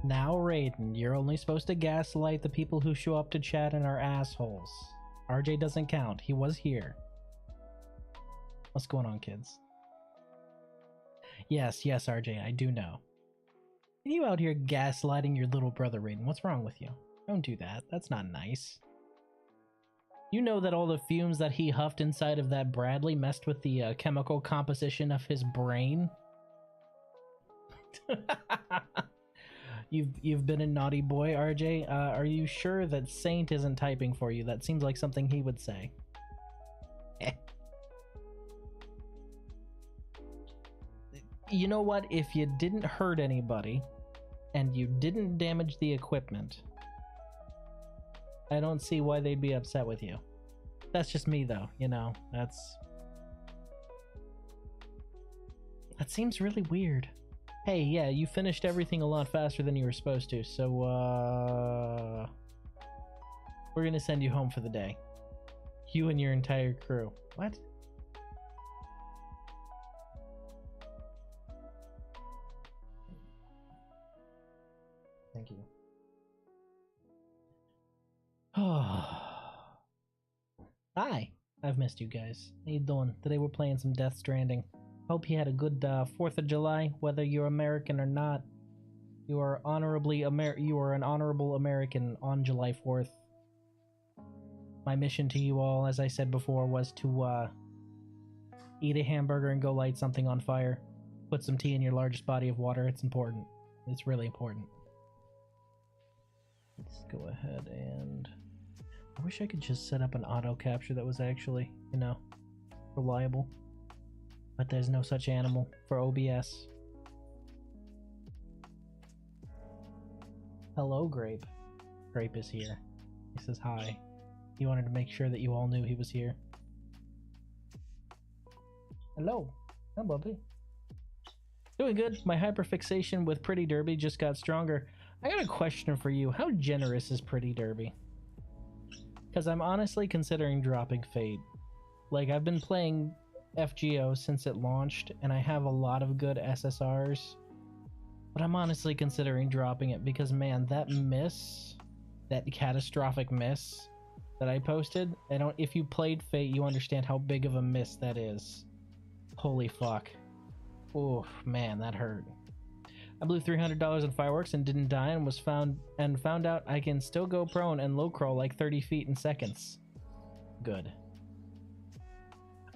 Now, Raiden, you're only supposed to gaslight the people who show up to chat and are assholes. RJ doesn't count. He was here. What's going on, kids? Yes, RJ, I do know. You out here gaslighting your little brother, Raiden. What's wrong with you? Don't do that. That's not nice. You know that all the fumes that he huffed inside of that Bradley messed with the chemical composition of his brain? You've been a naughty boy, RJ. Are you sure that Saint isn't typing for you? That seems like something he would say. You know what? If you didn't hurt anybody and you didn't damage the equipment, I don't see why they'd be upset with you. That's just me, though. You know, that seems really weird. Hey, yeah, you finished everything a lot faster than you were supposed to, so, we're gonna send you home for the day. You and your entire crew. What? Thank you. Hi, I've missed you guys. How you doing? Today we're playing some Death Stranding. Hope you had a good 4th of July, whether you're American or not. You are an honorable American on July 4th. My mission to you all, as I said before, was to eat a hamburger and go light something on fire. Put some tea in your largest body of water. It's important. It's really important. Let's go ahead and... I wish I could just set up an auto capture that was actually, you know, reliable. But there's no such animal for OBS. Hello, Grape. Grape is here. He says hi. He wanted to make sure that you all knew he was here. Hello. Hi, Bubby. Doing good. My hyperfixation with Pretty Derby just got stronger. I got a question for you. How generous is Pretty Derby? Because I'm honestly considering dropping Fate. Like, I've been playing FGO since it launched, and I have a lot of good SSRs. But I'm honestly considering dropping it because, man, that miss, that catastrophic miss that I posted, if you played Fate, you understand how big of a miss that is. Holy fuck. Oof, man, that hurt. I blew $300 in fireworks and didn't die, and found out I can still go prone and low crawl like 30 feet in seconds. Good.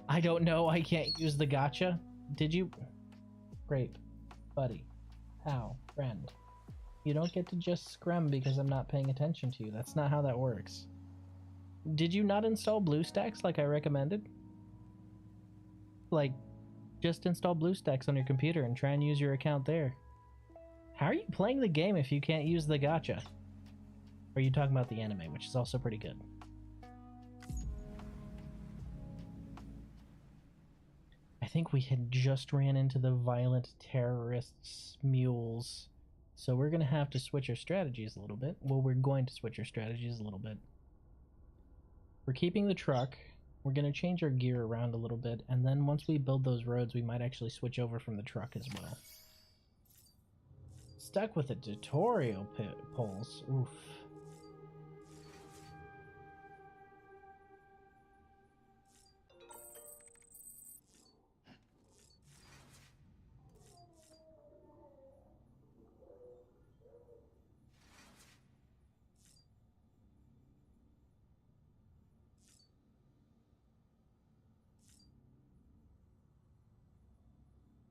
I don't know, I can't use the gotcha. Did you? Grape. Buddy. Pal. Friend. You don't get to just scrum because I'm not paying attention to you. That's not how that works. Did you not install BlueStacks like I recommended? Like, just install BlueStacks on your computer and try and use your account there. How are you playing the game if you can't use the gotcha? Or are you talking about the anime, which is also pretty good? I think we had just ran into the violent terrorists mules. So we're going to have to switch our strategies a little bit. Well, we're going to switch our strategies a little bit. We're keeping the truck. We're going to change our gear around a little bit. And then once we build those roads, we might actually switch over from the truck as well. Stuck with the tutorial polls. Oof.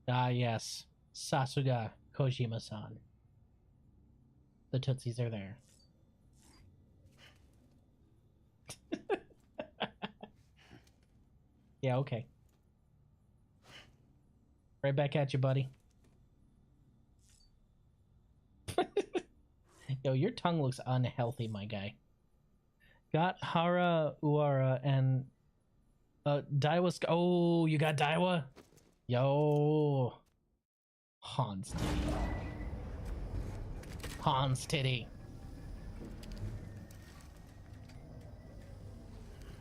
Ah, yes. Sasuga Kojima-san. The Tootsies are there. Yeah, okay. Right back at you, buddy. Yo, your tongue looks unhealthy, my guy. Got Hara, Uara, and Daiwa. Oh, you got Daiwa? Yo. Hans Titty. Hans Titty.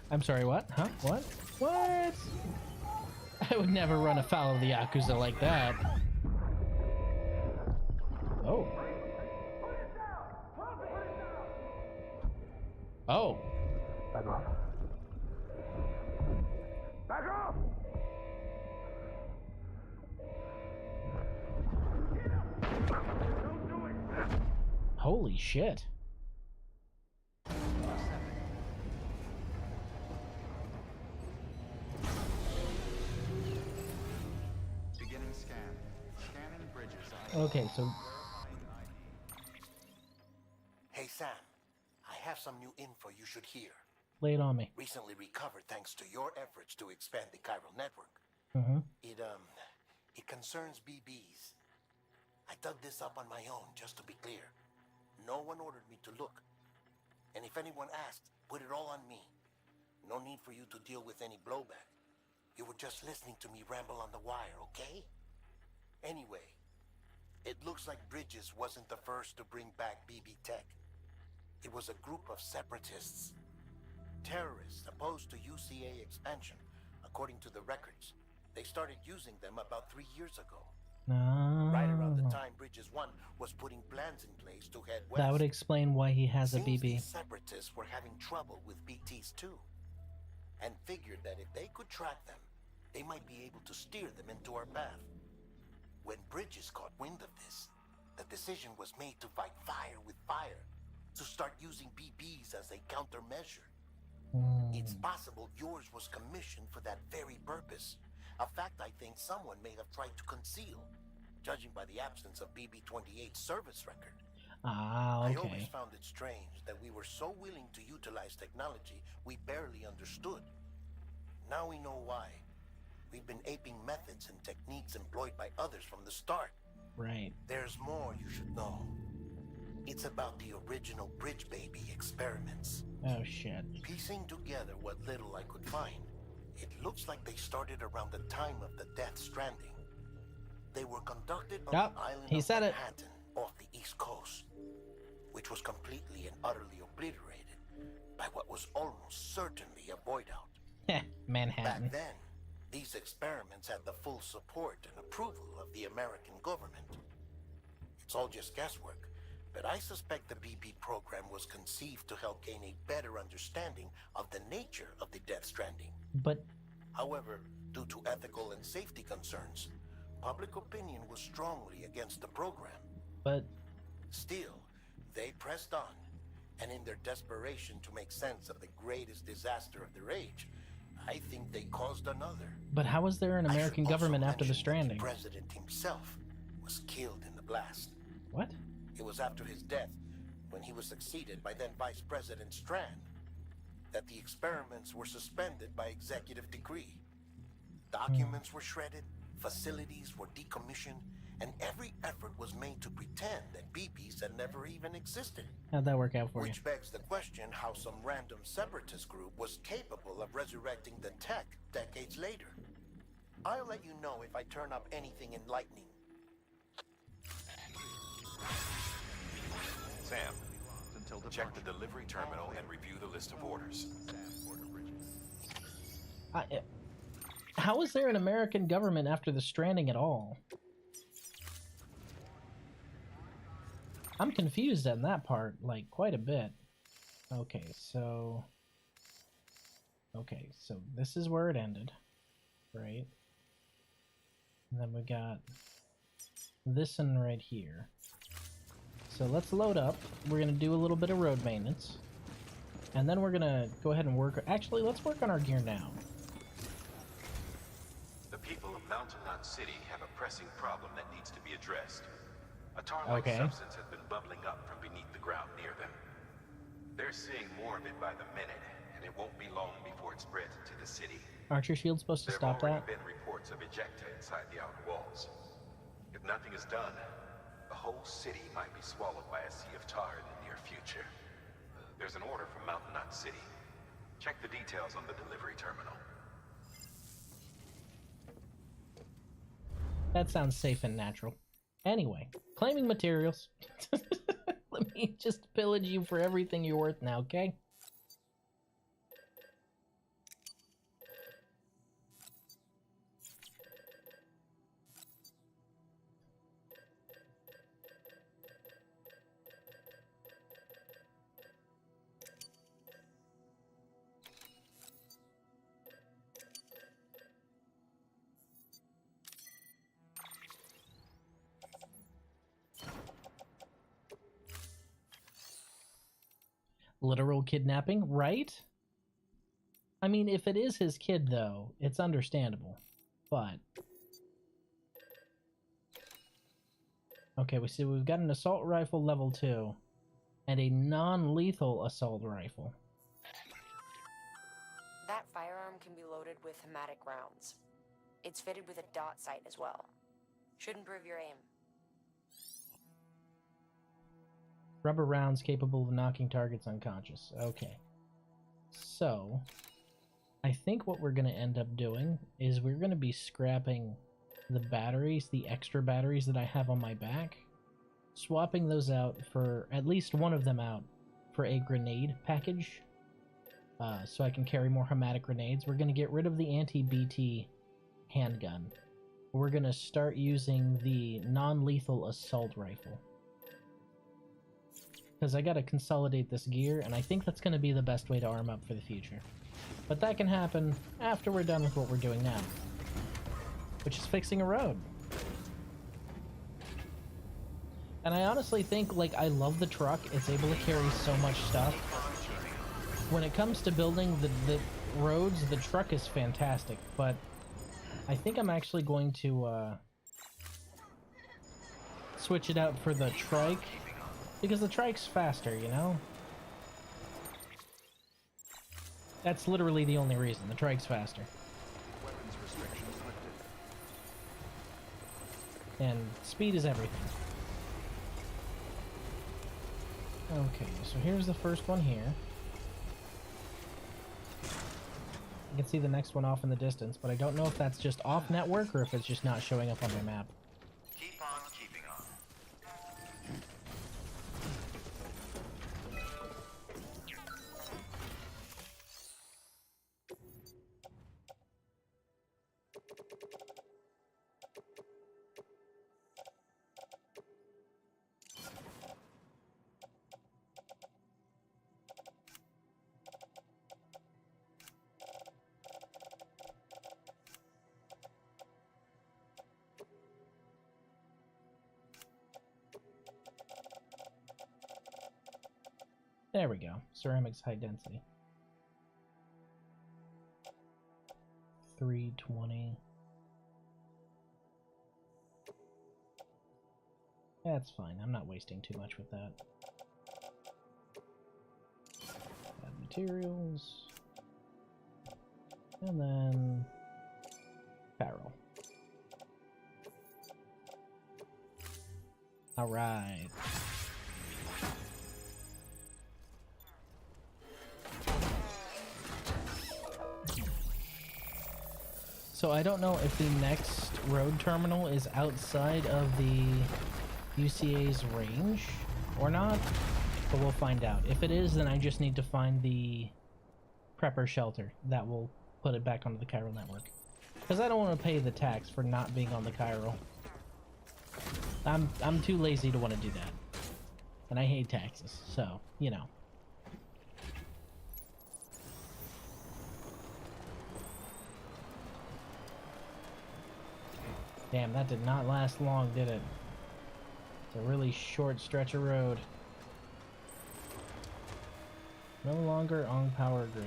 I'm sorry, what? Huh? What? What? I would never run afoul of the Yakuza like that. Oh. Back off. Back off! Don't do it! Holy shit. Beginning scan. Scanning bridges. Okay, so Hey Sam, I have some new info you should hear. lay it on me. Recently recovered thanks to your efforts to expand the chiral network. Mm-hmm. It concerns BBs. I dug this up on my own, just to be clear. No one ordered me to look. And if anyone asked, put it all on me. No need for you to deal with any blowback. You were just listening to me ramble on the wire, okay? Anyway, it looks like Bridges wasn't the first to bring back BB tech. It was a group of separatists. Terrorists opposed to UCA expansion, according to the records. They started using them about 3 years ago. Right around the time Bridges 1 was putting plans in place to head west. That would explain why he has a Seems BB. these separatists were having trouble with BTs too, and figured that if they could track them, they might be able to steer them into our path. When Bridges caught wind of this, the decision was made to fight fire with fire, to start using BBs as a countermeasure. It's possible yours was commissioned for that very purpose. A fact I think someone may have tried to conceal, judging by the absence of BB-28's service record. Ah, I always okay. found it strange that we were so willing to utilize technology we barely understood. Now we know why. We've been aping methods and techniques employed by others from the start. Right. There's more you should know. It's about the original Bridge Baby experiments. Oh shit. Piecing together what little I could find, it looks like they started around the time of the Death Stranding. They were conducted on Yep, the island he of said it. Manhattan off the East Coast, which was completely and utterly obliterated by what was almost certainly a void out. Heh, Manhattan. Back then, these experiments had the full support and approval of the American government. It's all just guesswork, but I suspect the BB program was conceived to help gain a better understanding of the nature of the Death Stranding. But However, due to ethical and safety concerns, public opinion was strongly against the program. but Still, they pressed on, and in their desperation to make sense of the greatest disaster of their age, I think they caused another. how was there an I should American also government after the mention that Stranding? The president himself was killed in the blast. What? It was after his death, when he was succeeded by then Vice President Strand, that the experiments were suspended by executive decree. Documents were shredded, facilities were decommissioned, and every effort was made to pretend that BBs had never even existed. How'd that work out for you? Which begs the question how some random separatist group was capable of resurrecting the tech decades later. I'll let you know if I turn up anything enlightening. Sam, check the delivery terminal and review the list of orders. How is there an American government after the Stranding at all? I'm confused on that part, like, quite a bit. Okay, so this is where it ended, right? And then we got this one right here. So let's load up. We're gonna do a little bit of road maintenance. And then we're gonna go ahead and work. Actually, let's work on our gear now. The people of Mountain Knot City have a pressing problem that needs to be addressed. A tar-like substance has been bubbling up from beneath the ground near them. They're seeing more of it by the minute, and it won't be long before it spreads into the city. Aren't your shields supposed to There stop have already that? been reports of ejecta inside the outer walls. If nothing is done, the whole city might be swallowed by a sea of tar in the near future. There's an order from Mountain Knot City. Check the details on the delivery terminal. That sounds safe and natural. Anyway, claiming materials. Let me just pillage you for everything you're worth now, okay? literal kidnapping, right? I mean, if it is his kid, though, it's understandable. But... okay, we see we've got an assault rifle level 2 and a non-lethal assault rifle. That firearm can be loaded with hematic rounds. It's fitted with a dot sight as well. Should improve your aim. Rubber rounds capable of knocking targets unconscious. Okay. So, I think what we're going to end up doing is we're going to be scrapping the batteries, the extra batteries that I have on my back, swapping those out for, at least one of them out, for a grenade package, so I can carry more hematic grenades. We're going to get rid of the anti-BT handgun. We're going to start using the non-lethal assault rifle. Because I got to consolidate this gear, and I think that's going to be the best way to arm up for the future. But that can happen after we're done with what we're doing now, which is fixing a road. And I honestly think, like, I love the truck. It's able to carry so much stuff. When it comes to building the roads, the truck is fantastic, but I think I'm actually going to switch it out for the trike, because the trike's faster, you know? That's literally the only reason. The trike's faster. Weapons restrictions lifted. And speed is everything. Okay, so here's the first one here. You can see the next one off in the distance, but I don't know if that's just off network or if it's just not showing up on my map. Keep on keeping on. There we go. Ceramics high density. 320. That's fine. I'm not wasting too much with that. Add materials. And then barrel. Alright. So I don't know if the next road terminal is outside of the UCA's range or not, but we'll find out. If it is, then I just need to find the prepper shelter that will put it back onto the chiral network. Because I don't want to pay the tax for not being on the chiral. I'm too lazy to want to do that. And I hate taxes, so, you know. Damn, that did not last long, did it? It's a really short stretch of road. No longer on power grid.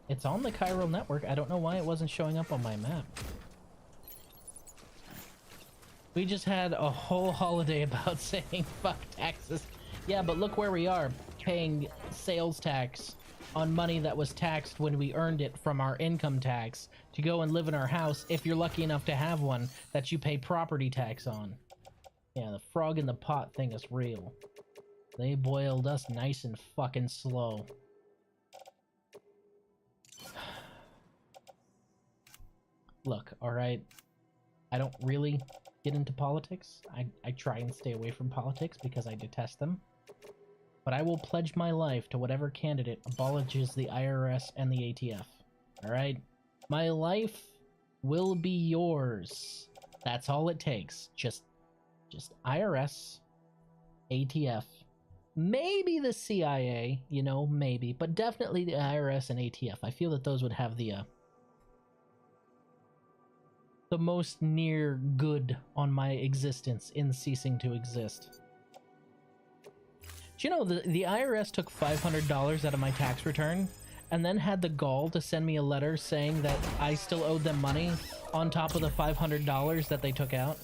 It's on the chiral network. I don't know why it wasn't showing up on my map. We just had a whole holiday about saying fuck taxes. Yeah, but look where we are, paying sales tax on money that was taxed when we earned it from our income tax to go and live in our house, if you're lucky enough to have one, that you pay property tax on. Yeah, the frog in the pot thing is real. They boiled us nice and fucking slow. Look, alright, I don't really get into politics. I try and stay away from politics because I detest them. But I will pledge my life to whatever candidate abolishes the IRS and the ATF. Alright? My life will be yours. That's all it takes. Just IRS, ATF, Maybe the CIA, you know, maybe, but definitely the IRS and ATF. I feel that those would have the most near good on my existence in ceasing to exist. Do you know the IRS took $500 out of my tax return and then had the gall to send me a letter saying that I still owed them money on top of the $500 that they took out?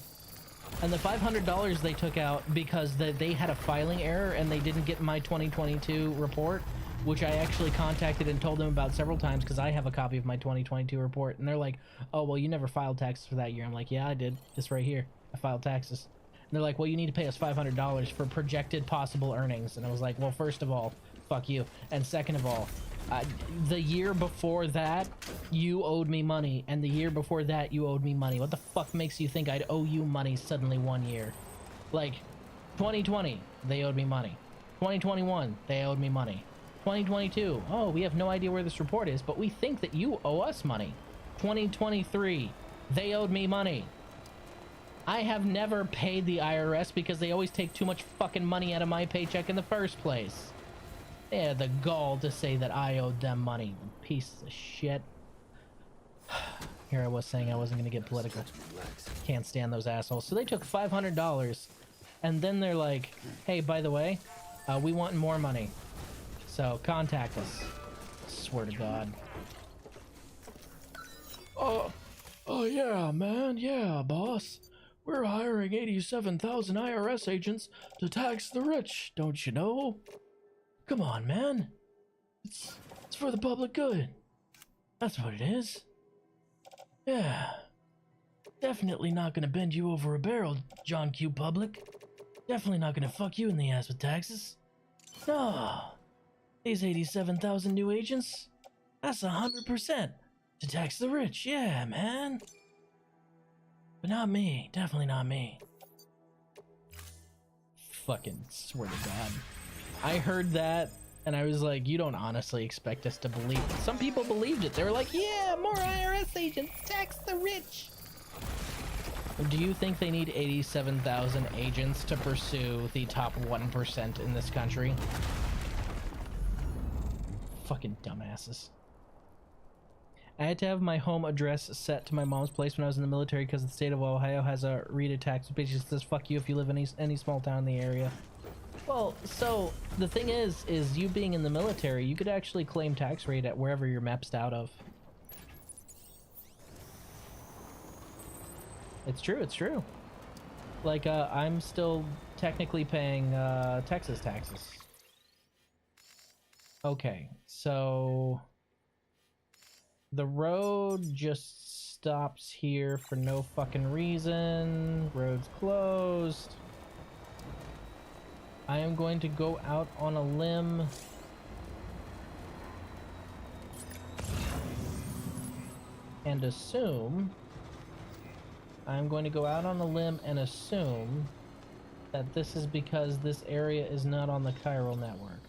And the $500 they took out because they had a filing error and they didn't get my 2022 report, which I actually contacted and told them about several times because I have a copy of my 2022 report. And they're like, oh, well, you never filed taxes for that year. I'm like, yeah, I did. This right here. I filed taxes. And they're like, well, you need to pay us $500 for projected possible earnings. And I was like, well, first of all, fuck you. And second of all, the year before that, you owed me money. And the year before that, you owed me money. What the fuck makes you think I'd owe you money suddenly one year? Like, 2020, they owed me money. 2021, they owed me money. 2022, oh, we have no idea where this report is, but we think that you owe us money. 2023, they owed me money. I have never paid the IRS because they always take too much fucking money out of my paycheck in the first place. They had the gall to say that I owed them money. Piece of shit. Here I was saying I wasn't gonna get political. Can't stand those assholes. So they took $500 and then they're like, hey, by the way, we want more money. So contact us. Swear to God. Oh yeah, man. Yeah, boss. We're hiring 87,000 IRS agents to tax the rich, don't you know? Come on, man. It's for the public good. That's what it is. Yeah. Definitely not gonna bend you over a barrel, John Q. Public. Definitely not gonna fuck you in the ass with taxes. No. These 87,000 new agents? That's 100% to tax the rich. Yeah, man. But not me. Definitely not me. Fucking swear to God. I heard that and I was like, you don't honestly expect us to believe it. Some people believed it. They were like, yeah, more IRS agents, tax the rich. Do you think they need 87,000 agents to pursue the top 1% in this country? Fucking dumbasses. I had to have my home address set to my mom's place when I was in the military because the state of Ohio has a RETA tax which basically says fuck you if you live in any small town in the area. Well, so the thing is you being in the military, you could actually claim tax rate at wherever you're mapsed out of. It's true, it's true. Like, I'm still technically paying Texas taxes. Okay, so the road just stops here for no fucking reason. Road's closed. I am going to go out on a limb and assume I'm going to go out on a limb and assume that this is because this area is not on the chiral network.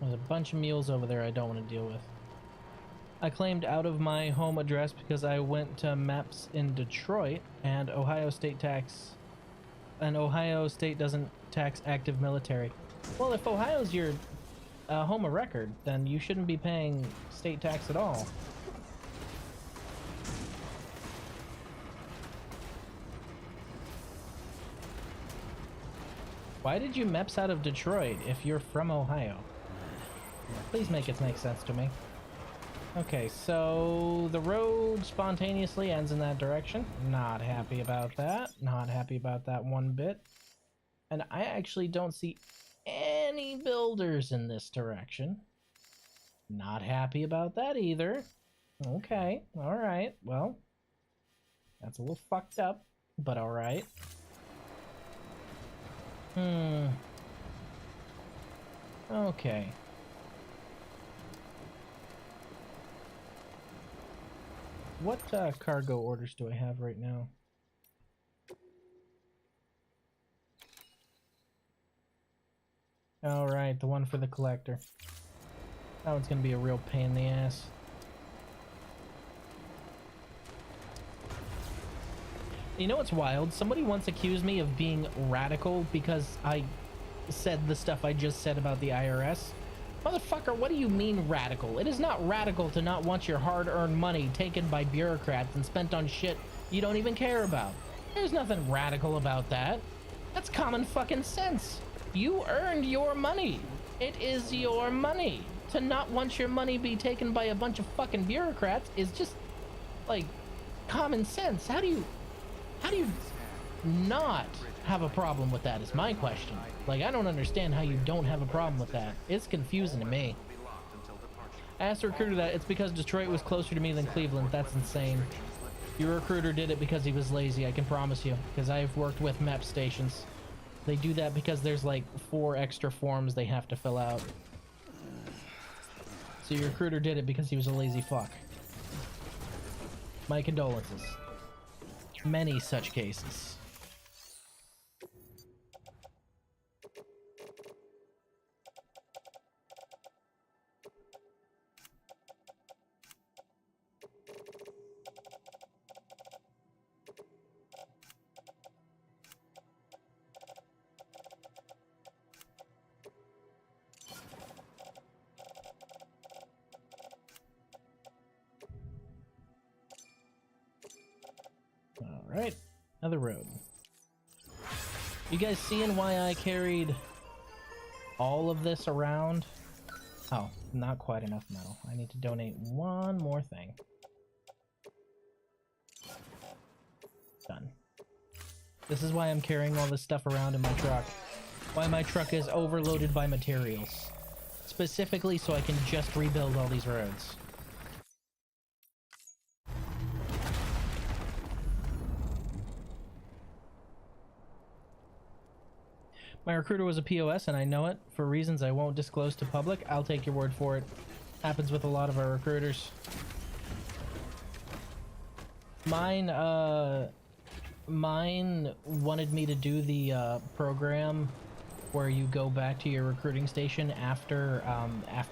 There's a bunch of mules over there I don't want to deal with. I claimed out of my home address because I went to maps in Detroit and Ohio State doesn't tax active military. Well, if Ohio's your home of record, then you shouldn't be paying state tax at all. Why did you MEPS out of Detroit if you're from Ohio? Please make it make sense to me. Okay, so the road spontaneously ends in that direction. Not happy about that. Not happy about that one bit. And I actually don't see any builders in this direction. Not happy about that either. Okay, alright, well, that's a little fucked up, but alright. Okay. What cargo orders do I have right now? Alright, the one for the collector. That one's gonna be a real pain in the ass. You know what's wild? Somebody once accused me of being radical because I said the stuff I just said about the IRS. Motherfucker, what do you mean radical? It is not radical to not want your hard-earned money taken by bureaucrats and spent on shit you don't even care about. There's nothing radical about that. That's common fucking sense. You earned your money. It is your money. To not want your money be taken by a bunch of fucking bureaucrats is just, like, common sense. How do you not have a problem with that is my question. Like, I don't understand how you don't have a problem with that. It's confusing to me. I asked the recruiter that. It's because Detroit was closer to me than Cleveland. That's insane. Your recruiter did it because he was lazy, I can promise you, because I've worked with MEP stations. They do that because there's like 4 extra forms they have to fill out. So your recruiter did it because he was a lazy fuck. My condolences. Many such cases. Alright, another road. You guys seeing why I carried all of this around? Oh, not quite enough metal. I need to donate one more thing. Done. This is why I'm carrying all this stuff around in my truck. Why my truck is overloaded by materials. Specifically so I can just rebuild all these roads. My recruiter was a POS and I know it. For reasons I won't disclose to public, I'll take your word for it. Happens with a lot of our recruiters. Mine wanted me to do the program where you go back to your recruiting station after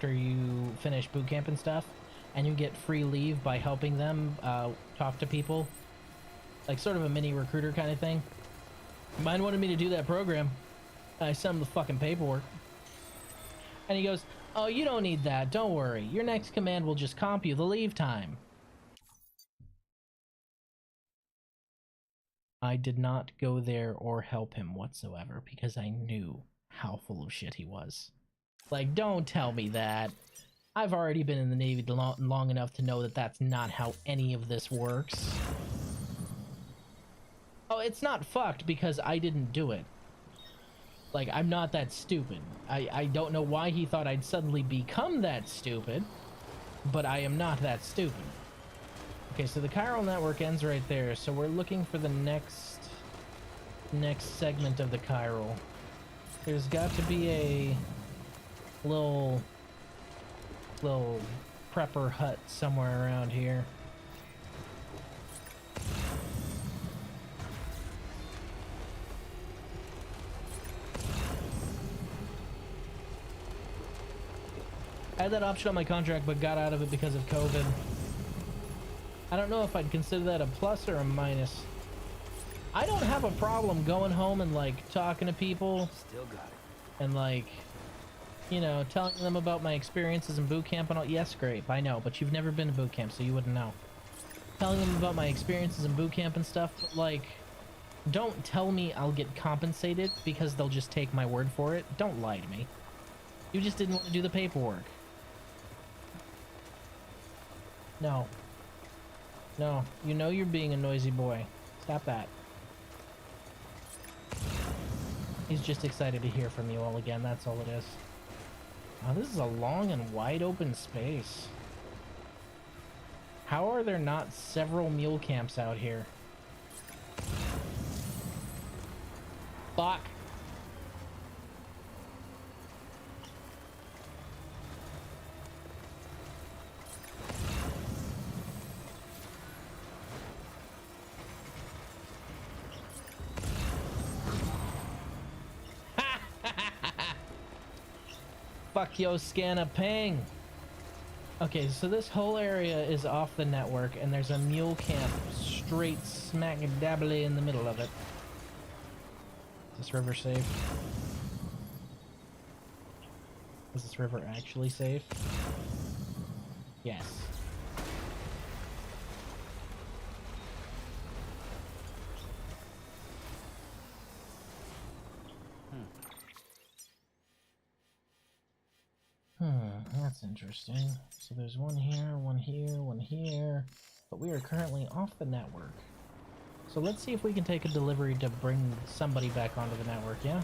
you finish boot camp and stuff, and you get free leave by helping them talk to people, like sort of a mini recruiter kind of thing. Mine wanted me to do that program. I sent him the fucking paperwork, and he goes, "Oh, you don't need that. Don't worry. Your next command will just comp you the leave time." I did not go there or help him whatsoever because I knew how full of shit he was. Like, don't tell me that. I've already been in the Navy long enough to know that that's not how any of this works. Oh, it's not fucked because I didn't do it. Like, I'm not that stupid. I don't know why he thought I'd suddenly become that stupid, but I am not that stupid. Okay, so the chiral network ends right there, so we're looking for the next segment of the chiral. There's got to be a little prepper hut somewhere around here. I had that option on my contract, but got out of it because of COVID. I don't know if I'd consider that a plus or a minus. I don't have a problem going home and, like, talking to people. Still got it. And, like, you know, telling them about my experiences in boot camp and all. Yes, great, I know, but you've never been to boot camp, so you wouldn't know. Telling them about my experiences in boot camp and stuff, but, like, don't tell me I'll get compensated because they'll just take my word for it. Don't lie to me. You just didn't want to do the paperwork. No. No, you know you're being a noisy boy. Stop that. He's just excited to hear from you all again, that's all it is. Wow, this is a long and wide open space. How are there not several mule camps out here? Fuck. Fuck yo, scanna ping. Okay, so this whole area is off the network, and there's a mule camp straight smack dabbly in the middle of it. Is this river safe? Is this river actually safe? Yes. That's interesting. So there's one here, one here, one here, but we are currently off the network. So let's see if we can take a delivery to bring somebody back onto the network, yeah?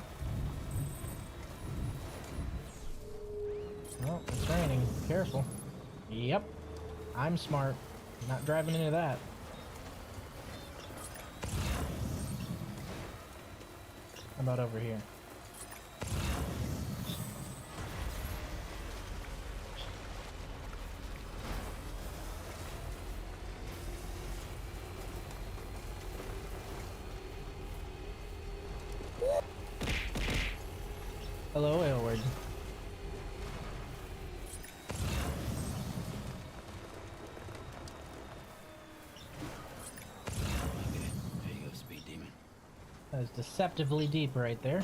Oh, it's raining. Careful. Yep. I'm smart. Not driving into that. How about over here? Hello, Aylward. There you go, speed demon. That is deceptively deep right there.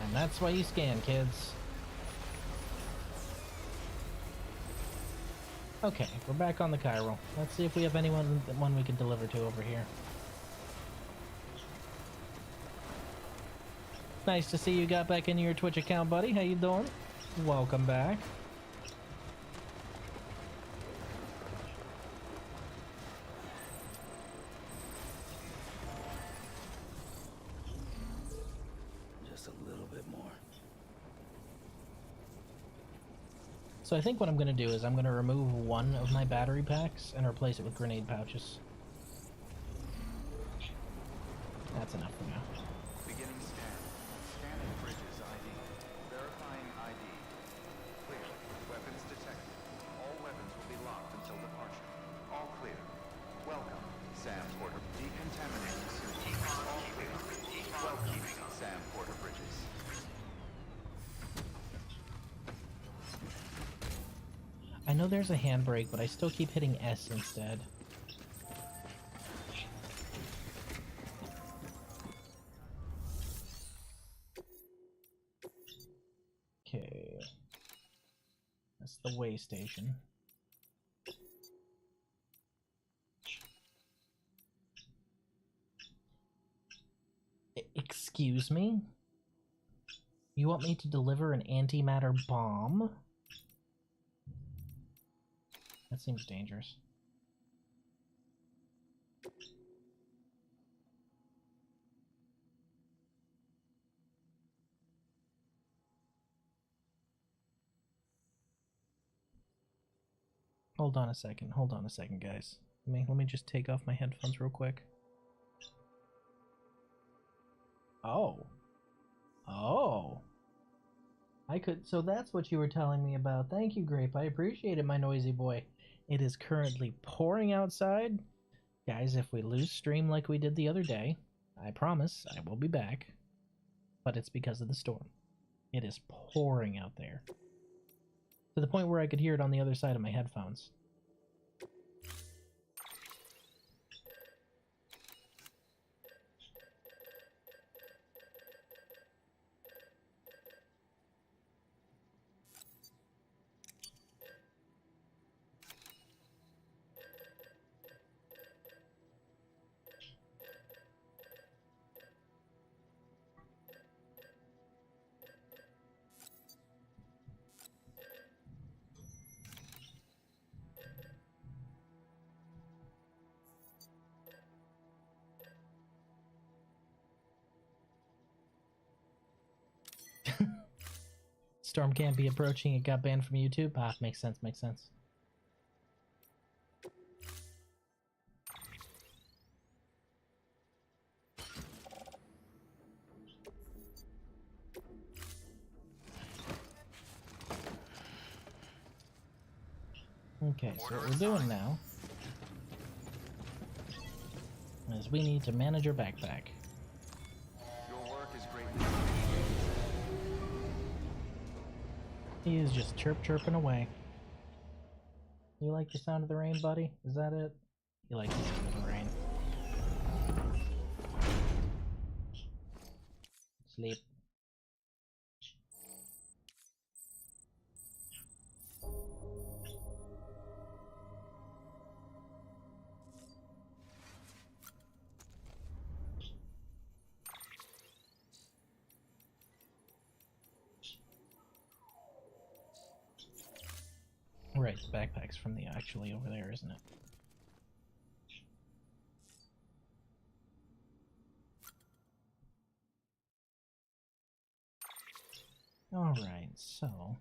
And that's why you scan, kids. Okay, we're back on the Chiral. Let's see if we have anyone we can deliver to over here. Nice to see you got back into your Twitch account, buddy. How you doing? Welcome back. Just a little bit more. So I think what I'm going to do is I'm going to remove one of my battery packs and replace it with grenade pouches. That's enough for now. Beginning scan. Scanning bridges ID. Verifying ID. Clear. Weapons detected. All weapons will be locked until departure. All clear. Welcome, Sam Porter. Decontaminating suit. All clear. Welcome, Sam Porter Bridges. I know there's a handbrake, but I still keep hitting S instead. Okay. That's the way station. Excuse me? You want me to deliver an antimatter bomb? That seems dangerous. Hold on a second, guys. Let me just take off my headphones real quick. Oh. Oh. So that's what you were telling me about. Thank you, Grape. I appreciate it, my noisy boy. It is currently pouring outside. Guys, if we lose stream like we did the other day, I promise I will be back. But it's because of the storm. It is pouring out there. To the point where I could hear it on the other side of my headphones. Storm can't be approaching, it got banned from YouTube. Ah, makes sense, makes sense. Okay, so what we're doing now is we need to manage our backpack. Your work is greatly He is just chirping away. You like the sound of the rain, buddy? Is that it? You like the sound of the rain. Sleep. Right, the backpack's from the actually over there, isn't it? Alright, so...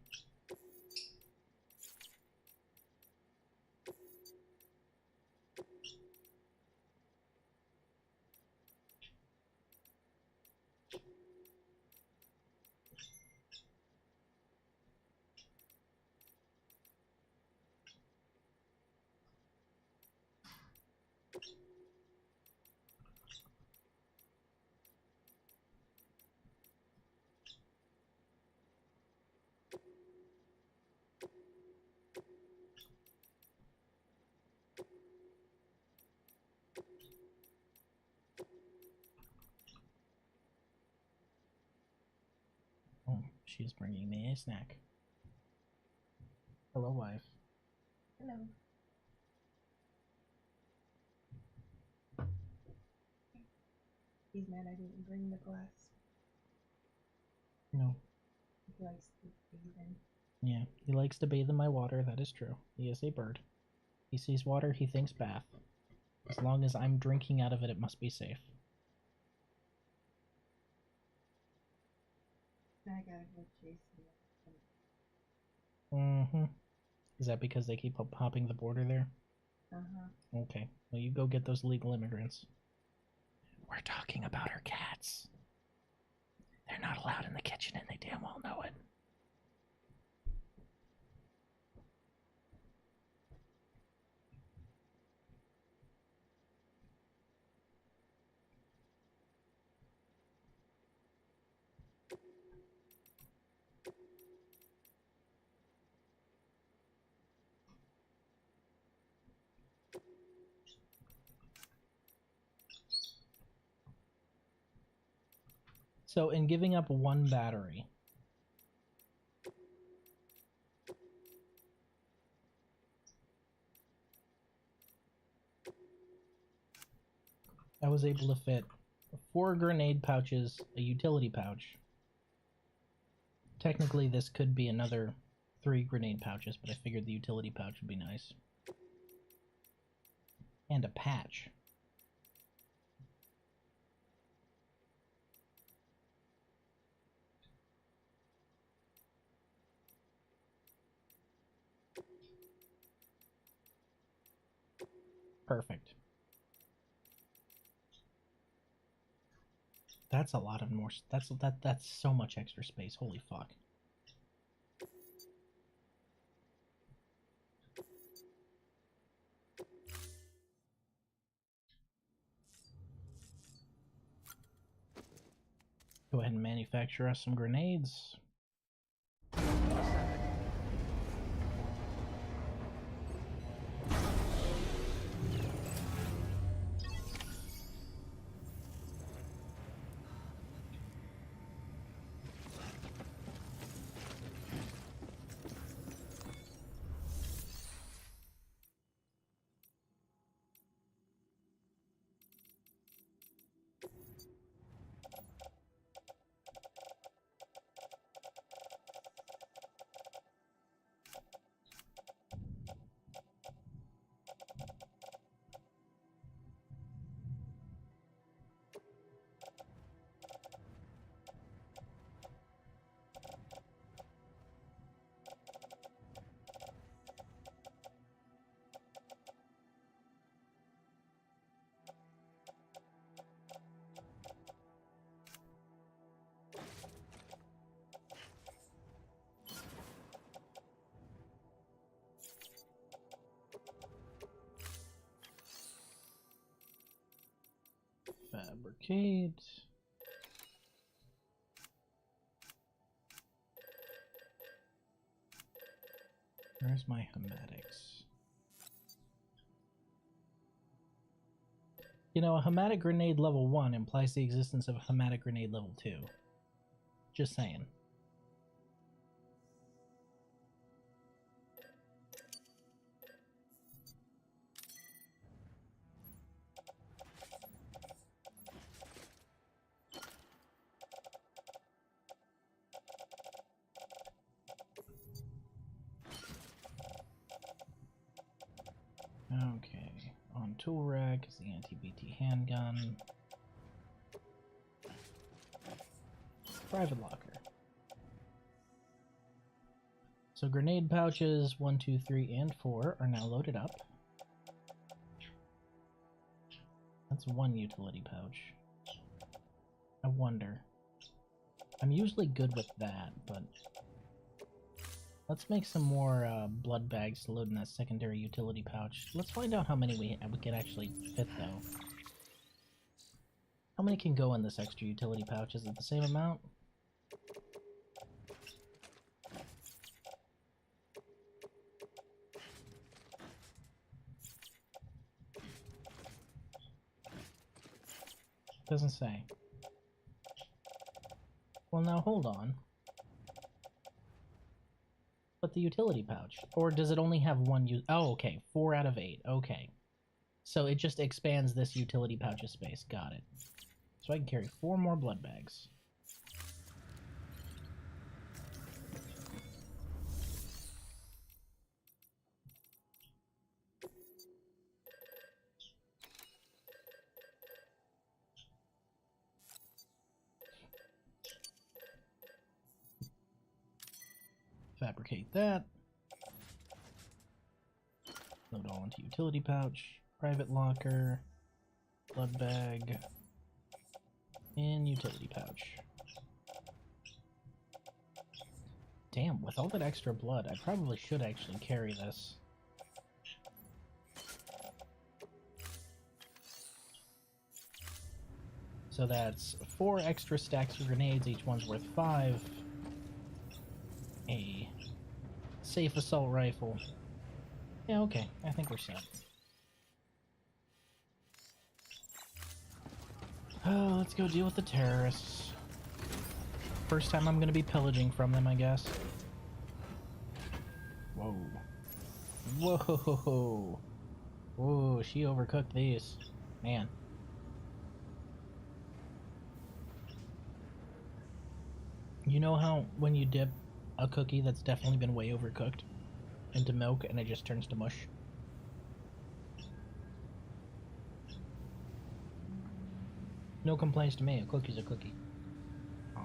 Oh, she's bringing me a snack. Hello, wife. Hello. He's mad I didn't bring the glass. No. He likes to bathe in. Yeah, he likes to bathe in my water, that is true. He is a bird. He sees water, he thinks bath. As long as I'm drinking out of it, it must be safe. I gotta go chase him. Mm-hmm. Is that because they keep popping the border there? Uh-huh. Okay. Well, you go get those illegal immigrants. We're talking about our cats. They're not allowed in the kitchen and they damn well know it. So, in giving up one battery, I was able to fit 4 grenade pouches, a utility pouch. Technically, this could be another 3 grenade pouches, but I figured the utility pouch would be nice. And a patch. Perfect. That's a lot of more. That's so much extra space. Holy fuck. Go ahead and manufacture us some grenades. Fabricate. Where's my hematics? You know, a hematic grenade level 1 implies the existence of a hematic grenade level 2. Just saying. Okay, on tool rack is the anti-BT handgun. Private locker. So grenade pouches 1, 2, 3, and 4 are now loaded up. That's one utility pouch. I wonder. I'm usually good with that, but let's make some more blood bags to load in that secondary utility pouch. Let's find out how many we can actually fit, though. How many can go in this extra utility pouch? Is it the same amount? Doesn't say. Well, now hold on. But the utility pouch, or does it only have one oh, okay, 4 out of 8. Okay, so it just expands this utility pouch's space. Got it. So I can carry 4 more blood bags. Fabricate that. Load all into utility pouch, private locker, blood bag, and utility pouch. Damn, with all that extra blood, I probably should actually carry this. So that's 4 extra stacks of grenades, each one's worth 5. A safe assault rifle. Yeah, okay, I think we're set. Oh, let's go deal with the terrorists. First time I'm gonna be pillaging from them, I guess. Whoa. Whoa. Whoa, she overcooked these. Man. You know how when you dip a cookie that's definitely been way overcooked into milk and it just turns to mush? No complaints to me, a cookie's a cookie. Oh.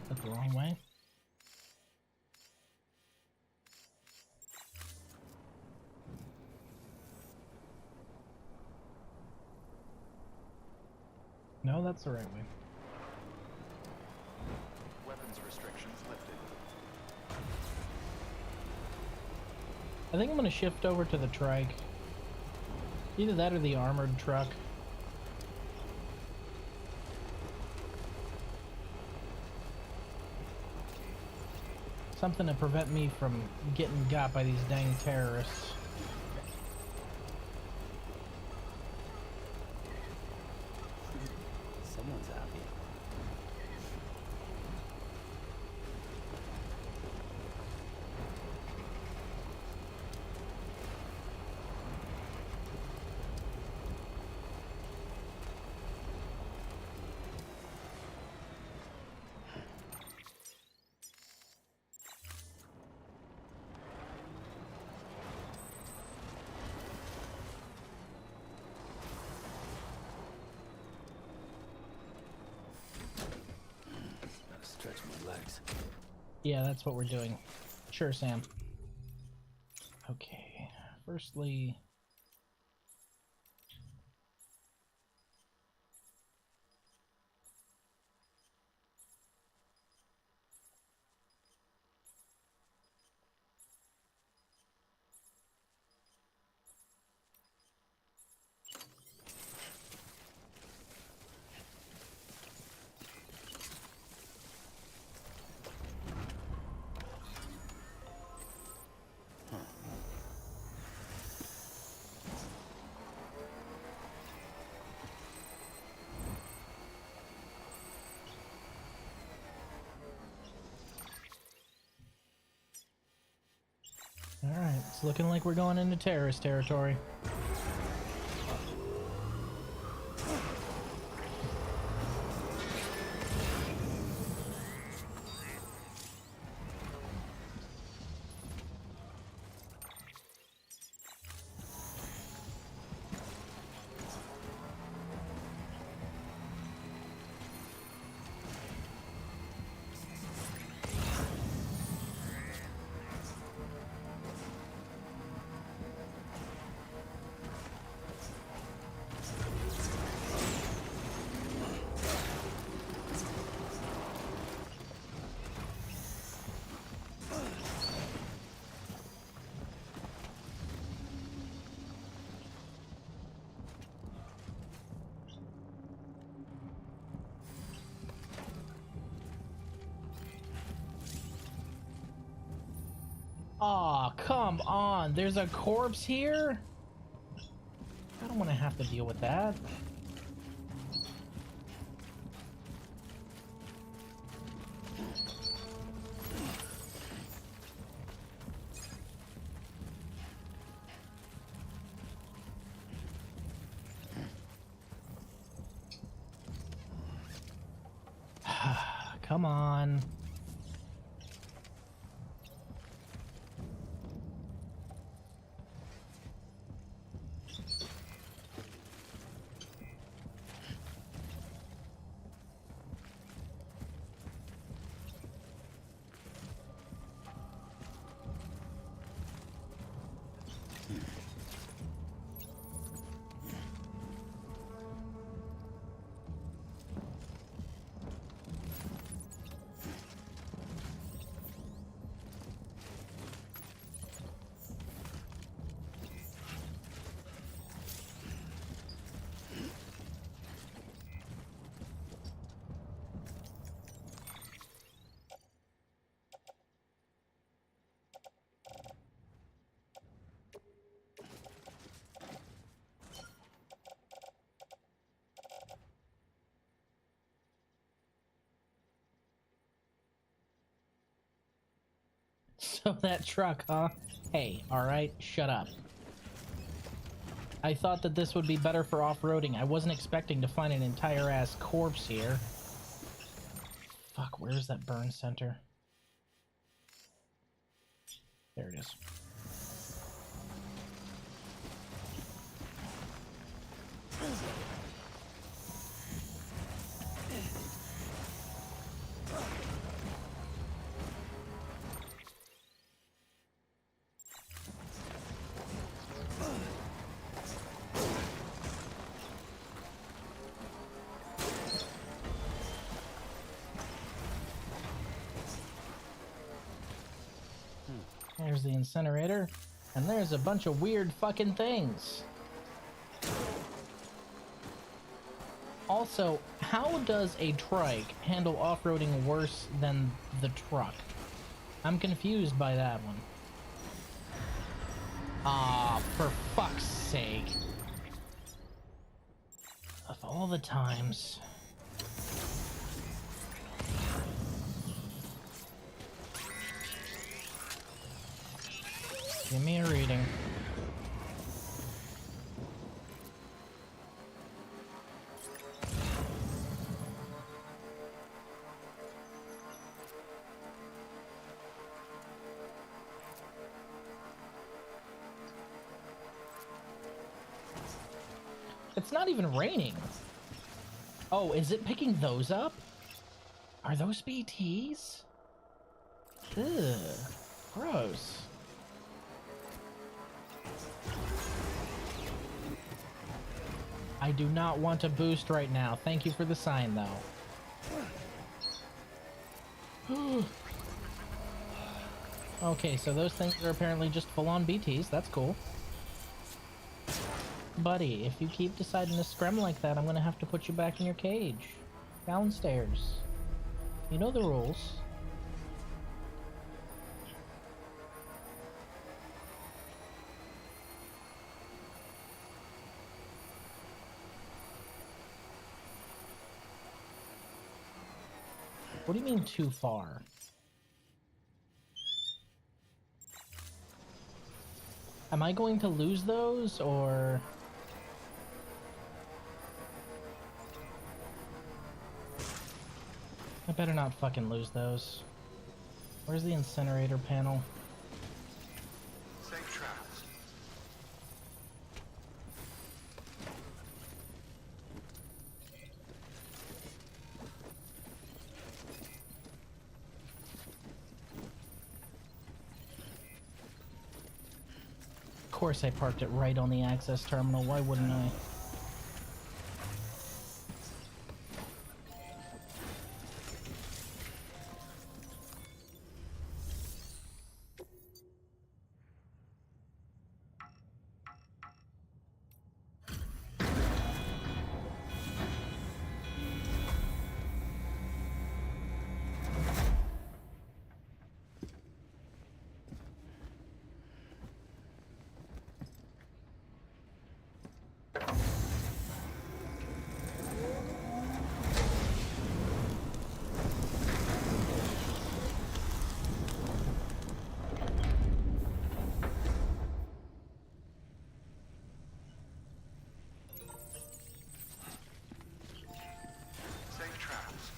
That's the wrong way. No, that's the right way. Weapons restrictions lifted. I think I'm gonna shift over to the trike. Either that or the armored truck. Something to prevent me from getting got by these dang terrorists. Someone's happy. Gotta stretch my legs. Yeah, that's what we're doing. Sure, Sam. Okay. Firstly... Alright, it's looking like we're going into terrorist territory. Aw, come on. There's a corpse here? I don't want to have to deal with that. Come on. So that truck, huh? Hey, alright, shut up. I thought that this would be better for off-roading. I wasn't expecting to find an entire-ass corpse here. Fuck, where's that burn center? There it is. There's the incinerator, and there's a bunch of weird fucking things. Also, how does a trike handle off-roading worse than the truck? I'm confused by that one. Ah, for fuck's sake. Of all the times. Give me a reading. It's not even raining. Oh, is it picking those up? Are those BTs? Ugh, gross. I do not want to boost right now. Thank you for the sign, though. Okay, so those things are apparently just full-on BTs. That's cool. Buddy, if you keep deciding to scrim like that, I'm gonna have to put you back in your cage. Downstairs. You know the rules. What do you mean too far? Am I going to lose those, or... I better not fucking lose those. Where's the incinerator panel? Safe travels. Of course I parked it right on the access terminal. Why wouldn't I? Safe travels.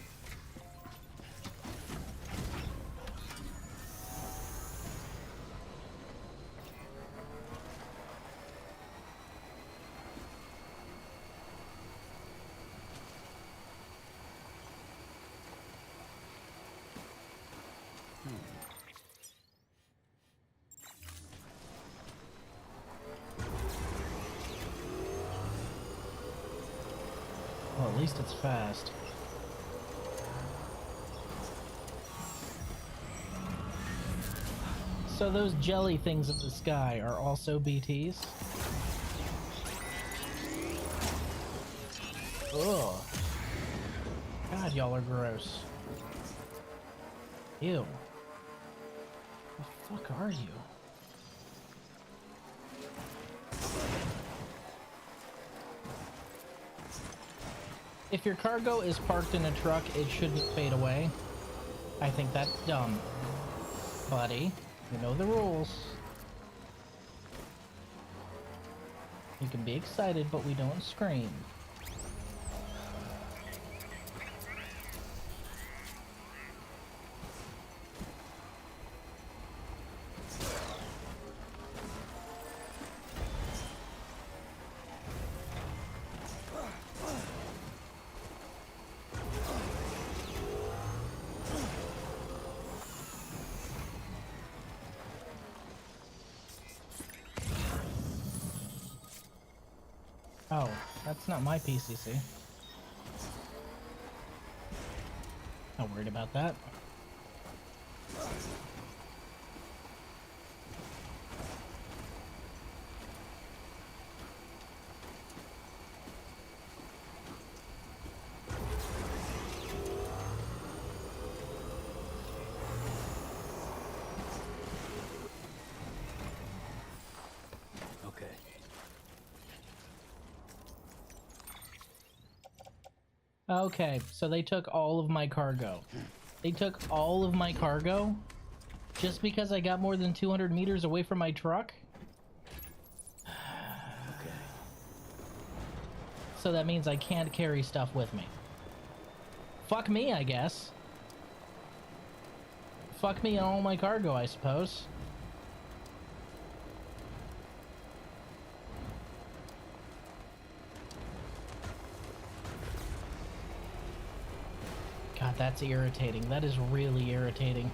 Well, at least it's fast. So those jelly things in the sky are also BTs? Ugh. God, y'all are gross. Ew. The fuck are you? If your cargo is parked in a truck, it shouldn't fade away. I think that's dumb. Buddy, you know the rules. You can be excited, but we don't scream. Oh, that's not my PCC. Not worried about that. Okay. Okay, so they took all of my cargo. They took all of my cargo just because I got more than 200 meters away from my truck? Okay. So that means I can't carry stuff with me. Fuck me, I guess. Fuck me and all my cargo, I suppose. God, that's irritating. That is really irritating.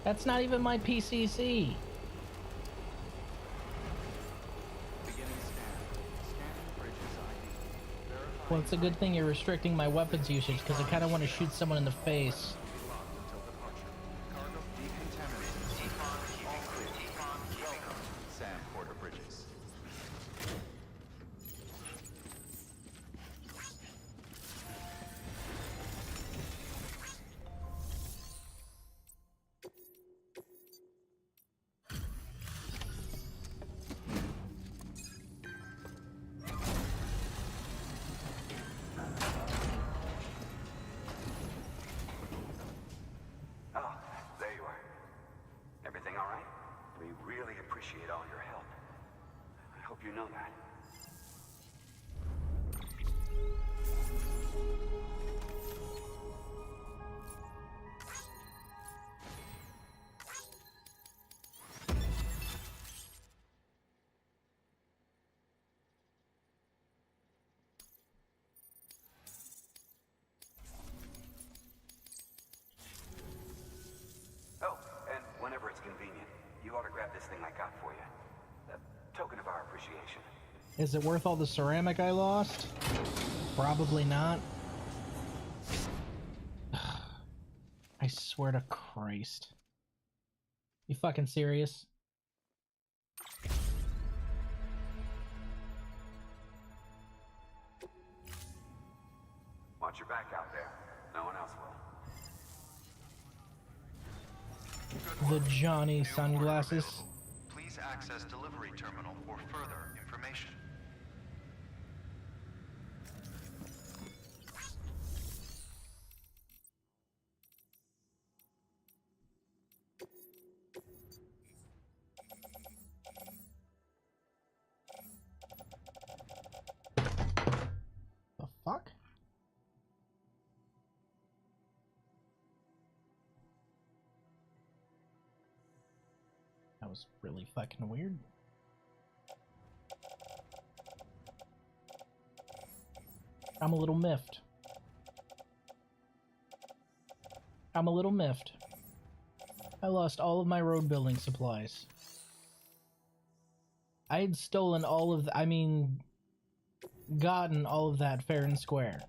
That's not even my PCC. Beginning scan. Scanning bridges ID. Verifying Well, it's a good thing you're restricting my weapons usage, because I kind of want to shoot someone in the face. will be locked until departure. Cargo decontaminated. All clear. Welcome, Sam Porter Bridges. Oh, there you are. Everything all right? We really appreciate all your help. I hope you know that. Oh, and whenever it's convenient, you ought to grab this thing I got for you. A token of our appreciation. Is it worth all the ceramic I lost? Probably not. I swear to Christ. You fucking serious? Watch your back out there. No one else will. The Johnny sunglasses. Please access delivery terminal for further information. The fuck? That was really fucking weird. I'm a little miffed. I'm a little miffed. I lost all of my road building supplies. I had stolen all of gotten all of that fair and square.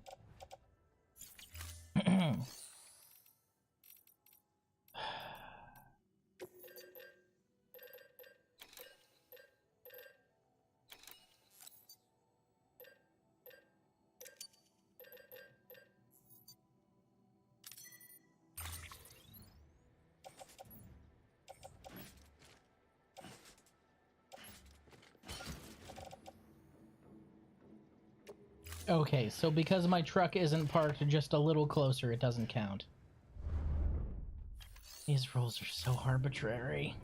Okay, so because my truck isn't parked just a little closer, it doesn't count. These rules are so arbitrary.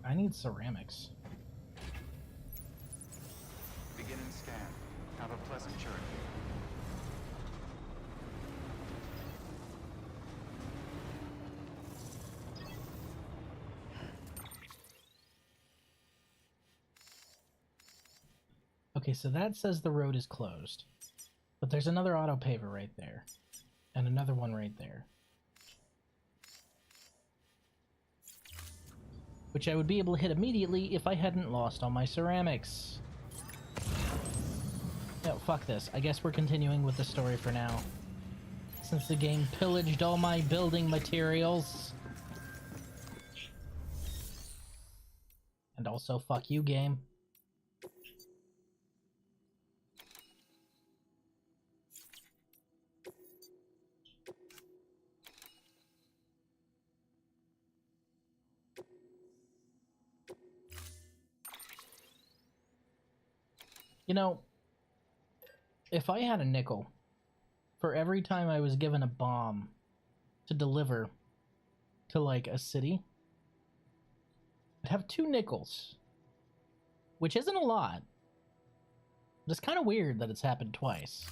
I need ceramics. Beginning scan. Have a pleasant journey. Okay, so that says the road is closed. But there's another auto paver right there. And another one right there. Which I would be able to hit immediately if I hadn't lost all my ceramics. No, fuck this. I guess we're continuing with the story for now. Since the game pillaged all my building materials. And also, fuck you, game. You know, if I had a nickel for every time I was given a bomb to deliver to, like, a city, I'd have 2 nickels which isn't a lot. But it's kind of weird that it's happened twice.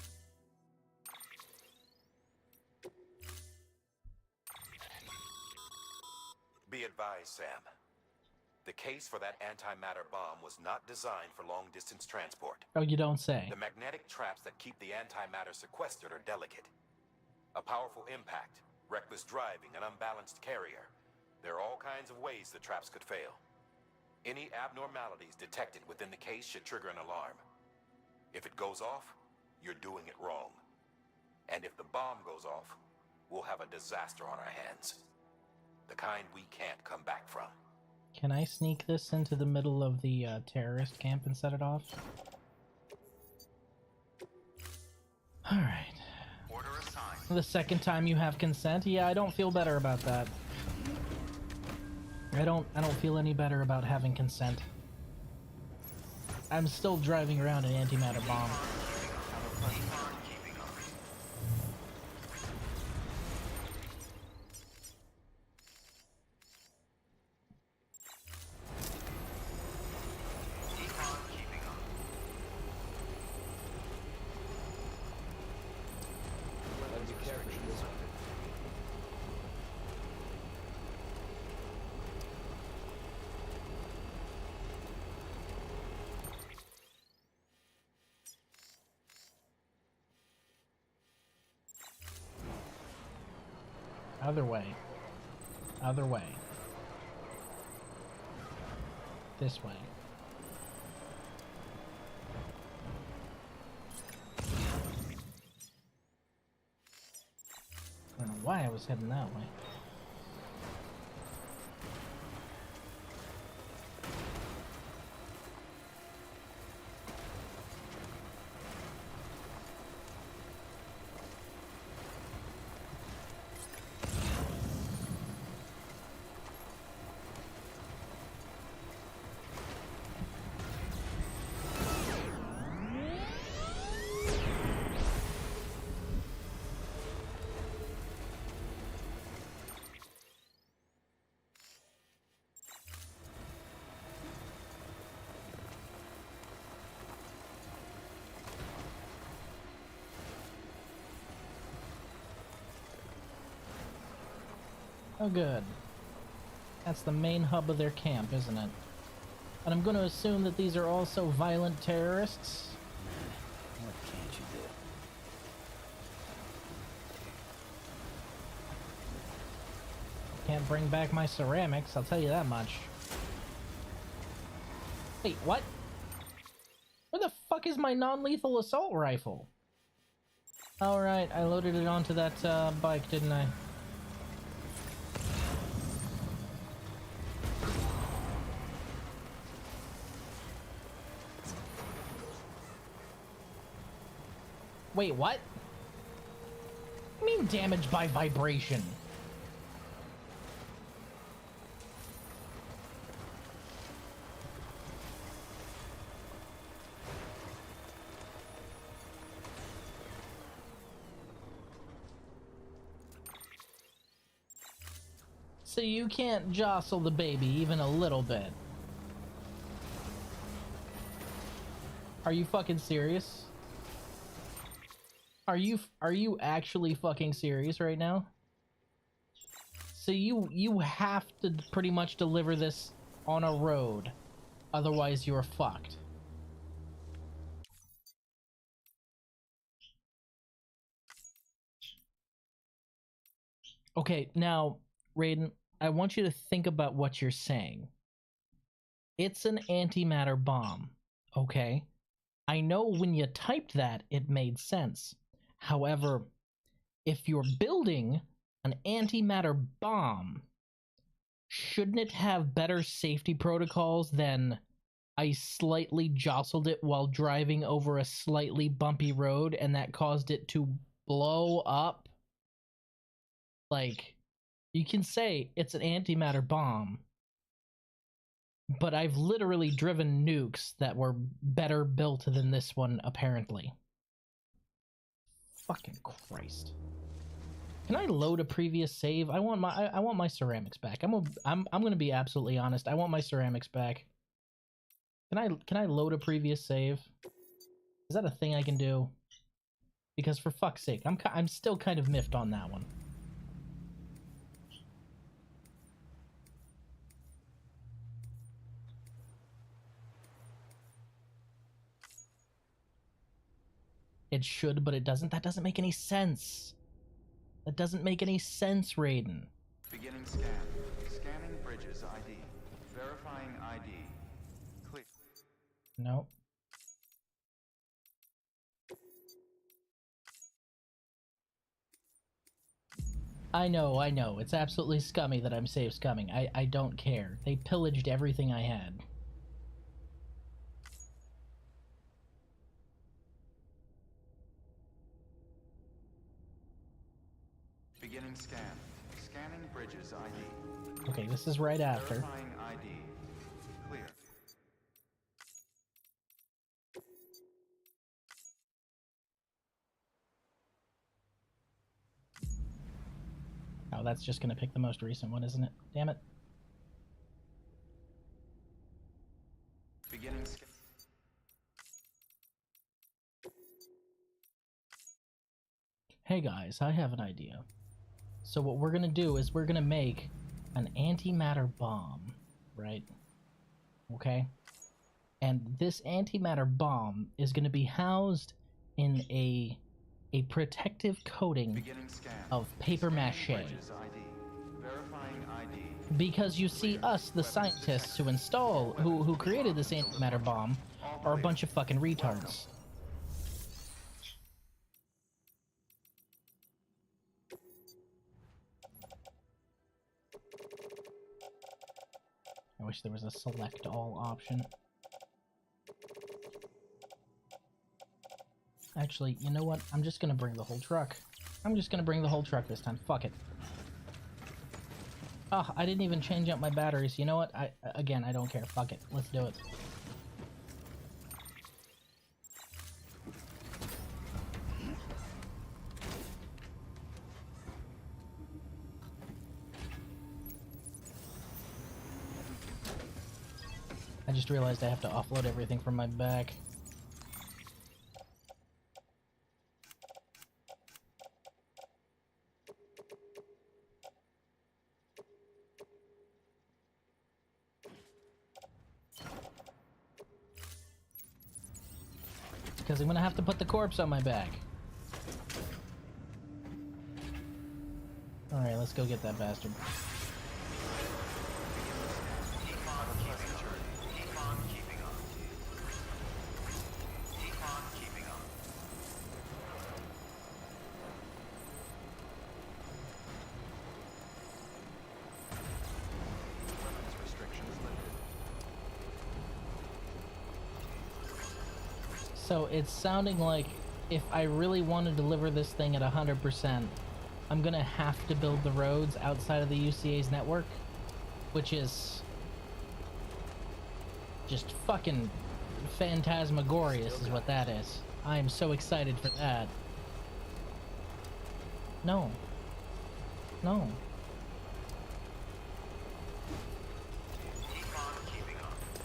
Be advised, Sam. The case for that antimatter bomb was not designed for long-distance transport. Oh, you don't say. The magnetic traps that keep the antimatter sequestered are delicate. A powerful impact, reckless driving, an unbalanced carrier. There are all kinds of ways the traps could fail. Any abnormalities detected within the case should trigger an alarm. If it goes off, you're doing it wrong. And if the bomb goes off, we'll have a disaster on our hands. The kind we can't come back from. Can I sneak this into the middle of the terrorist camp and set it off? Alright. Order assigned. The second time you have consent? Yeah, I don't feel better about that. I don't feel any better about having consent. I'm still driving around an antimatter bomb. Other way. Other way. This way. I don't know why I was heading that way. Oh good. That's the main hub of their camp, isn't it? And I'm going to assume that these are also violent terrorists. What can't you do? Can't bring back my ceramics, I'll tell you that much. Wait, what? Where the fuck is my non-lethal assault rifle? Alright, I loaded it onto that bike, didn't I? Wait, what? I mean damage by vibration. So you can't jostle the baby even a little bit. Are you fucking serious? Are you actually fucking serious right now? So you have to pretty much deliver this on a road, otherwise you're fucked. Okay, now, Raiden, I want you to think about what you're saying. It's an antimatter bomb, okay? I know when you typed that, it made sense. However, if you're building an antimatter bomb, shouldn't it have better safety protocols than I slightly jostled it while driving over a slightly bumpy road and that caused it to blow up? Like, you can say it's an antimatter bomb, but I've literally driven nukes that were better built than this one, apparently. Fucking Christ. Can I load a previous save? I want my ceramics back. I'm gonna be absolutely honest. I want my ceramics back. Can I load a previous save? Is that a thing I can do? Because for fuck's sake, I'm still kind of miffed on that one. It should, but it doesn't. That doesn't make any sense. That doesn't make any sense, Raiden. Beginning scan. Scanning bridges ID. Verifying ID. Click. No. I know. It's absolutely scummy that I'm save scumming. I don't care. They pillaged everything I had. Beginning scan. Scanning bridges ID. Okay, this is right after. Verifying ID. Clear. Oh, that's just gonna pick the most recent one, isn't it? Damn it. Beginning scan. Hey guys, I have an idea. So what we're gonna do is we're gonna make an antimatter bomb, right? Okay? And this antimatter bomb is gonna be housed in a protective coating Beginning scan. of paper mache. Bridges ID. Verifying ID. Because you see, us, the scientists who created this antimatter bomb, are a bunch of fucking retards. I wish there was a select all option. Actually, you know what? I'm just gonna bring the whole truck. I'm just gonna bring the whole truck this time. Fuck it. Oh, I didn't even change out my batteries. You know what? Again, I don't care. Fuck it. Let's do it. I just realized I have to offload everything from my back. Because I'm gonna have to put the corpse on my back. Alright, let's go get that bastard. So it's sounding like if I really want to deliver this thing at 100%, I'm gonna have to build the roads outside of the UCA's network, which is just fucking phantasmagorious is what that is. I am so excited for that. No. No.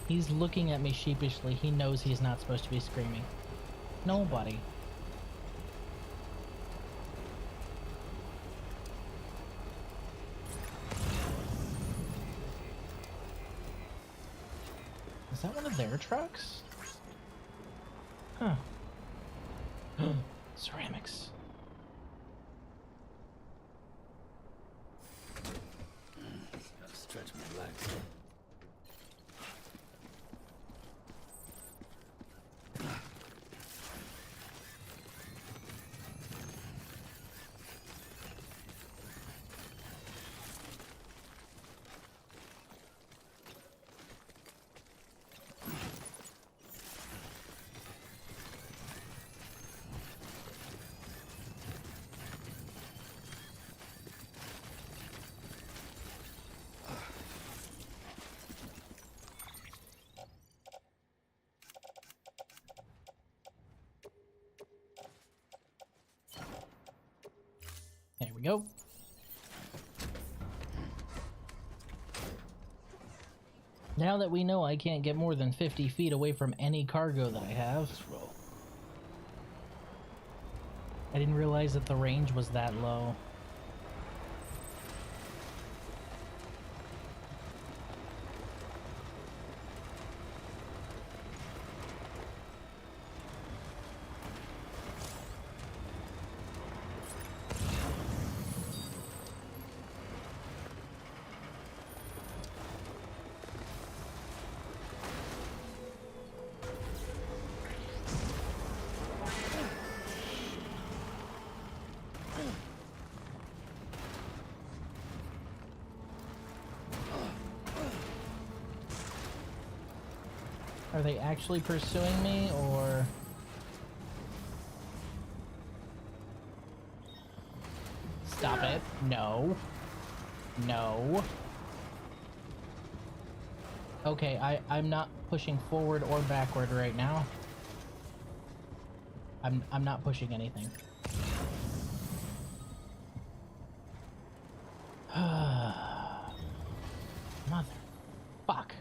He's looking at me sheepishly. He knows he's not supposed to be screaming. Nobody. Is that one of their trucks? Huh. Ceramics. Gotta stretch my legs. There we go. Now that we know I can't get more than 50 feet away from any cargo that I have. Let's roll. I didn't realize that the range was that low. Are they actually pursuing me, or... Stop it. No. No. Okay, I'm not pushing forward or backward right now. I'm not pushing anything. Mother fuck.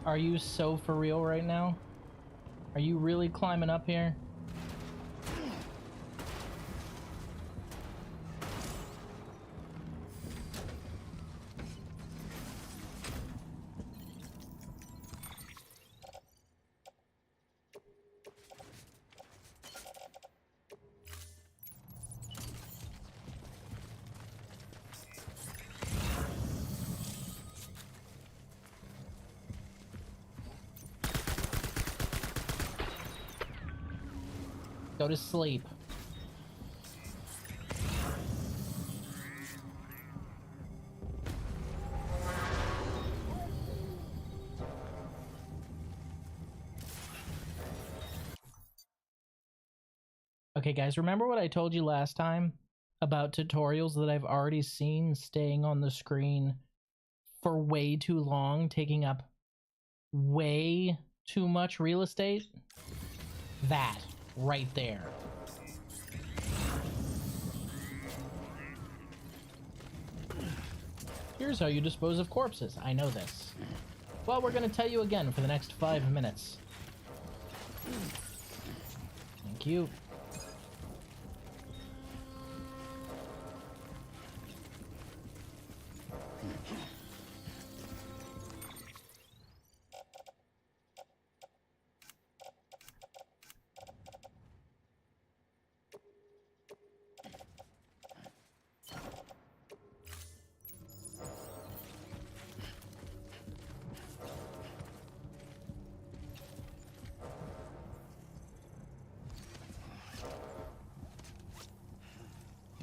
Are you so for real right now? Are you really climbing up here? Go to sleep. Okay, guys, remember what I told you last time about tutorials that I've already seen staying on the screen for way too long, taking up way too much real estate? That right there. Here's how you dispose of corpses. I know this. Well, we're gonna tell you again for the next 5 minutes. Thank you.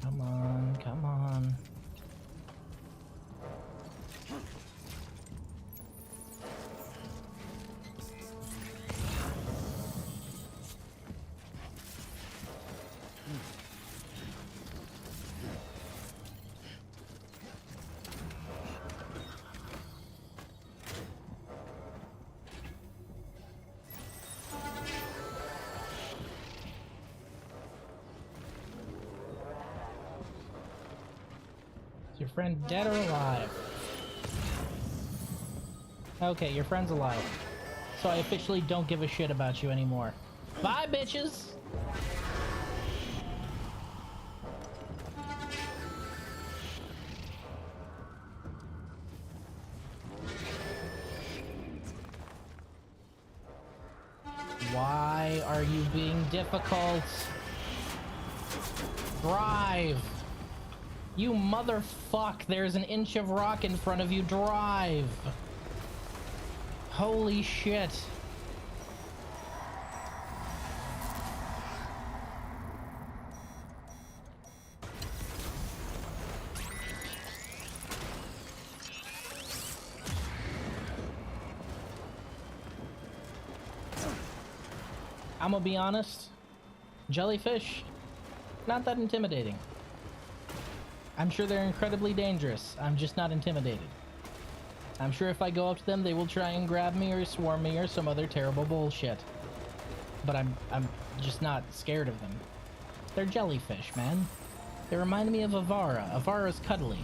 Come on, come on. Your friend dead or alive? Okay, your friend's alive. So I officially don't give a shit about you anymore. Bye, bitches! Why are you being difficult? Drive! You motherfuck, there's an inch of rock in front of you. Drive. Holy shit. I'm gonna be honest. Jellyfish, not that intimidating. I'm sure they're incredibly dangerous. I'm just not intimidated. I'm sure if I go up to them, they will try and grab me or swarm me or some other terrible bullshit. But I'm just not scared of them. They're jellyfish, man. They remind me of Avara. Avara's cuddly.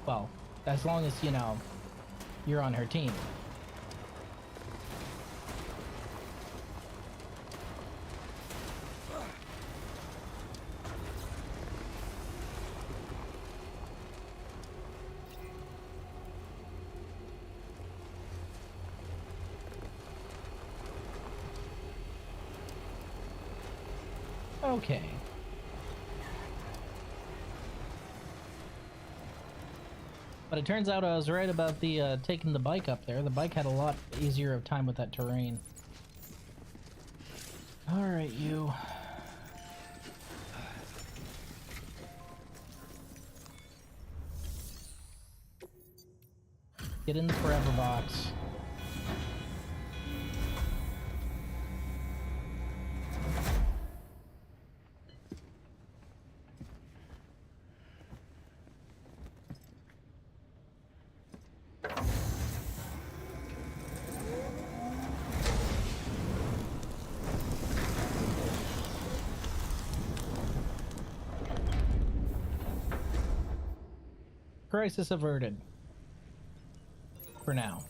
Well, as long as, you know, you're on her team. Okay. But it turns out I was right about the taking the bike up there. The bike had a lot easier of time with that terrain. Alright, you. Get in the forever box. Crisis averted. For now.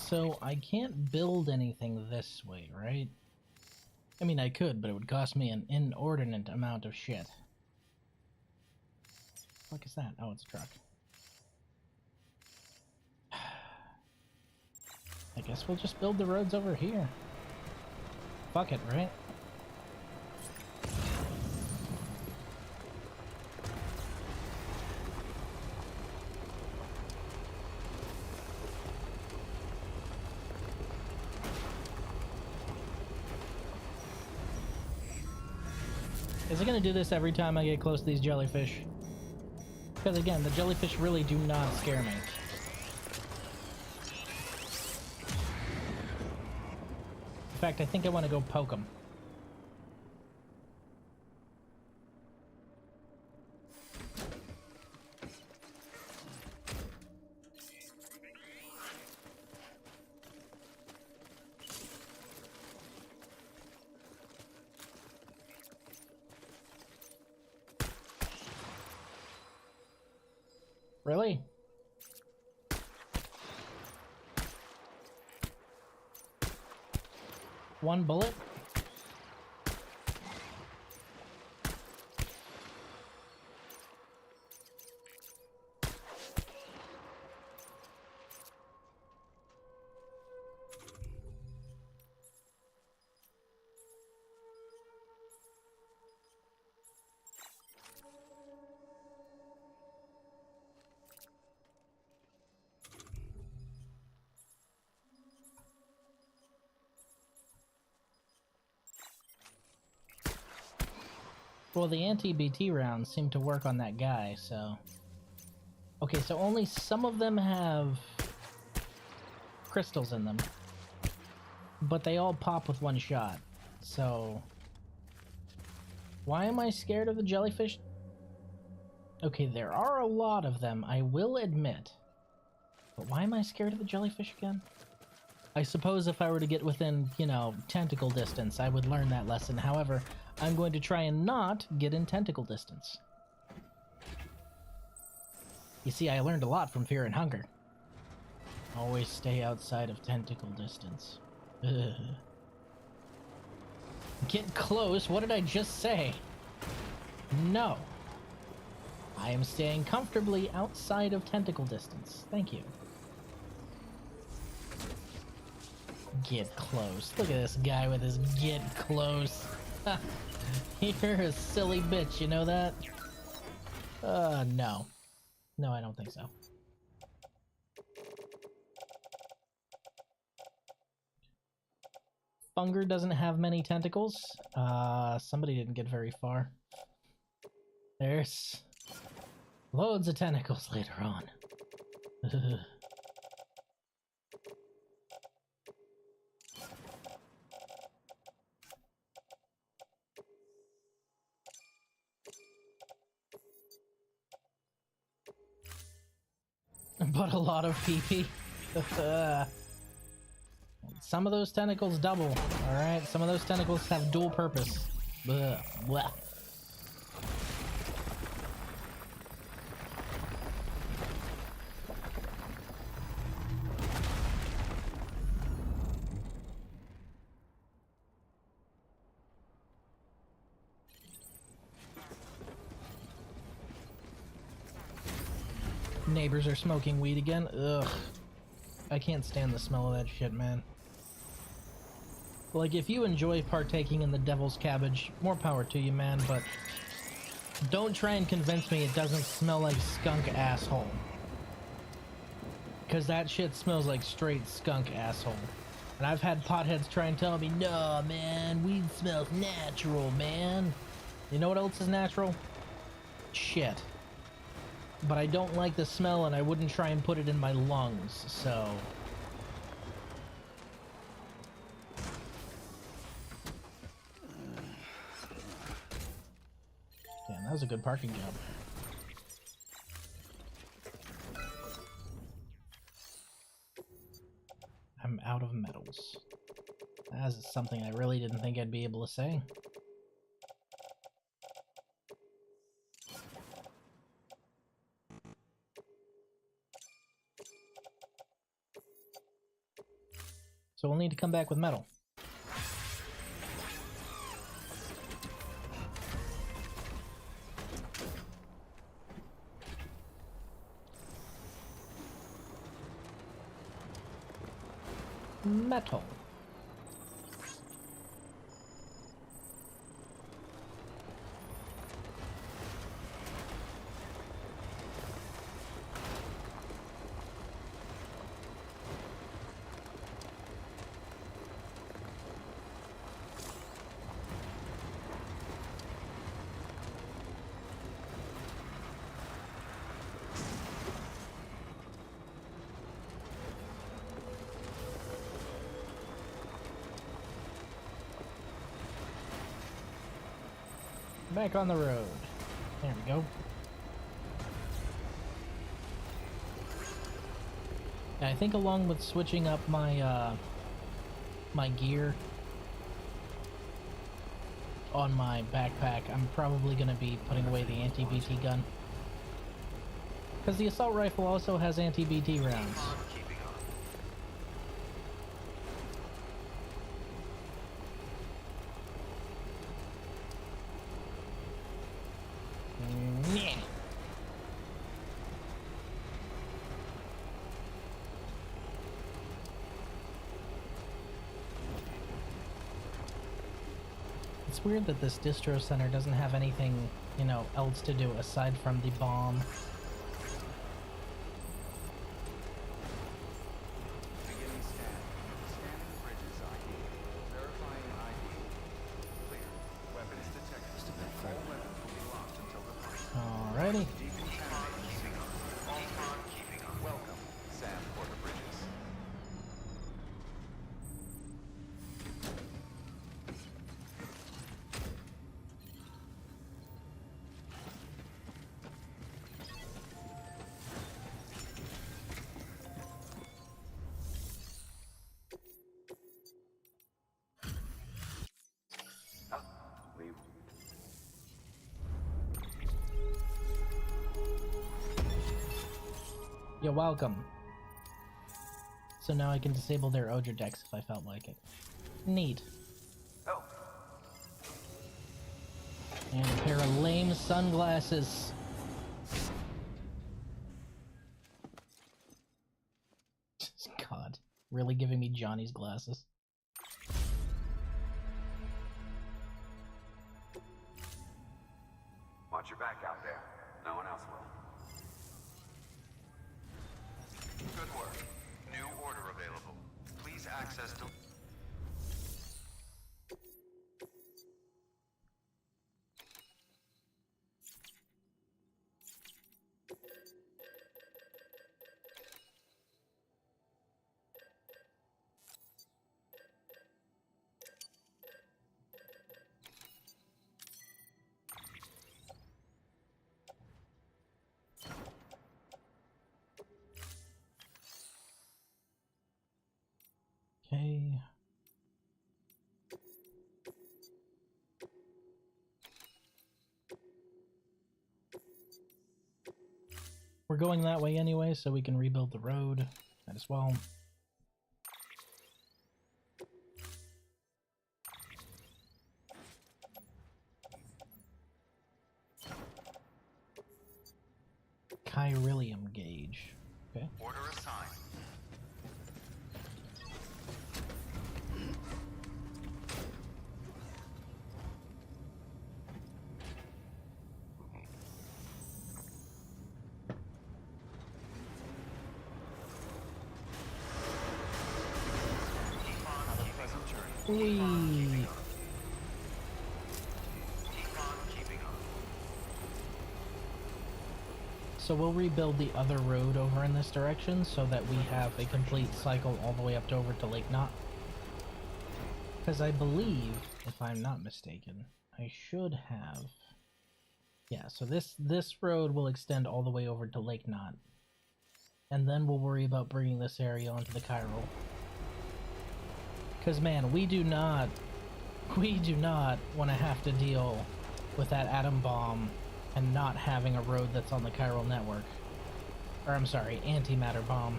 So I can't build anything this way, right? I mean, I could, but it would cost me an inordinate amount of shit. What the fuck is that? Oh, it's a truck. I guess we'll just build the roads over here. Fuck it, right? Is it gonna do this every time I get close to these jellyfish? Because again, the jellyfish really do not scare me. In fact, I think I want to go poke them. Really? One bullet? Well, the anti-BT rounds seem to work on that guy, so... Okay, so only some of them have crystals in them. But they all pop with one shot, so... Why am I scared of the jellyfish? Okay, there are a lot of them, I will admit. But why am I scared of the jellyfish again? I suppose if I were to get within, you know, tentacle distance, I would learn that lesson. However, I'm going to try and not get in tentacle distance. You see, I learned a lot from Fear and Hunger. Always stay outside of tentacle distance. Ugh. Get close? What did I just say? No. I am staying comfortably outside of tentacle distance. Thank you. Get close. Look at this guy with his get close. You're a silly bitch, you know that? No. No, I don't think so. Funger doesn't have many tentacles. Somebody didn't get very far. There's loads of tentacles later on. But a lot of PP. Some of those tentacles double, alright? Some of those tentacles have dual purpose. Blah, blah. Neighbors are smoking weed again. Ugh. I can't stand the smell of that shit, man. Like, if you enjoy partaking in the devil's cabbage, more power to you, man, but don't try and convince me it doesn't smell like skunk asshole. Because that shit smells like straight skunk asshole. And I've had potheads try and tell me, no, man, weed smells natural, man. You know what else is natural? Shit. But I don't like the smell and I wouldn't try and put it in my lungs, so... Damn, that was a good parking job. I'm out of metals. That's something I really didn't think I'd be able to say. So we'll need to come back with metal. Metal. Back on the road. There we go. And I think along with switching up my my gear on my backpack, I'm probably gonna be putting away the anti-BT gun. Because the assault rifle also has anti-BT rounds. It's weird that this distro center doesn't have anything, you know, else to do aside from the bomb. Beginning scan. Scanning bridges ID. Verifying ID. Clear. Weapons detected. All weapons will be locked until departure. Alrighty. Decontamination. All keeping on. Welcome, Sam Porter Bridges. You're welcome. So now I can disable their Odra decks if I felt like it. Neat. Oh. And a pair of lame sunglasses. God, really giving me Johnny's glasses. Watch your back out there. No one else will. Good work. New order available. Please access to... Okay. We're going that way anyway, so we can rebuild the road. Might as well. Chiralium gauge. Okay. Order assigned. Whee! So we'll rebuild the other road over in this direction so that we have a complete cycle all the way up to over to Lake Knot. Because I believe, if I'm not mistaken, I should have... Yeah, so this road will extend all the way over to Lake Knot. And then we'll worry about bringing this area onto the Chiral. Because, man, we do not want to have to deal with that atom bomb and not having a road that's on the chiral network. Or, I'm sorry, antimatter bomb.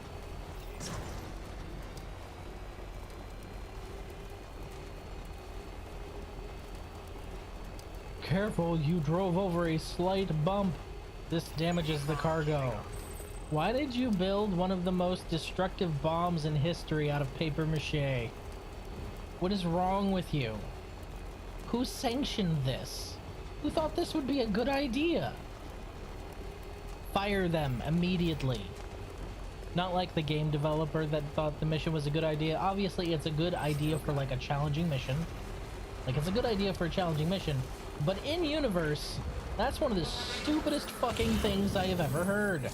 Careful, you drove over a slight bump. This damages the cargo. Why did you build one of the most destructive bombs in history out of paper mache? What is wrong with you? Who sanctioned this? Who thought this would be a good idea? Fire them immediately. Not like the game developer that thought the mission was a good idea. Obviously, it's a good idea for like a challenging mission. Like, it's a good idea for a challenging mission. But in universe, that's one of the stupidest fucking things I have ever heard.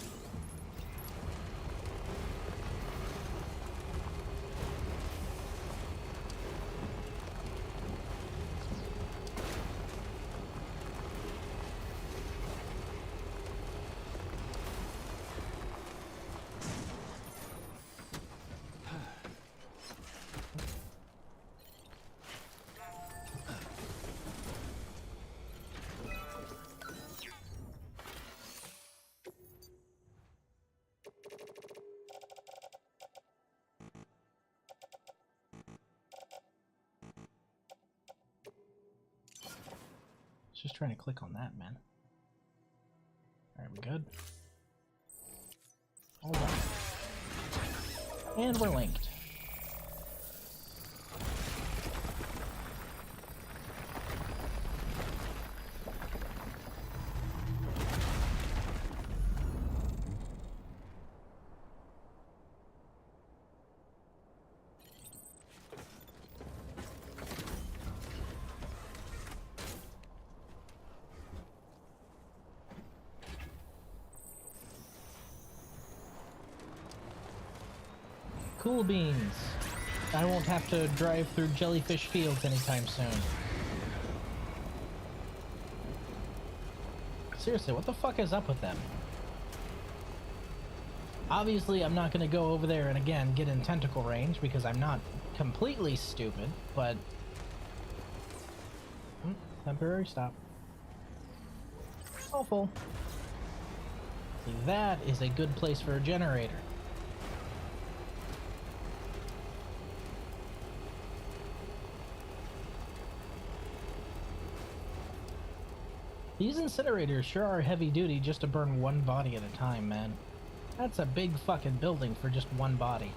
Just trying to click on that, man. Alright, we good? Hold on. And we're linked. Cool beans. I won't have to drive through jellyfish fields anytime soon. Seriously, what the fuck is up with them? Obviously, I'm not going to go over there and again get in tentacle range because I'm not completely stupid, but... temporary stop. All full. See, that is a good place for a generator. These incinerators sure are heavy duty just to burn one body at a time, man. That's a big fucking building for just one body.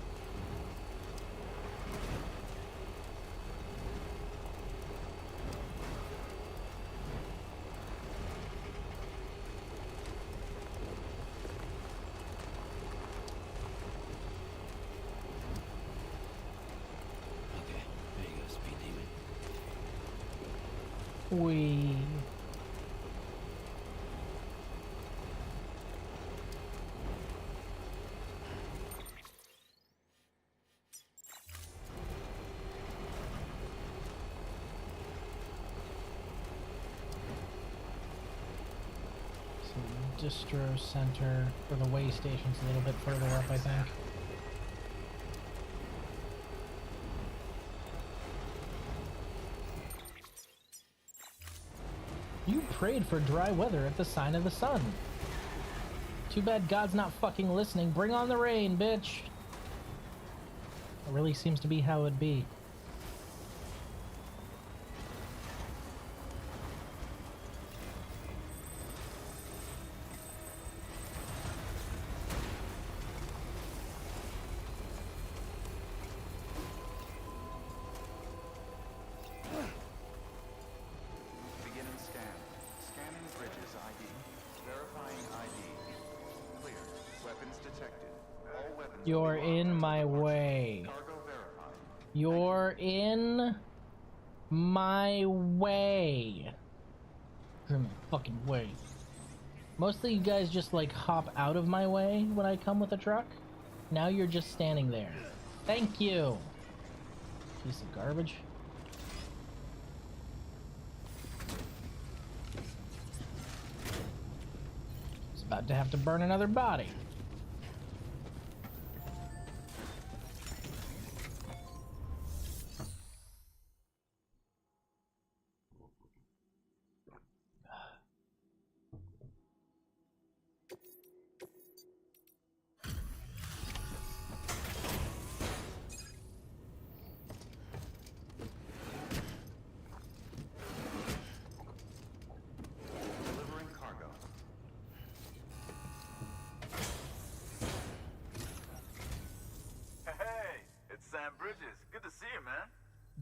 We. Distro center for the way station's a little bit further up, I think. You prayed for dry weather at the sign of the sun. Too bad God's not fucking listening. Bring on the rain, bitch. It really seems to be how it'd be. You're in my way. You're in my way. You're in my fucking way. Mostly you guys just like hop out of my way when I come with a truck. Now you're just standing there. Thank you. Piece of garbage. It's about to have to burn another body.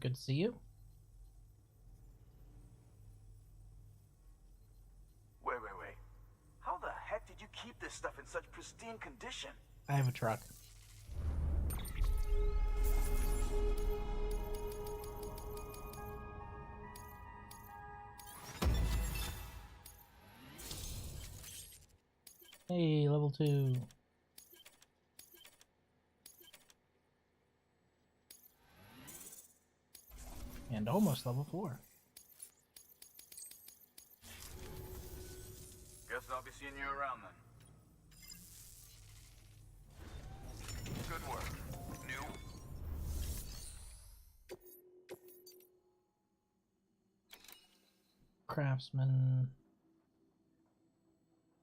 Good to see you. Wait. How the heck did you keep this stuff in such pristine condition? I have a truck. Hey, level 2. And almost level 4. Guess I'll be seeing you around then. Good work. New? Craftsman.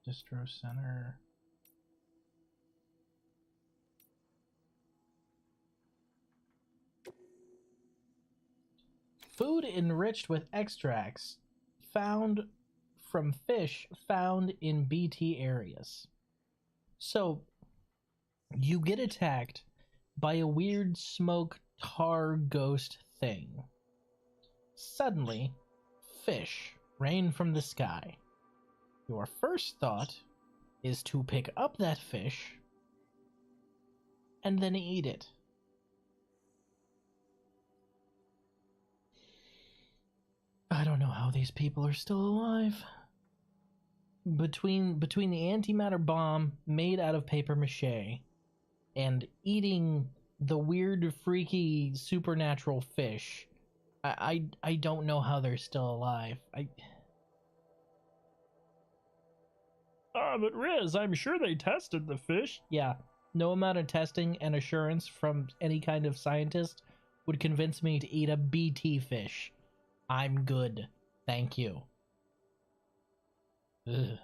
Distro center. Food enriched with extracts found from fish found in BT areas. So, you get attacked by a weird smoke tar ghost thing. Suddenly, fish rain from the sky. Your first thought is to pick up that fish and then eat it. I don't know how these people are still alive. Between the antimatter bomb made out of paper mache and eating the weird, freaky, supernatural fish, I don't know how they're still alive. But Riz, I'm sure they tested the fish. Yeah, no amount of testing and assurance from any kind of scientist would convince me to eat a BT fish. I'm good. Thank you. Ugh.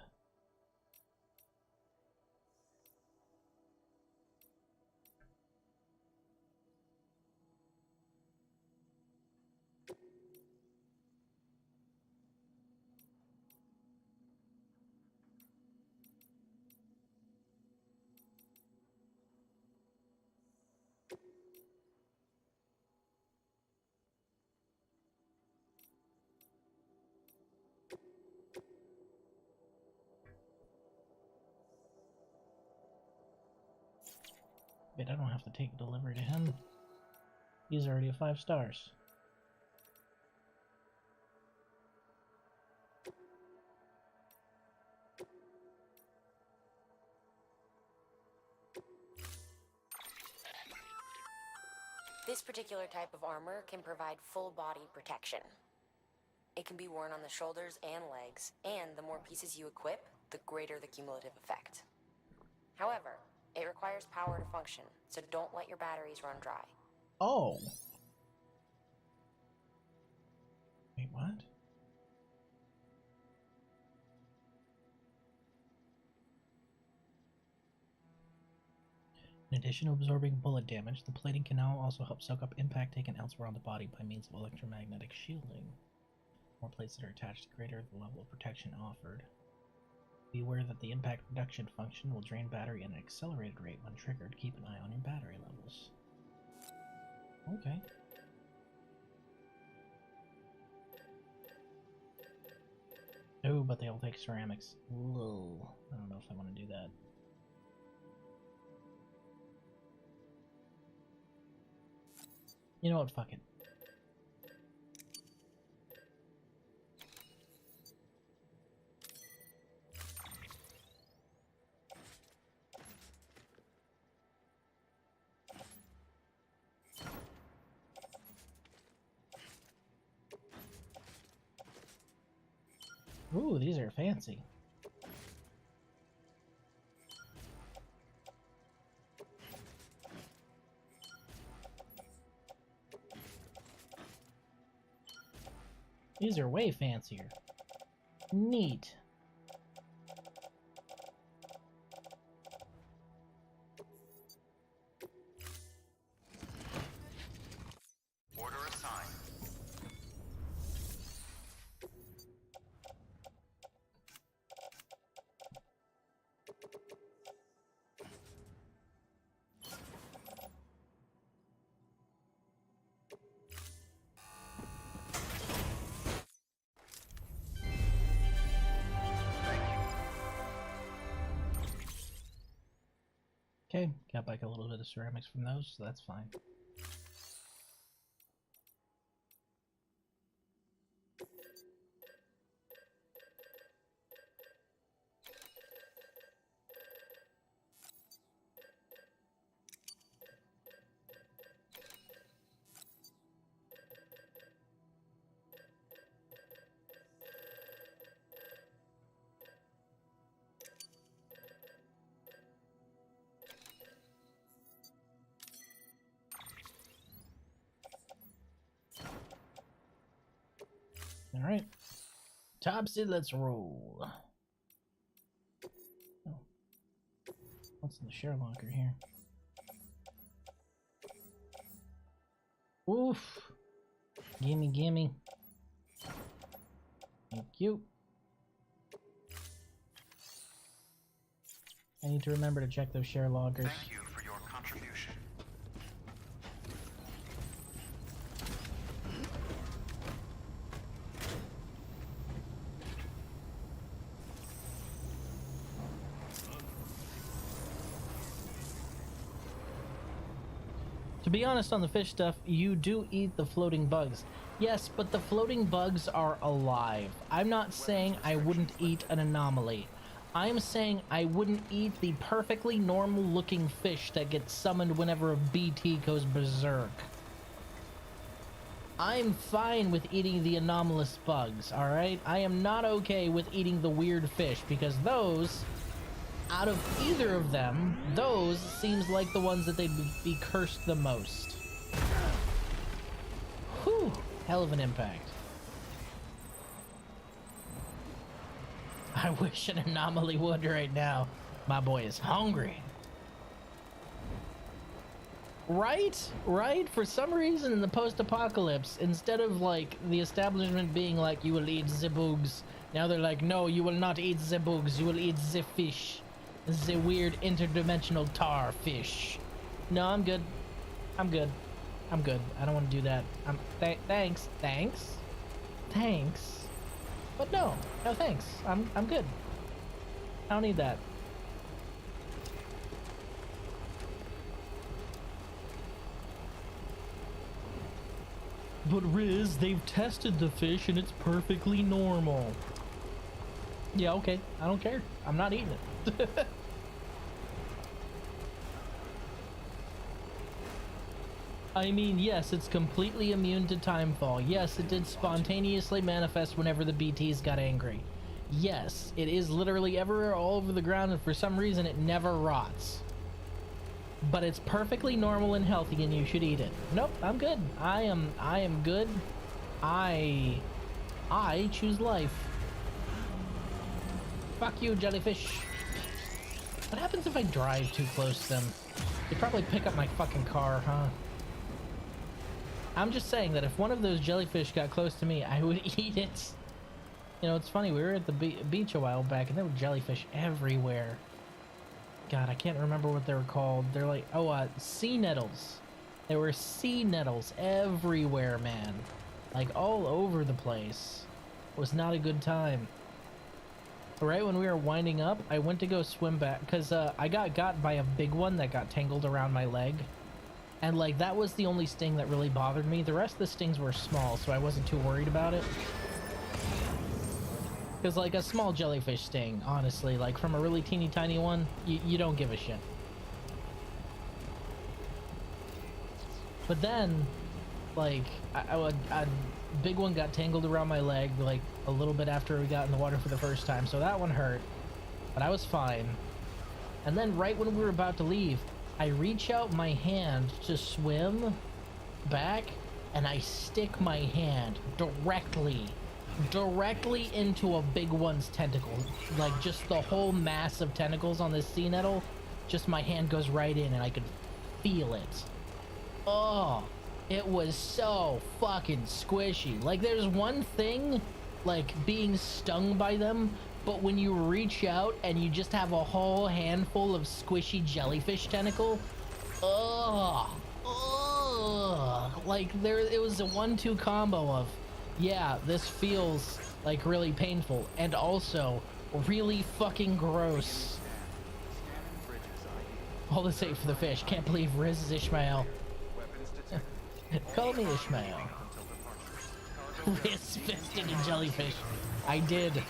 Wait, I don't have to take delivery to him. He's already a 5 stars. This particular type of armor can provide full body protection. It can be worn on the shoulders and legs, and the more pieces you equip, the greater the cumulative effect. However, it requires power to function, so don't let your batteries run dry. Oh. Wait, what? In addition to absorbing bullet damage, the plating can now also help soak up impact taken elsewhere on the body by means of electromagnetic shielding. More plates that are attached, the greater the level of protection offered. Be aware that the impact reduction function will drain battery at an accelerated rate when triggered. Keep an eye on your battery levels. Okay. Oh, but they all take ceramics. Whoa. I don't know if I want to do that. You know what? Fuck it. Ooh, these are fancy. These are way fancier. Neat. Order assigned. Okay, got back a little bit of ceramics from those, so that's fine. Alright. Topsy, let's roll. Oh. What's in the share locker here? Oof. Gimme, gimme. Thank you. I need to remember to check those share loggers. Thank you for your contribution. To be honest, on the fish stuff, you do eat the floating bugs. Yes, but the floating bugs are alive. I'm not saying I wouldn't eat an anomaly. I'm saying I wouldn't eat the perfectly normal looking fish that gets summoned whenever a BT goes berserk. I'm fine with eating the anomalous bugs, alright? I am not okay with eating the weird fish, because those, out of either of them, those seems like the ones that they'd be cursed the most. Whew, hell of an impact. I wish an anomaly would right now. My boy is hungry. Right? Right? For some reason in the post-apocalypse, instead of like the establishment being like, you will eat the bugs, now they're like, no, you will not eat the bugs, you will eat the fish. The weird interdimensional tar fish. No, I'm good. I'm good. I'm good. I don't want to do that. Thanks. Thanks. Thanks. But no, thanks. I'm good. I don't need that. But Riz, they've tested the fish and it's perfectly normal. Yeah, okay. I don't care. I'm not eating it. I mean, yes, it's completely immune to timefall. Yes, it did spontaneously manifest whenever the BTs got angry. Yes, it is literally everywhere all over the ground, and for some reason it never rots. But it's perfectly normal and healthy, and you should eat it. Nope, I'm good. I am good. I choose life. Fuck you, jellyfish. What happens if I drive too close to them? They probably pick up my fucking car, huh? I'm just saying that if one of those jellyfish got close to me, I would eat it. You know, it's funny, we were at the beach a while back, and there were jellyfish everywhere. God, I can't remember what they were called. They're like, oh, sea nettles. There were sea nettles everywhere, man. Like, all over the place. It was not a good time. Right when we were winding up, I went to go swim back, because I got by a big one that got tangled around my leg. And, like, that was the only sting that really bothered me. The rest of the stings were small, so I wasn't too worried about it. Because, like, a small jellyfish sting, honestly, like, from a really teeny tiny one, you don't give a shit. But then, like, a big one got tangled around my leg, like, a little bit after we got in the water for the first time, so that one hurt. But I was fine. And then, right when we were about to leave, I reach out my hand to swim back, and I stick my hand directly into a big one's tentacle. Like, just the whole mass of tentacles on this sea nettle, just my hand goes right in and I could feel it. Oh, it was so fucking squishy. Like, there's one thing, like, being stung by them, but when you reach out and you just have a whole handful of squishy jellyfish tentacle, like, it was a 1-2 combo of, yeah, this feels like really painful and also really fucking gross. All the same for the fish. Can't believe Riz is Ishmael. Call me Ishmael. Riz fisted a jellyfish. I did.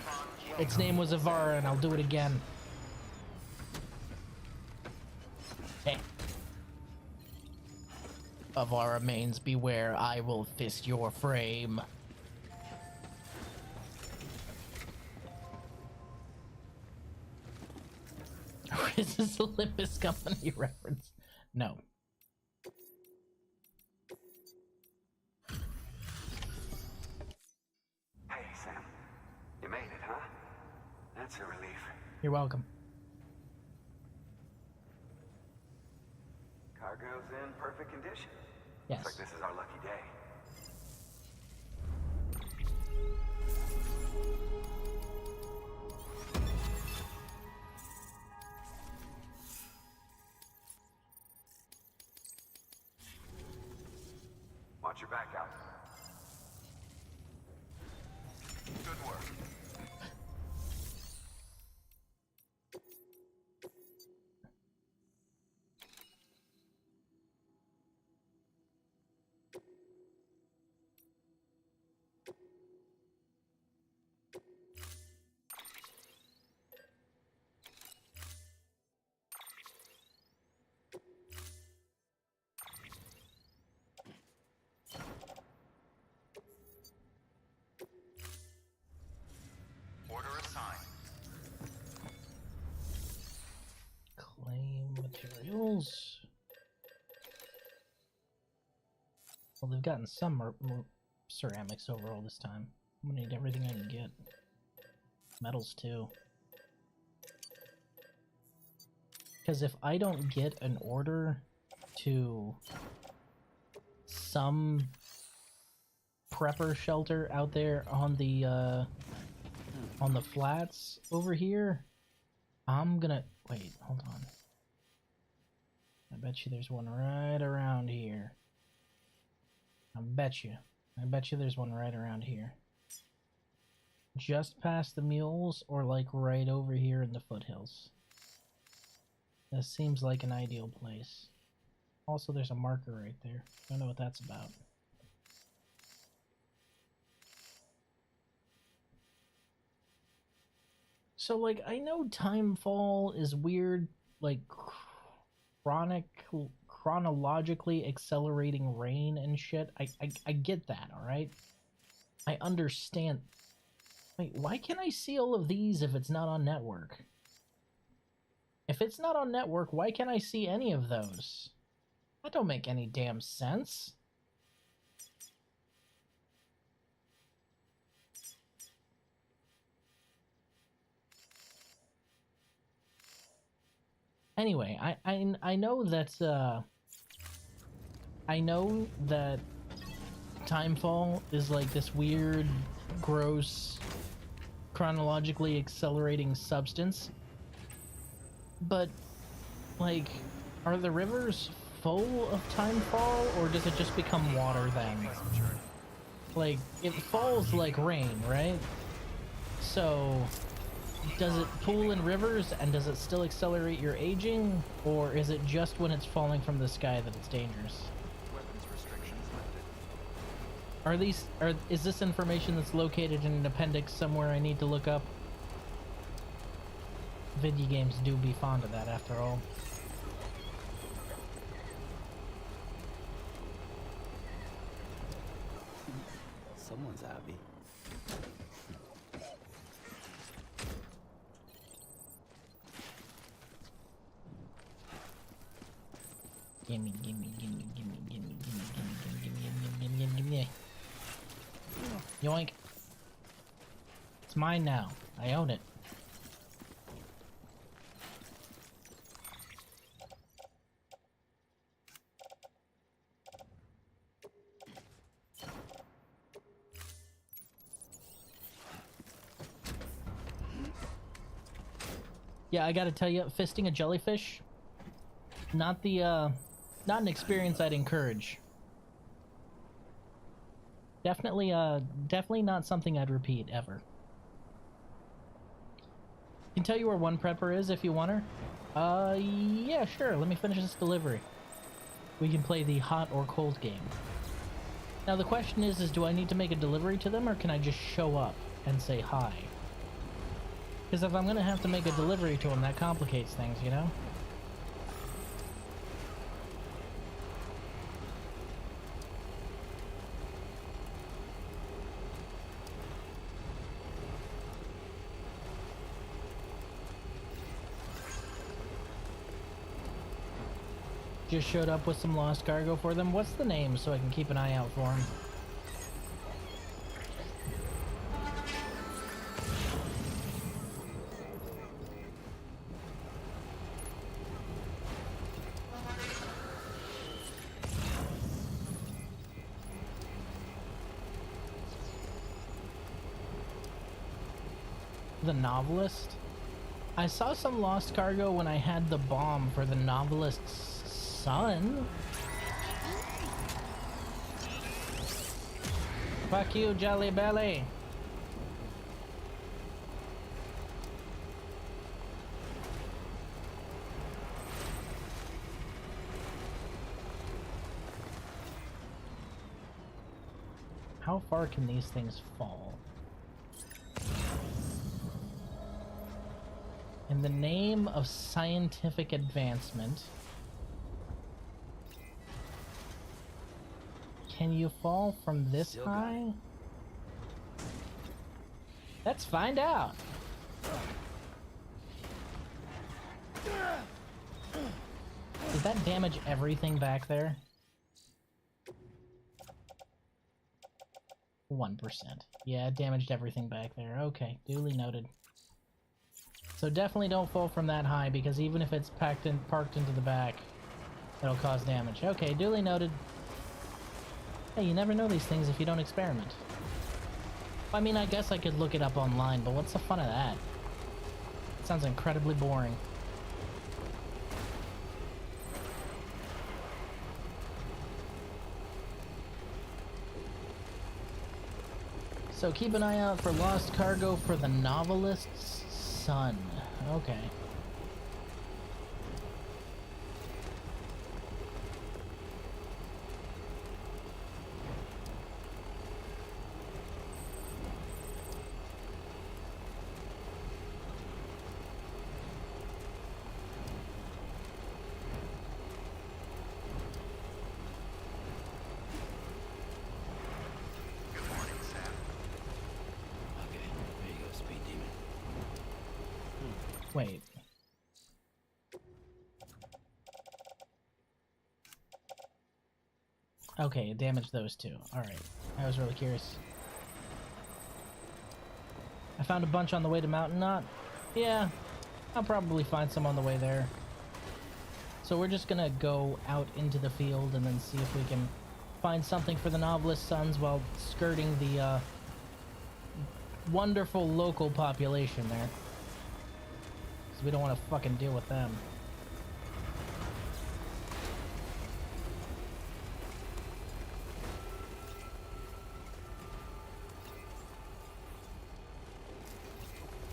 Its name was Avara, and I'll do it again. Hey. Avara mains, beware, I will fist your frame. Is this a Olympus Company reference? No. Hey, Sam. You made it, huh? That's a relief. You're welcome. Cargo's in perfect condition. Yes. Looks like this is our lucky day. Watch your back out. Good work. Order assigned. Claim materials. Well, they've gotten some ceramics over all this time. I'm gonna need everything I can get. Metals too. Because if I don't get an order to some prepper shelter out there on the flats over here, I'm gonna wait. Hold on. I bet you there's one right around here. I bet you there's one right around here. Just past the mules, or like right over here in the foothills. That seems like an ideal place. Also, there's a marker right there. Don't know what that's about. So, like, I know timefall is weird, like, chronologically accelerating rain and shit. I get that, alright? I understand. Wait, why can't I see all of these if it's not on network? If it's not on network, why can't I see any of those? That don't make any damn sense. Anyway, I know that I know that Timefall is like this weird, gross, chronologically accelerating substance. But like, are the rivers full of Timefall, or does it just become water then? Like, it falls like rain, right? So does it pool in rivers, and does it still accelerate your aging, or is it just when it's falling from the sky that it's dangerous? Weapons restrictions lifted. Is this information that's located in an appendix somewhere I need to look up? Video games do be fond of that, after all. Someone's happy. Gimme, gimme, gimme, gimme, gimme, gimme, gimme, gimme, gimme, gimme, gimme, gimme. Yoink. It's mine now. I own it. Yeah, I gotta tell you, fisting a jellyfish, not an experience I'd encourage. Definitely not something I'd repeat, ever. Can tell you where one prepper is if you want her. Yeah, sure, let me finish this delivery. We can play the hot or cold game. Now the question is do I need to make a delivery to them, or can I just show up and say hi? Because if I'm gonna have to make a delivery to them, that complicates things, you know? Just showed up with some lost cargo for them. What's the name so I can keep an eye out for them? The Novelist? I saw some lost cargo when I had the bomb for the Novelist's son. Fuck you, Jelly Belly. How far can these things fall? In the name of scientific advancement, can you fall from this Still high? Let's find out. Does that damage everything back there? 1%. Yeah, it damaged everything back there. Okay, duly noted. So definitely don't fall from that high, because even if it's parked into the back, it'll cause damage. Okay, duly noted. Hey, you never know these things if you don't experiment. I mean, I guess I could look it up online, but what's the fun of that? It sounds incredibly boring. So keep an eye out for lost cargo for the Novelist's son. Okay. Wait. Okay, it damaged those two. Alright. I was really curious. I found a bunch on the way to Mountain Knot. Yeah, I'll probably find some on the way there. So we're just gonna go out into the field and then see if we can find something for the Novelist Sons while skirting the wonderful local population there. Because we don't want to fucking deal with them.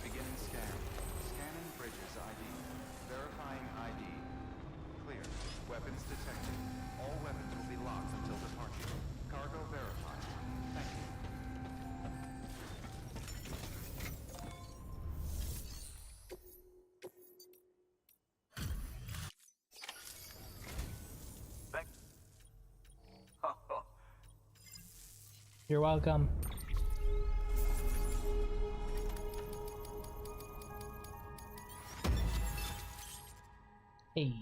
Beginning scan. Scanning bridges ID. Verifying ID. Clear. Weapons detected. All weapons will be locked until departure. Cargo verified. Thank you. Thank. You're welcome. Hey.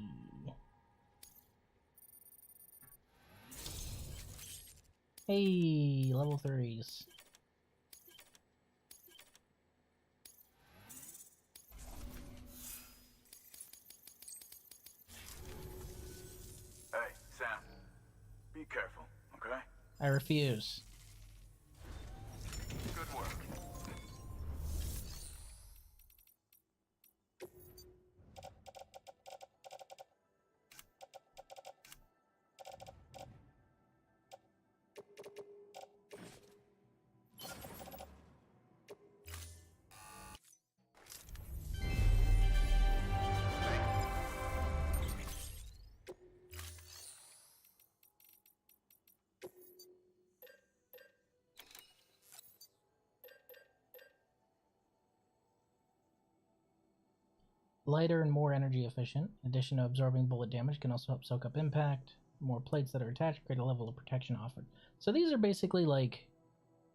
Hey, level 3s. Hey, Sam. Be careful, okay? I refuse. Good work. Lighter and more energy efficient. In addition to absorbing bullet damage, can also help soak up impact. More plates that are attached, greater level of protection offered. So these are basically like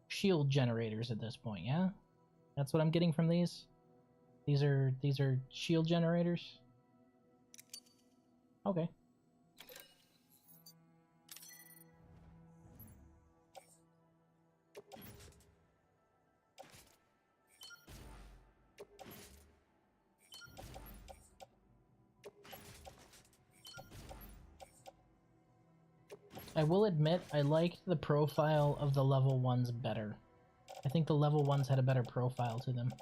shield generators at this point, yeah? That's what I'm getting from these? These are shield generators? Okay. I will admit, I liked the profile of the level 1s better. I think the level 1s had a better profile to them.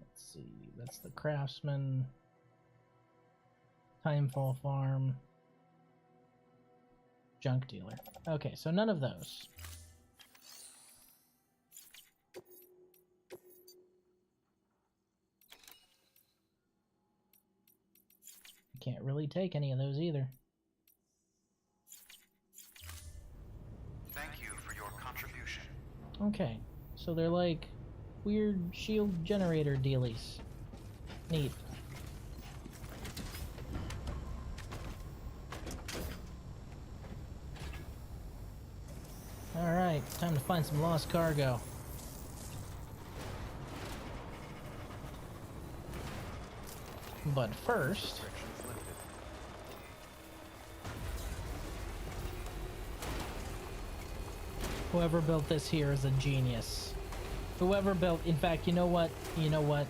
Let's see, that's the Craftsman. Timefall Farm. Junk Dealer. Okay, so none of those. Can't really take any of those either. Thank you for your contribution. Okay, so they're like weird shield generator dealies. Neat. Alright, time to find some lost cargo. But first... whoever built this here is a genius. Whoever built... in fact, you know what? You know what?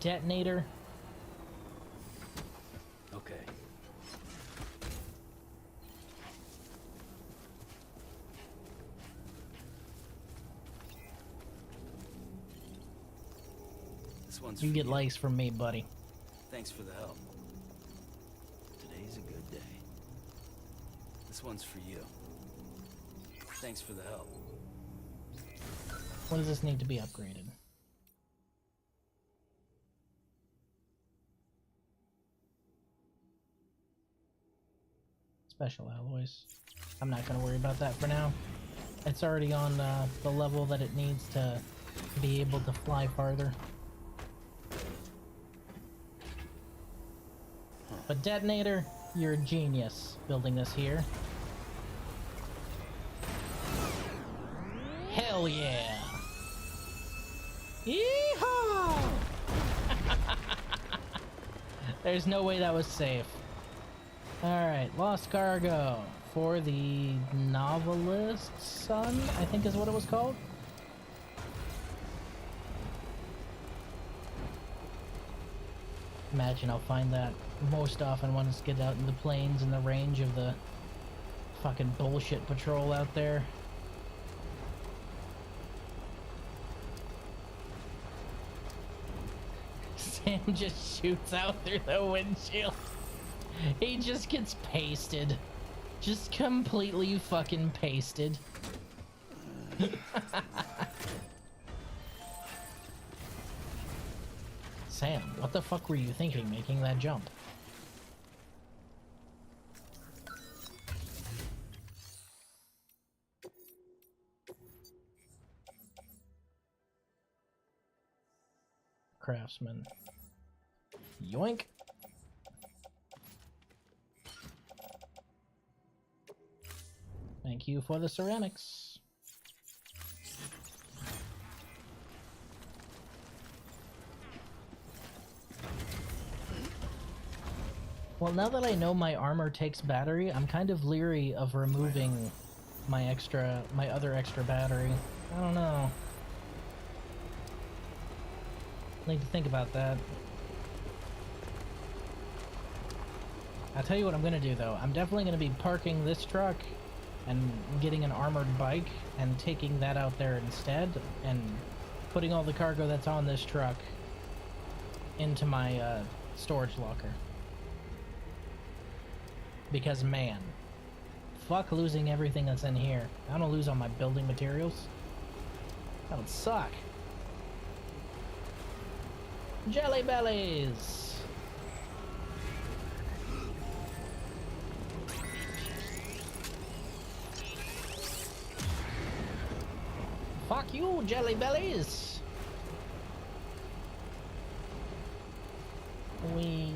Detonator? Okay. This one's You for get likes from me, buddy. Thanks for the help. Today's a good day. This one's for you. Thanks for the help. When does this need to be upgraded? Special alloys. I'm not gonna worry about that for now. It's already on the level that it needs to be able to fly farther. But Detonator, you're a genius building this here. Hell yeah! Yeehaw! There's no way that was safe. Alright, lost cargo for the Novelist's Son, I think is what it was called. Imagine I'll find that most often once I get out in the plains and the range of the fucking bullshit patrol out there. Sam just shoots out through the windshield. He just gets pasted. Just completely fucking pasted. Sam, what the fuck were you thinking making that jump? Craftsman. Yoink. Thank you for the ceramics. Well, now that I know my armor takes battery, I'm kind of leery of removing my other extra battery. I don't know. Need to think about that. I'll tell you what I'm gonna do though. I'm definitely gonna be parking this truck and getting an armored bike and taking that out there instead and putting all the cargo that's on this truck into my storage locker. Because man, fuck losing everything that's in here. I don't lose all my building materials. That would suck. Jelly bellies! Fuck you, jelly bellies! We.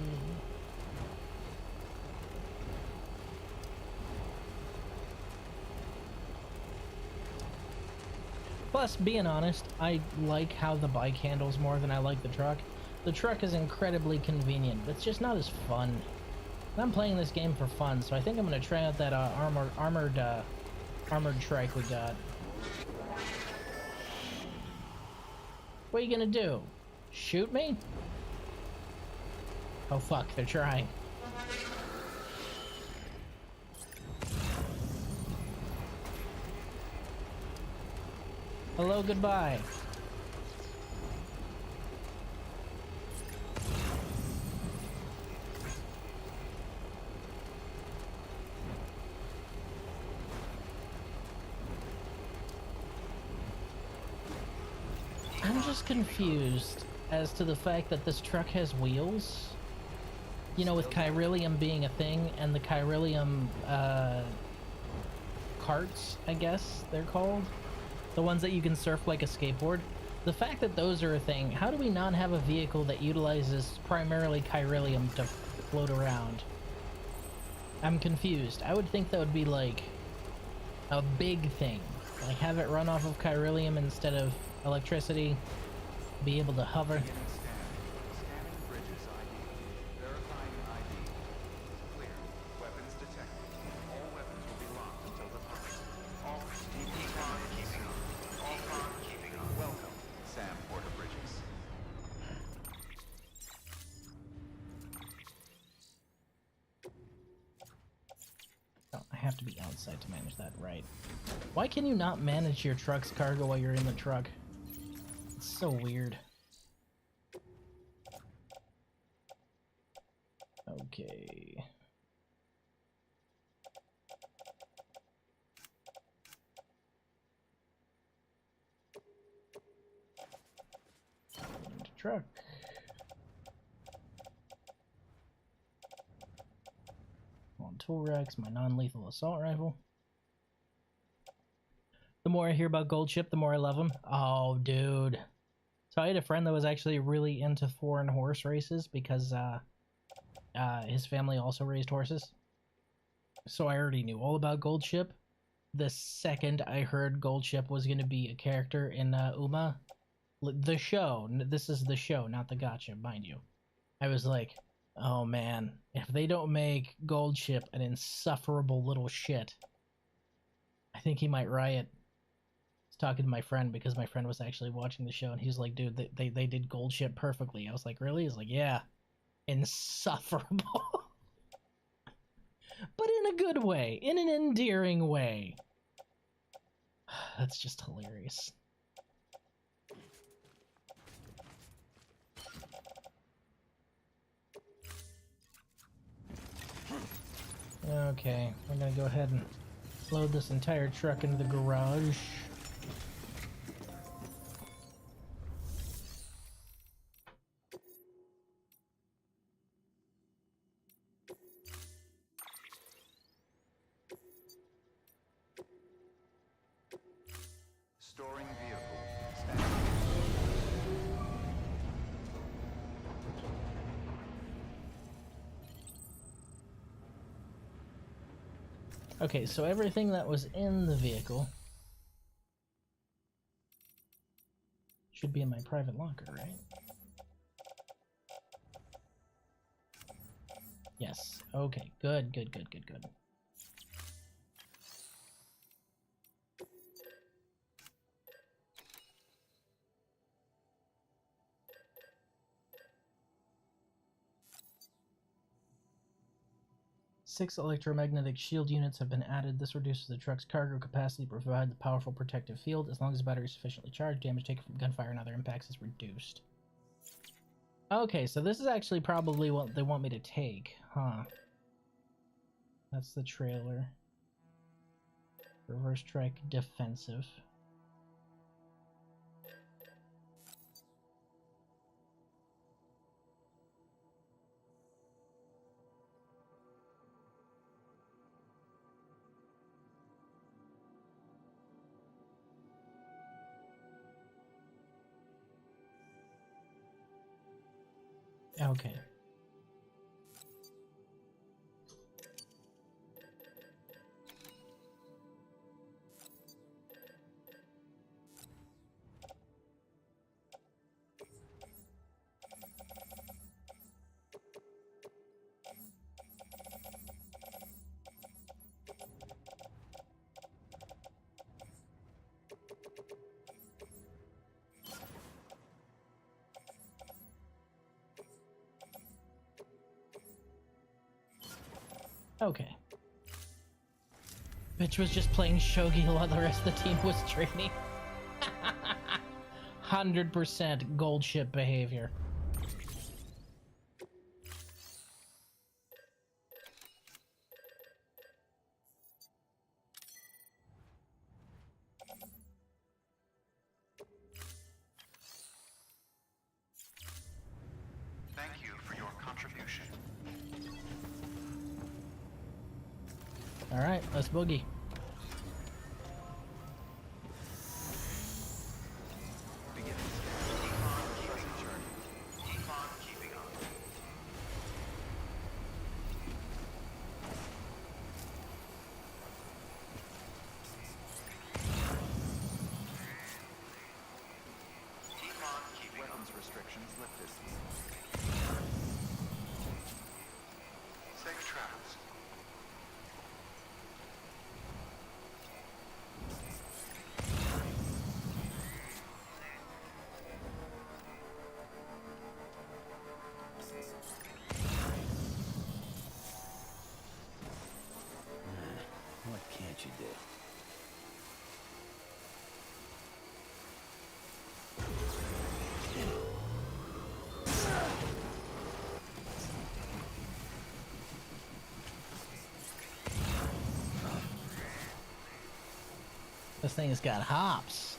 Plus, being honest, I like how the bike handles more than I like the truck. The truck is incredibly convenient, but it's just not as fun. And I'm playing this game for fun, so I think I'm gonna try out that armored trike we got. What are you gonna do? Shoot me? Oh fuck, they're trying. Hello, goodbye. I'm just confused as to the fact that this truck has wheels. You know, with chiralium being a thing, and the chiralium carts, I guess they're called. The ones that you can surf like a skateboard. The fact that those are a thing, how do we not have a vehicle that utilizes primarily chiralium to float around? I'm confused. I would think that would be like a big thing. Like have it run off of chiralium instead of electricity, be able to hover. Scanning bridges ID. Verifying ID. Clear. Weapons detected. All weapons will be locked until departure. All keeping on. All keeping on. Welcome, Sam Porter Bridges. Oh, I have to be outside to manage that, right? Why can you not manage your truck's cargo while you're in the truck? It's so weird. Okay. Into truck. On tool racks, my non-lethal assault rifle. The more I hear about Gold Ship, the more I love them. Oh, dude. So I had a friend that was actually really into foreign horse races because his family also raised horses. So I already knew all about Gold Ship. The second I heard Gold Ship was going to be a character in Uma, the show, this is the show, not the gacha, mind you, I was like, oh man, if they don't make Gold Ship an insufferable little shit, I think he might riot. I was talking to my friend because my friend was actually watching the show, and he was like, dude, they did Gold Ship perfectly. I was like, really? He's like, yeah, insufferable. But in a good way, in an endearing way. That's just hilarious. Okay, we're gonna go ahead and load this entire truck into the garage. Storing vehicle. Standing. Okay, so everything that was in the vehicle should be in my private locker, right? Yes. Okay, good, good, good, good, good. Six electromagnetic shield units have been added. This reduces the truck's cargo capacity, but provides a powerful protective field. As long as the battery is sufficiently charged, damage taken from gunfire and other impacts is reduced. Okay, so this is actually probably what they want me to take, huh? That's the trailer. Reverse strike defensive. Okay. Okay. Bitch was just playing shogi while the rest of the team was training. 100% Gold Ship behavior. Thank you for your contribution. Alright, let's boogie. Beginning. Econ present journey. Econ keeping on. Econ keeping weapons restrictions lifted. Safe travels. What can't you do? This thing has got hops.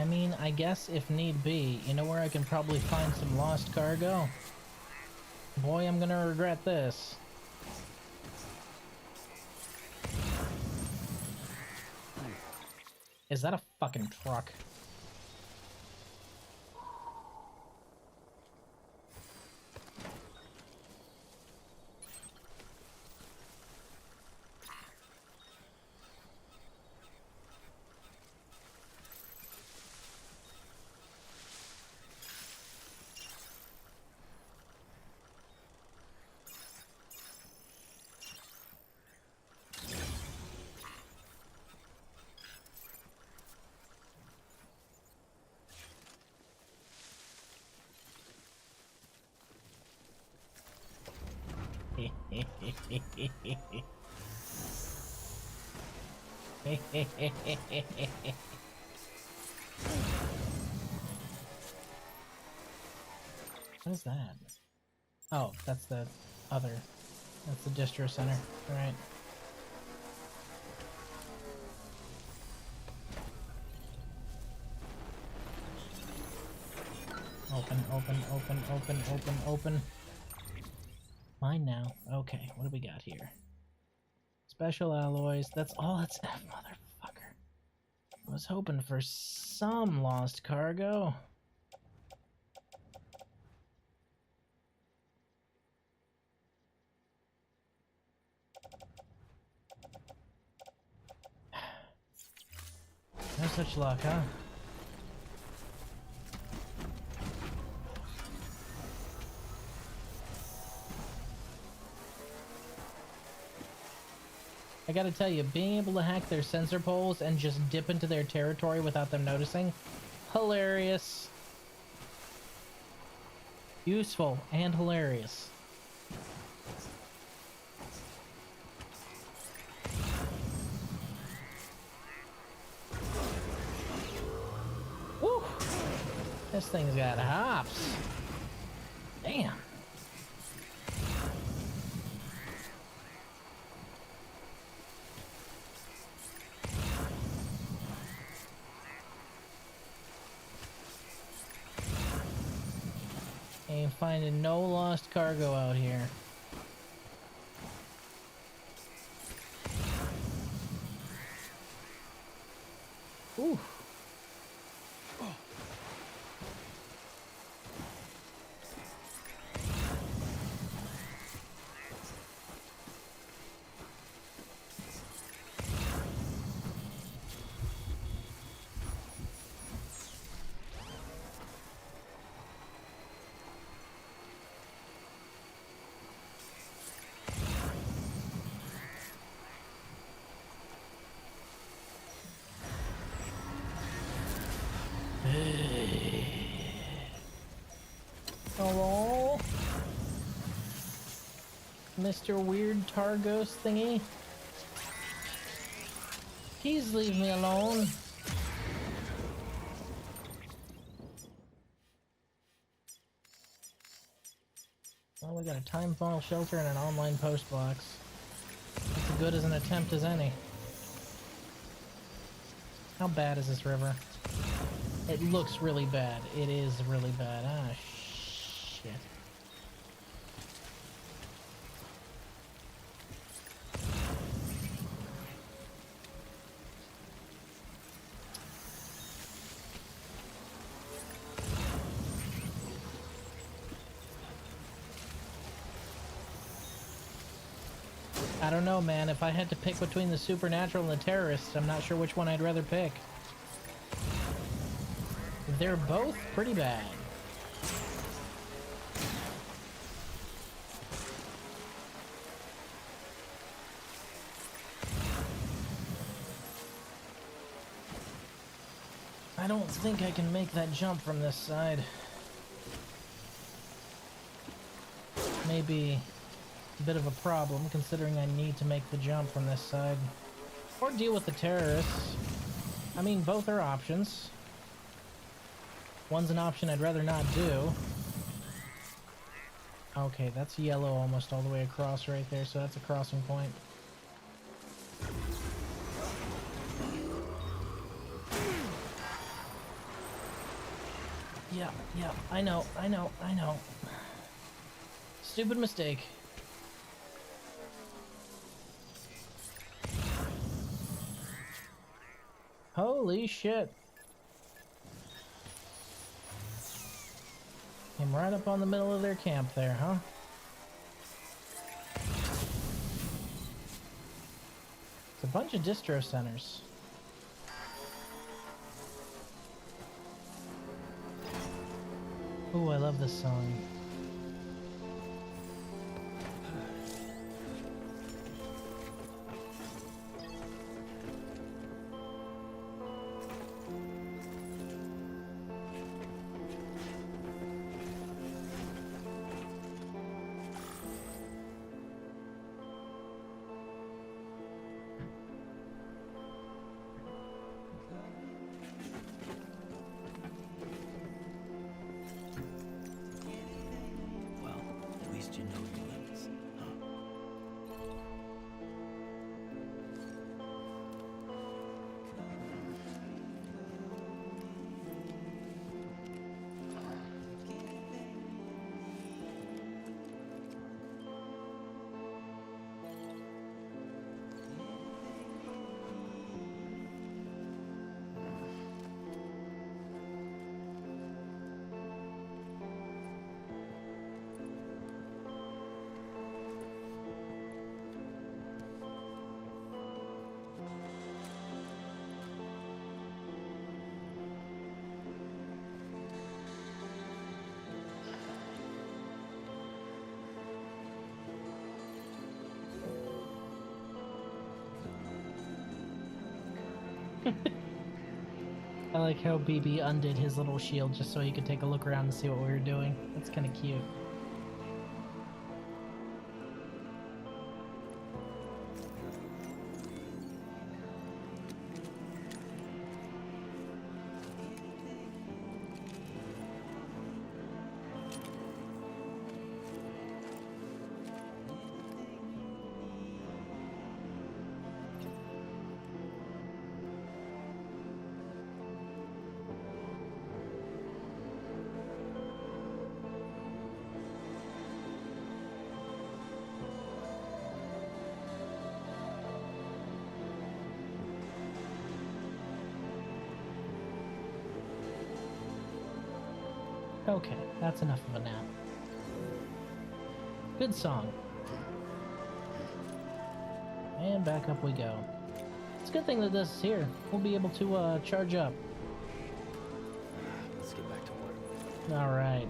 mean, I guess if need be, you know where I can probably find some lost cargo? Boy, I'm gonna regret this. Is that a fucking truck? What is that? Oh, that's the other. That's the distro center. Alright. Open, open, open, open, open, open. Mine now. Okay, what do we got here? Special alloys. That's all it's... Motherfucker. I was hoping for some lost cargo. No such luck, huh? I gotta tell you, being able to hack their sensor poles and just dip into their territory without them noticing, hilarious. Useful and hilarious. Woo! This thing's got hops. Damn. Ain't finding no lost cargo out here. Ooh. Hello? Mr. Weird Targos thingy? Please leave me alone. Well, we got a time funnel shelter and an online post box. That's as good as an attempt as any. How bad is this river? It looks really bad. It is really bad. Ah, shit. I don't know, man. If I had to pick between the supernatural and the terrorists, I'm not sure which one I'd rather pick. They're both pretty bad. I don't think I can make that jump from this side. Maybe a bit of a problem, considering I need to make the jump from this side. Or deal with the terrorists. I mean, both are options. One's an option I'd rather not do. Okay, that's yellow almost all the way across right there, so that's a crossing point. Yeah, I know. Stupid mistake. Holy shit. Came right up on the middle of their camp there, huh? It's a bunch of distro centers. Ooh, I love this song. Well, at least you know your limits, huh? I like how BB undid his little shield just so he could take a look around and see what we were doing. That's kind of cute. Okay, that's enough of a nap. Good song. And back up we go. It's a good thing that this is here. We'll be able to charge up. Let's get back to work. Alright.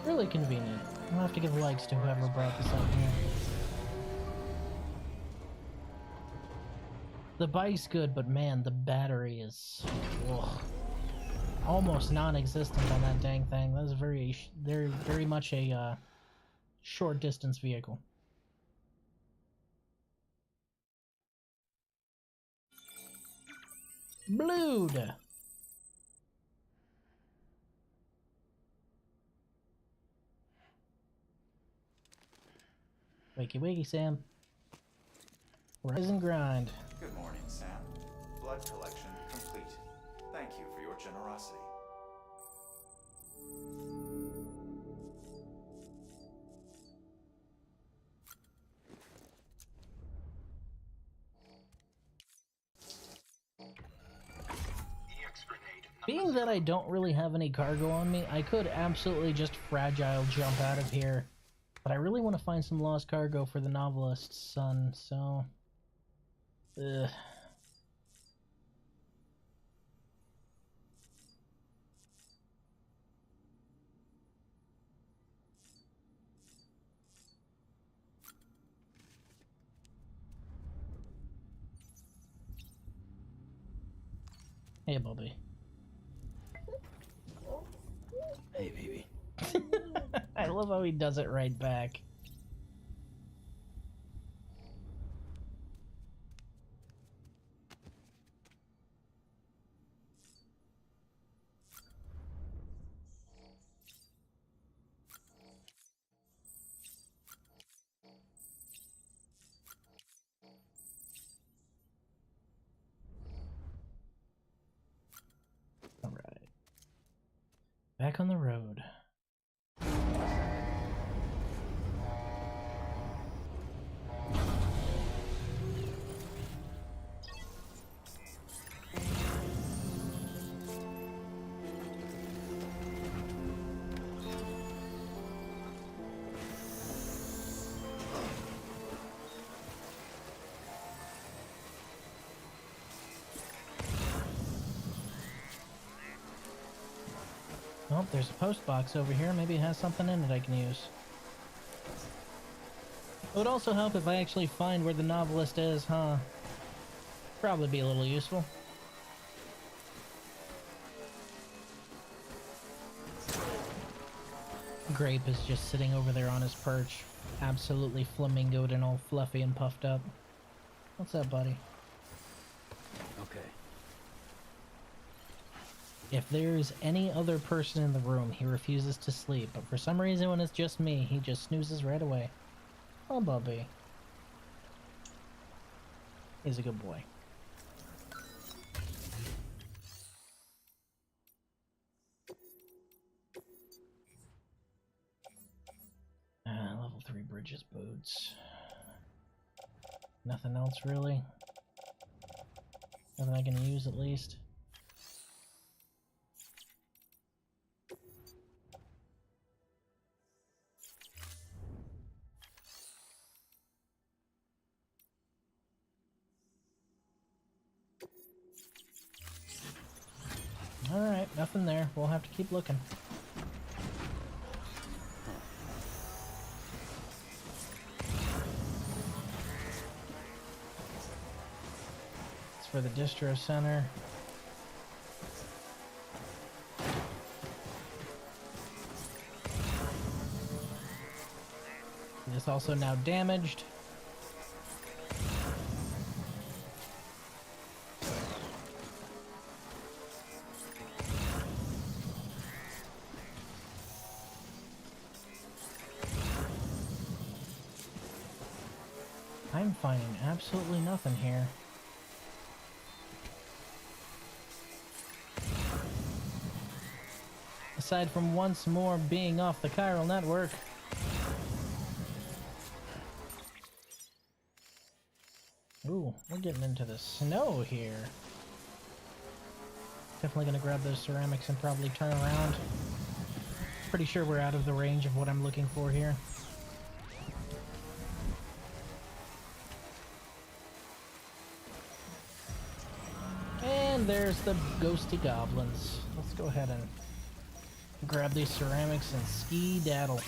Really convenient. I'll have to give likes to whoever brought this up here. The bike's good, but man, the battery is almost non-existent on that dang thing. That is very much a short distance vehicle. Blood. Wakey wakey, Sam. Rise and grind. Good morning, Sam. Blood collection complete. Thank you for your generosity. Being that I don't really have any cargo on me, I could absolutely just fragile jump out of here. But I really want to find some lost cargo for the novelist's son, so... Ugh. Hey, Bobby. Hey, baby. I love how he does it right back. back on the road. Oh, there's a post box over here. Maybe it has something in it I can use. It would also help if I actually find where the novelist is, huh? Probably be a little useful. Grape is just sitting over there on his perch. Absolutely flamingoed and all fluffy and puffed up. What's up, buddy? Okay. If there's any other person in the room, he refuses to sleep, but for some reason when it's just me, he just snoozes right away. Oh, Bubby. He's a good boy. Level 3 bridges boots. Nothing else really. Nothing I can use at least. Alright, nothing there. We'll have to keep looking. It's for the distro center. It's also now damaged. I'm finding absolutely nothing here. Aside from once more being off the chiral network. Ooh, we're getting into the snow here. Definitely gonna grab those ceramics and probably turn around. Pretty sure we're out of the range of what I'm looking for here. And there's the ghosty goblins. Let's go ahead and grab these ceramics and ski-daddle.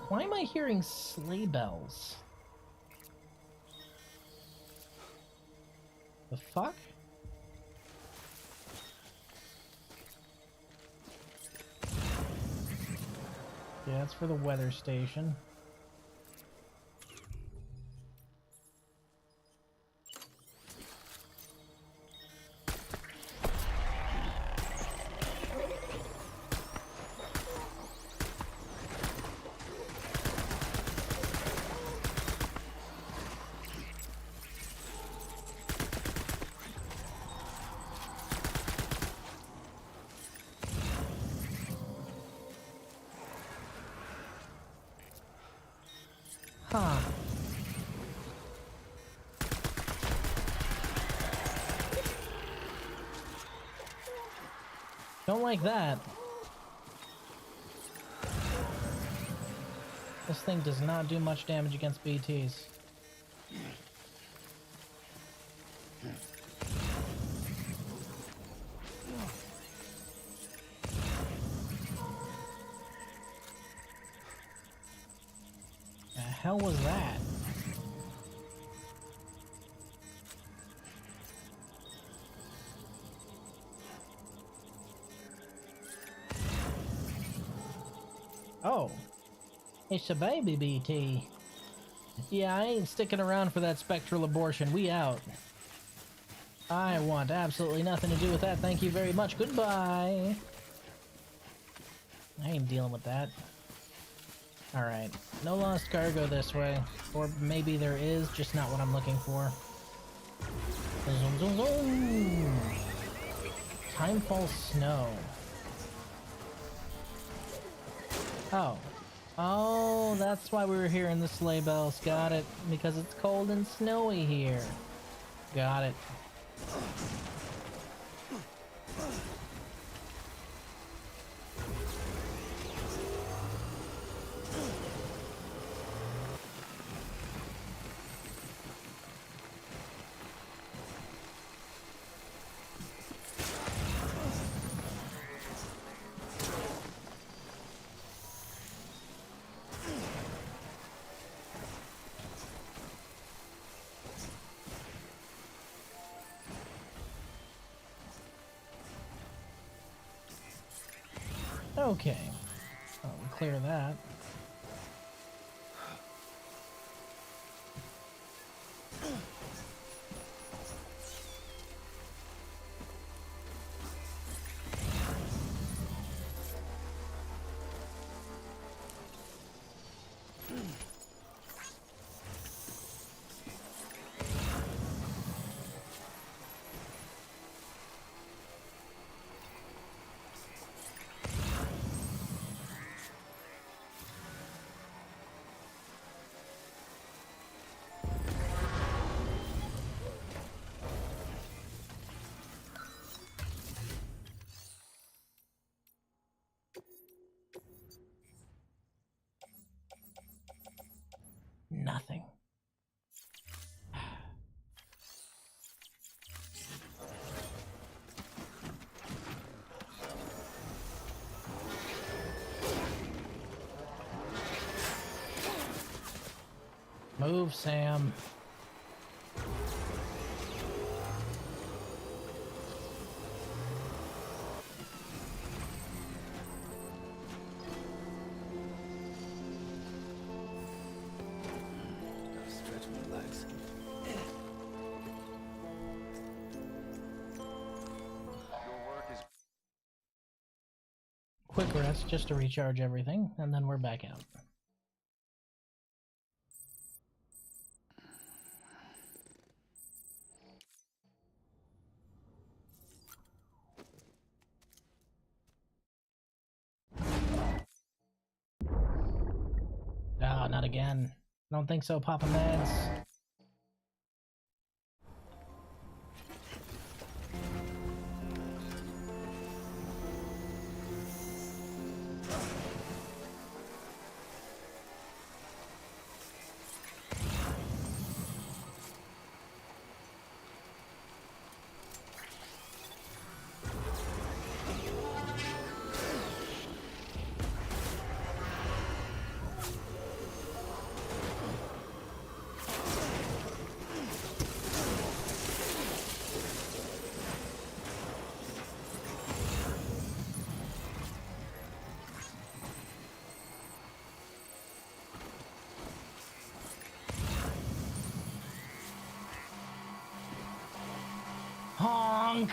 Why am I hearing sleigh bells? The fuck? Yeah, that's for the weather station. Huh. Don't like that. This thing does not do much damage against BTs. The hell was that? Oh, it's a baby BT. Yeah, I ain't sticking around for that spectral abortion. We out. I want absolutely nothing to do with that. Thank you very much. Goodbye. I ain't dealing with that. Alright. No lost cargo this way. Or maybe there is, just not what I'm looking for. Zoom, zoom, zoom. Timefall snow. Oh. Oh, that's why we were hearing the sleigh bells. Got it. Because it's cold and snowy here. Got it. Okay. I'll clear that. Nothing. Move, Sam. Stretch my legs. Your work is Quick rest just to recharge everything, and then we're back out. Ah, not again. I don't think so, Papa Mads. Honk!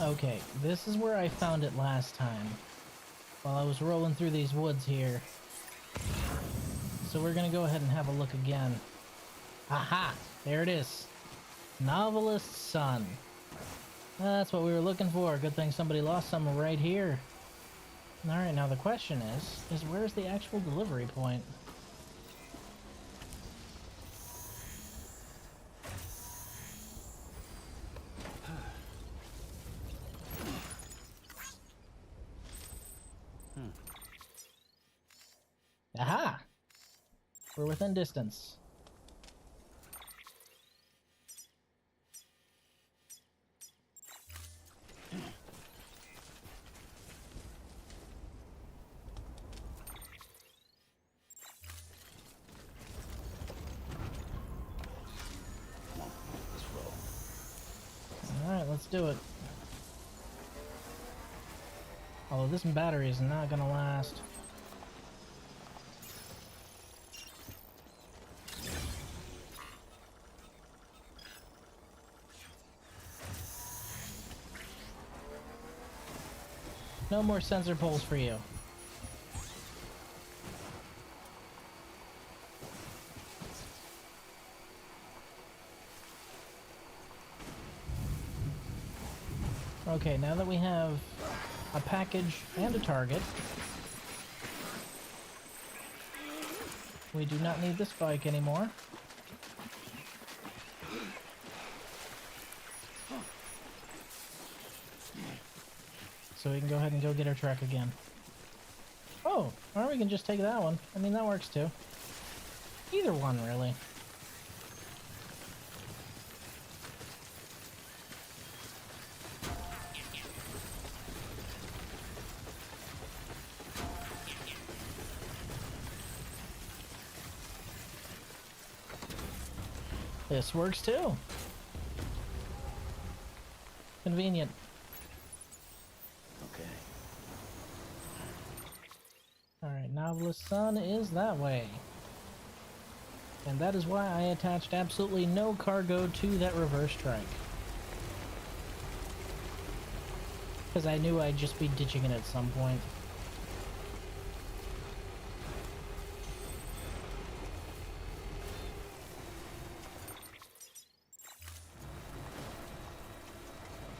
Okay, this is where I found it last time, while I was rolling through these woods here. So we're gonna go ahead and have a look again. Aha! There it is. Novelist's Son. That's what we were looking for. Good thing somebody lost some right here. Alright, now the question is where's the actual delivery point? Aha! We're within distance. Alright, let's do it. Although this battery is not gonna last. No more sensor poles for you. Okay, now that we have a package and a target, we do not need this bike anymore. So we can go ahead and go get our truck again. Oh, or we can just take that one. I mean, that works too. Either one, really. This works too. Convenient. Okay. Alright, Novelist's Son is that way. And that is why I attached absolutely no cargo to that reverse trike. Because I knew I'd just be ditching it at some point.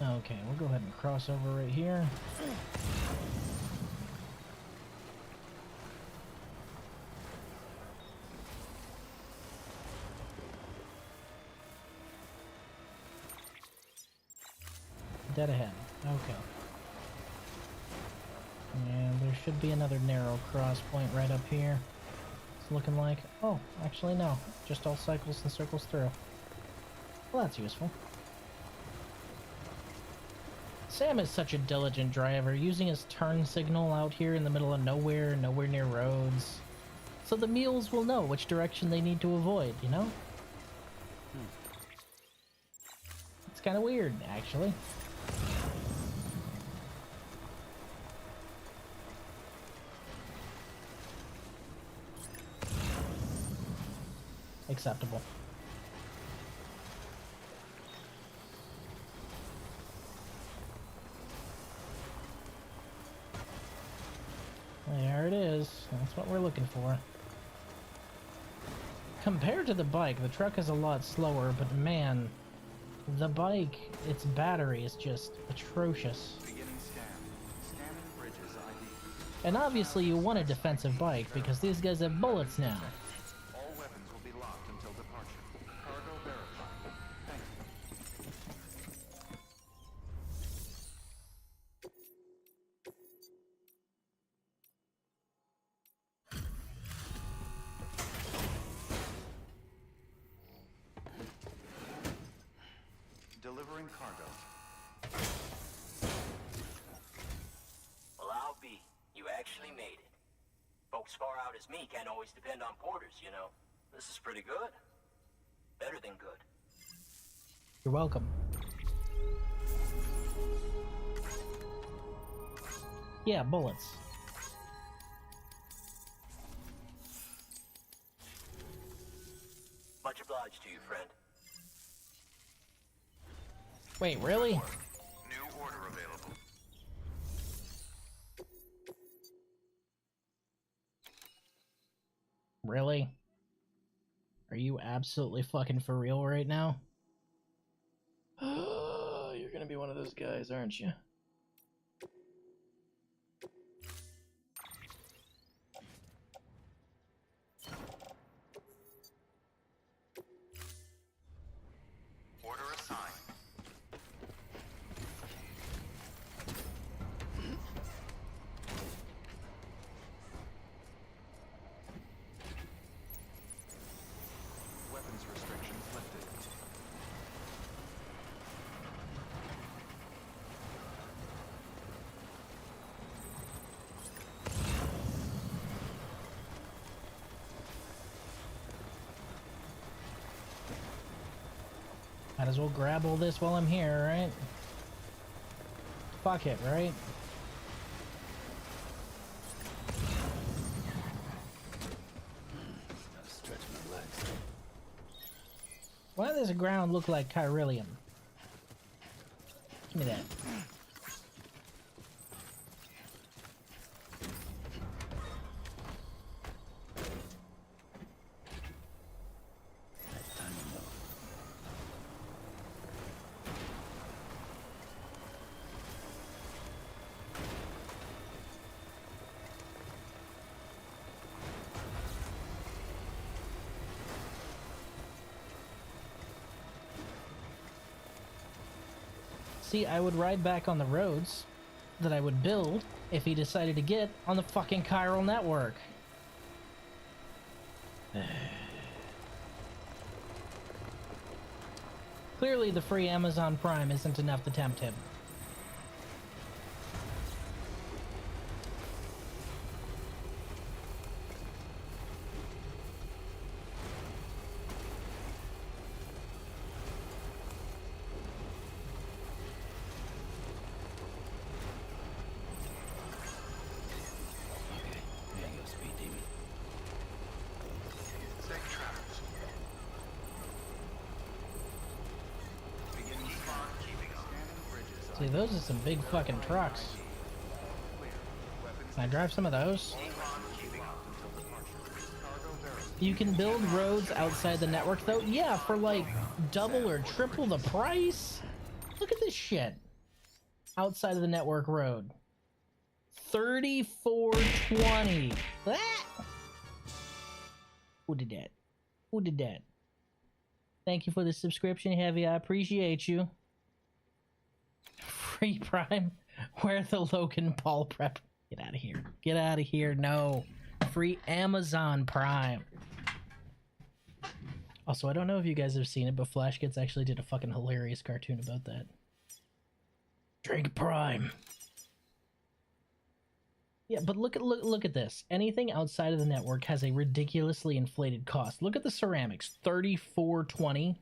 Okay, we'll go ahead and cross over right here. Dead ahead. Okay. And there should be another narrow cross point right up here. It's looking like... Oh, actually no. Just all cycles and circles through. Well, that's useful. Sam is such a diligent driver, using his turn signal out here in the middle of nowhere, nowhere near roads. So the mules will know which direction they need to avoid, you know? It's kind of weird, actually. Acceptable. There it is. That's what we're looking for. Compared to the bike, the truck is a lot slower, but man, the bike, its battery is just atrocious. Beginning scan. Scanning bridges ID. And obviously you want a defensive bike, because these guys have bullets now. All weapons will be locked until departure. Cargo verified. Thank you. Delivering cargo. Well, I'll be. You actually made it. Folks far out as me can't always depend on porters, you know. This is pretty good. Better than good. You're welcome. Yeah, bullets. Much obliged to you, friend. Wait, really? New order available. Really? Are you absolutely fucking for real right now? You're gonna be one of those guys, aren't you? Order assigned. Weapons restrictions lifted. Might as well grab all this while I'm here, right? Fuck it, right? does the ground look like chiralium? Give me that. See, I would ride back on the roads that I would build if he decided to get on the fucking chiral network. Clearly, the free Amazon Prime isn't enough to tempt him. See, those are some big fucking trucks. Can I drive some of those? You can build roads outside the network, though? Yeah, for like double or triple the price? Look at this shit. Outside of the network road. $34.20. Ah! Who did that? Who did that? Thank you for the subscription, Heavy. I appreciate you. Free Prime. Where the Logan Paul prep? Get out of here. Get out of here. No. Free Amazon Prime. Also, I don't know if you guys have seen it, but Flash Kids actually did a fucking hilarious cartoon about that. Drink Prime. Yeah, but look at this. Anything outside of the network has a ridiculously inflated cost. Look at the ceramics. $34.20.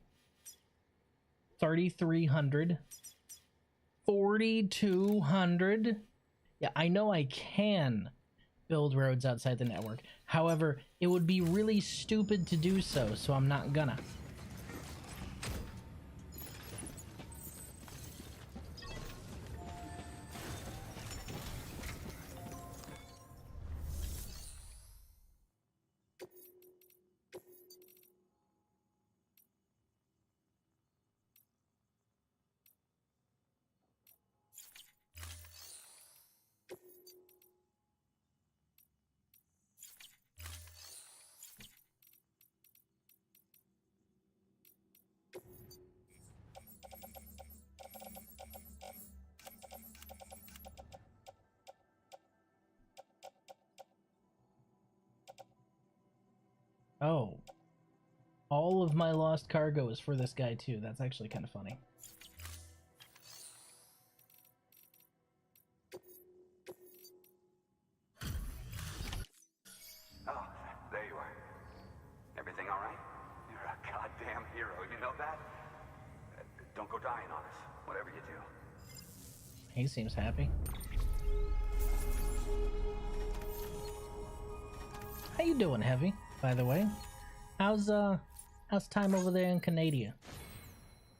$3,300. $4,200. Yeah, I know I can build roads outside the network. However, it would be really stupid to do so, so I'm not gonna. Oh. All of my lost cargo is for this guy too. That's actually kind of funny. Oh, there you are. Everything all right? You're a goddamn hero, you know that? Don't go dying on us, whatever you do. He seems happy. How you doing, Heavy, by the way? How's time over there in Canada?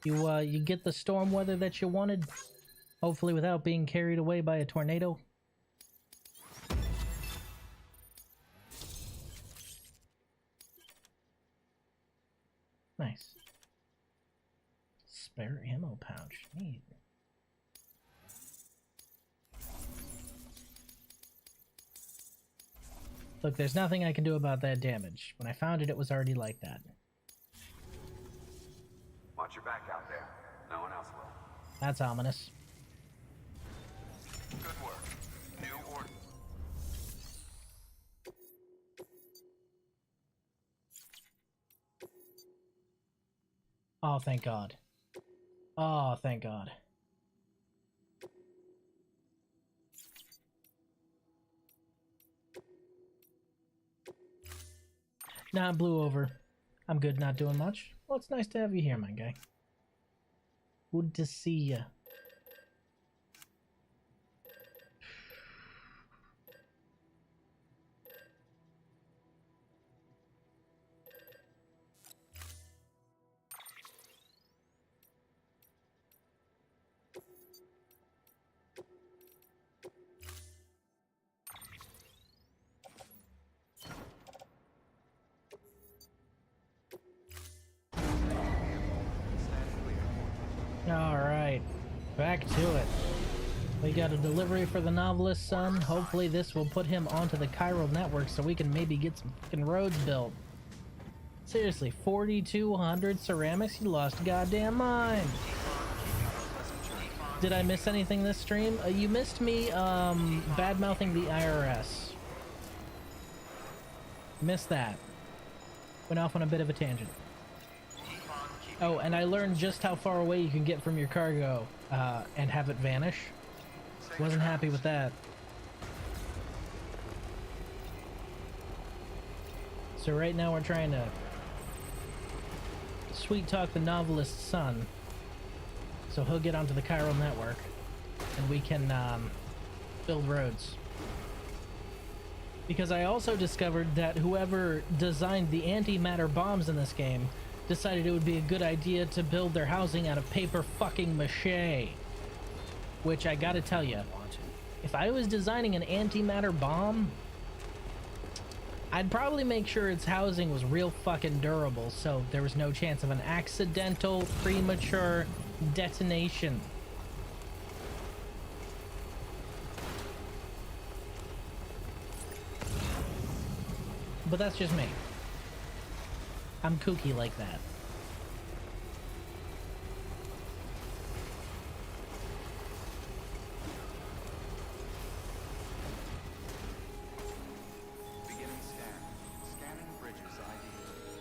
You get the storm weather that you wanted? Hopefully without being carried away by a tornado? Nice. Spare ammo pouch. Neat. Look, there's nothing I can do about that damage. When I found it, it was already like that. Watch your back out there. No one else will. That's ominous. Good work. New order. Oh, thank God. Oh, thank God. Nah, it blew over. I'm good, not doing much. Well, it's nice to have you here, my guy. Good to see ya. Alright, back to it. We got a delivery for the novelist's son. Hopefully this will put him onto the chiral network so we can maybe get some fucking roads built. Seriously, 4,200 ceramics? You lost a goddamn mind. Did I miss anything this stream? You missed me bad-mouthing the IRS. Missed that. Went off on a bit of a tangent. Oh, and I learned just how far away you can get from your cargo and have it vanish. Wasn't happy with that. So right now we're trying to sweet talk the novelist's son so he'll get onto the chiral network and we can build roads. Because I also discovered that whoever designed the antimatter bombs in this game decided it would be a good idea to build their housing out of paper fucking mache. Which I gotta tell you, if I was designing an antimatter bomb, I'd probably make sure its housing was real fucking durable so there was no chance of an accidental, premature detonation. But that's just me. I'm kooky like that. Beginning scan. Scanning bridges ID.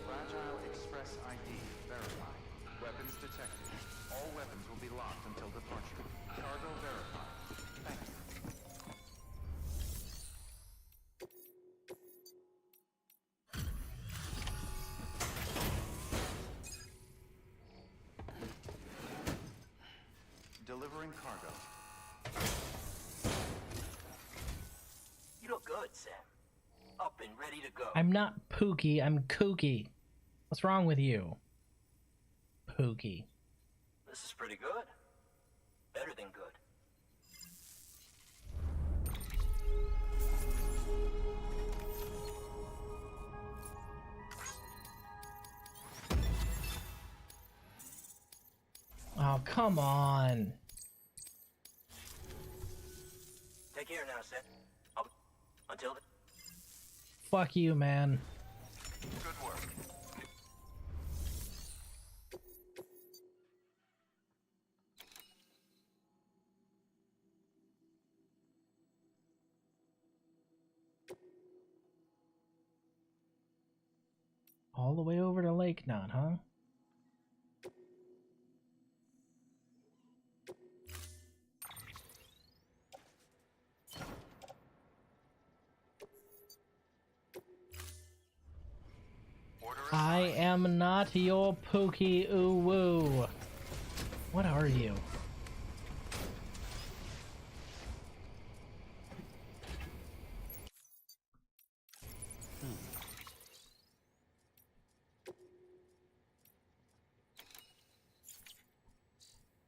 Fragile Express ID verified. Weapons detected. All weapons will be locked until departure. Cargo verified. Thank you. Delivering cargo. You look good, Sam. Up and ready to go. I'm not Pookie, I'm kooky. What's wrong with you? Pookie. This is pretty good. Better than good. Oh, come on. Take care now, Sam. Until then. Fuck you, man. Good work. All the way over to Lake Knot, huh? I am not your Pookie Uwoo. What are you?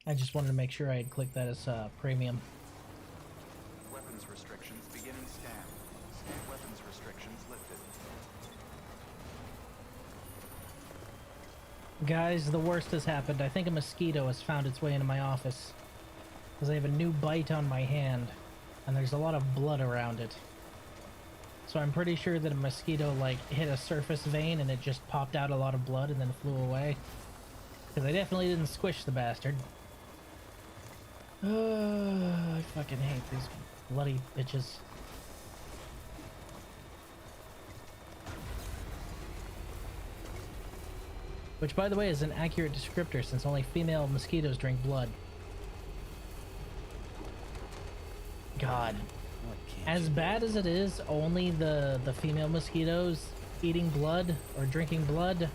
I just wanted to make sure I had clicked that as premium. Weapons restrictions beginning scan. Scan weapons restrictions lifted. Guys, the worst has happened. I think a mosquito has found its way into my office. Because I have a new bite on my hand. And there's a lot of blood around it. So I'm pretty sure that a mosquito, like, hit a surface vein and it just popped out a lot of blood and then flew away. Because I definitely didn't squish the bastard. I fucking hate these bloody bitches. Which, by the way, is an accurate descriptor since only female mosquitoes drink blood. God. As bad as it is, only the female mosquitoes eating blood or drinking blood.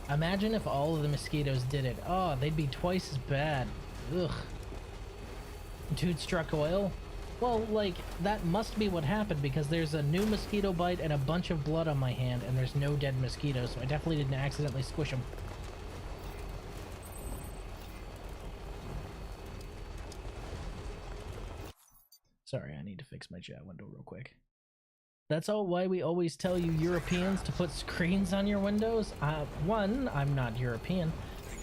Imagine if all of the mosquitoes did it. Oh, they'd be twice as bad. Ugh. Dude struck oil? Well, like, that must be what happened because there's a new mosquito bite and a bunch of blood on my hand and there's no dead mosquitoes, so I definitely didn't accidentally squish them. Sorry, I need to fix my chat window real quick. That's all why we always tell you Europeans to put screens on your windows. One, I'm not European.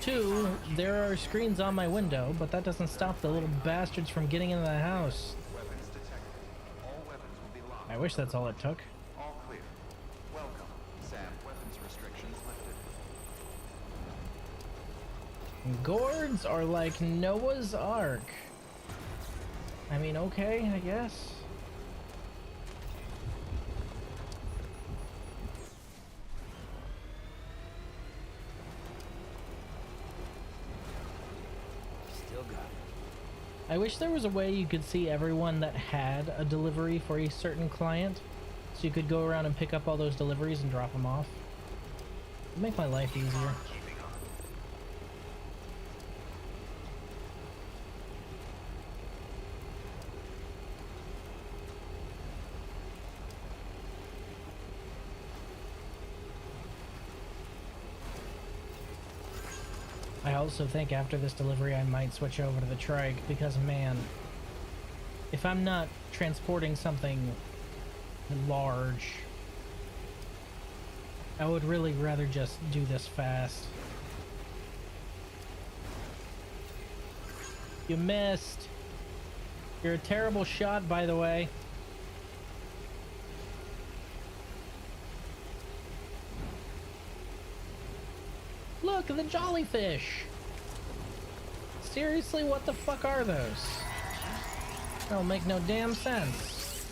Two, there are screens on my window, but that doesn't stop the little bastards from getting into the house. Weapons detected. All weapons will be locked. I wish that's all it took. All clear. Welcome, Sam. Weapons restrictions lifted. Gourds are like Noah's Ark. I mean, okay, I guess. Still got it. I wish there was a way you could see everyone that had a delivery for a certain client, so you could go around and pick up all those deliveries and drop them off. It'd make my life easier. I also think after this delivery I might switch over to the trike because, man, if I'm not transporting something large, I would really rather just do this fast. You missed. You're a terrible shot, by the way. Look, the jellyfish! Seriously, what the fuck are those? That don't make no damn sense.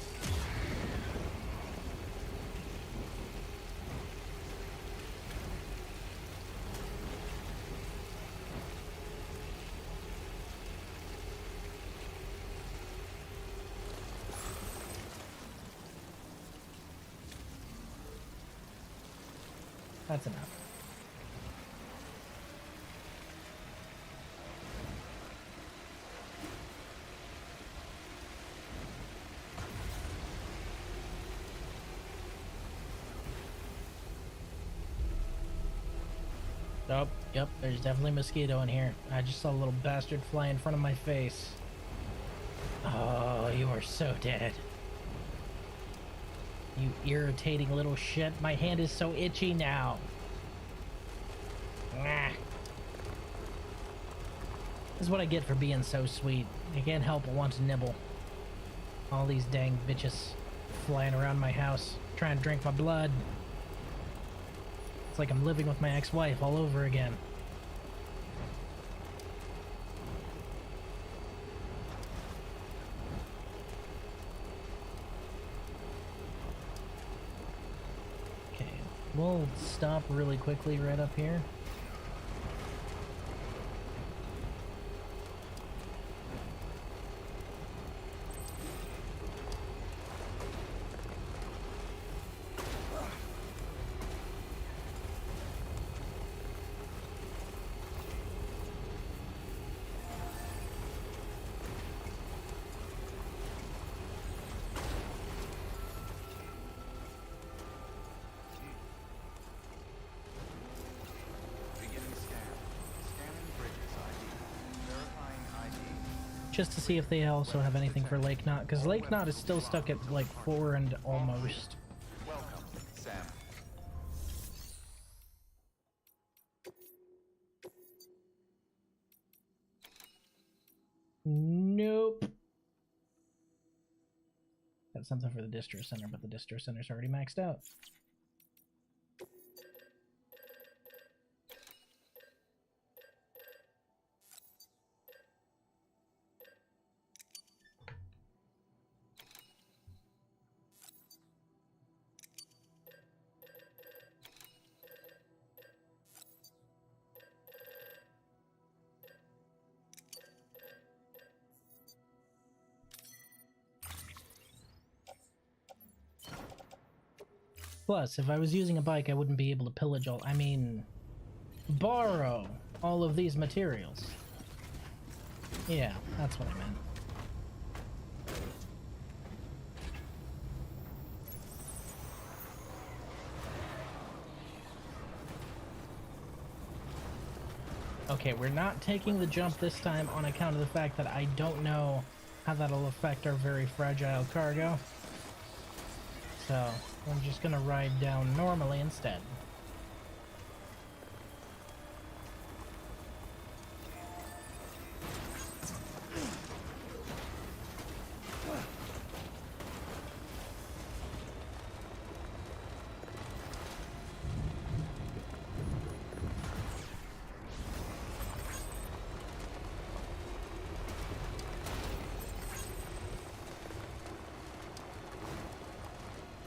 That's enough. Oh, yep, there's definitely a mosquito in here. I just saw a little bastard fly in front of my face. Oh, you are so dead. You irritating little shit. My hand is so itchy now. Nah. This is what I get for being so sweet. I can't help but want to nibble. All these dang bitches flying around my house, trying to drink my blood. It's like I'm living with my ex-wife all over again. Okay, we'll stop really quickly right up here. Just to see if they also have anything for Lake Knot, because Lake Knot is still stuck at like 4 and almost. Welcome, Sam. Nope. Got something for the distro center, but the distro center's already maxed out. Plus, if I was using a bike, I wouldn't be able to pillage all, I mean, borrow all of these materials. Yeah, that's what I meant. Okay, we're not taking the jump this time on account of the fact that I don't know how that'll affect our very fragile cargo. So, I'm just gonna ride down normally instead.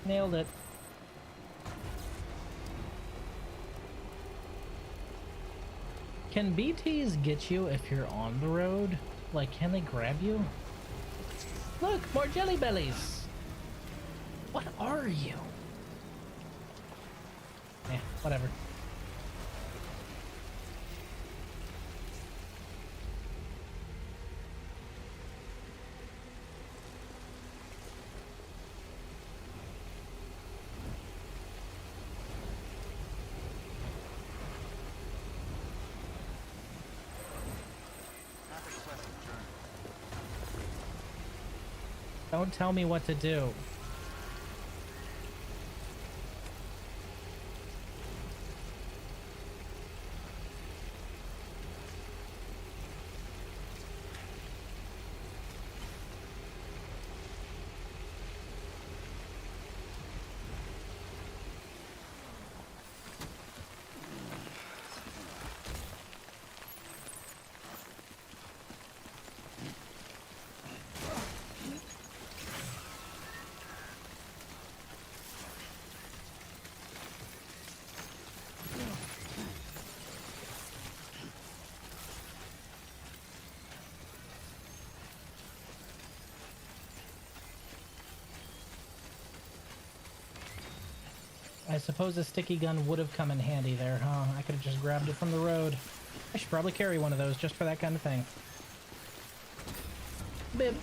Nailed it. Can BTs get you if you're on the road? Like, can they grab you? Look, more jelly bellies! What are you? Eh, whatever. Don't tell me what to do. I suppose a sticky gun would have come in handy there, huh? I could have just grabbed it from the road. I should probably carry one of those just for that kind of thing. Bib.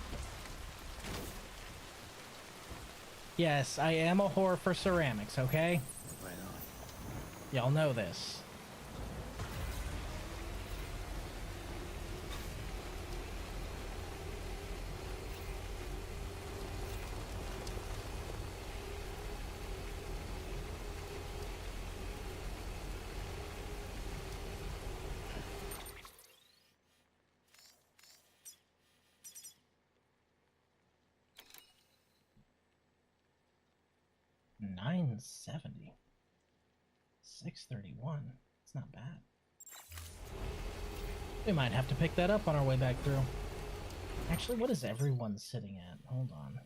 Yes, I am a whore for ceramics, okay? Right on. Y'all know this. $970. $631. It's not bad. We might have to pick that up on our way back through. Actually, what is everyone sitting at? Hold on.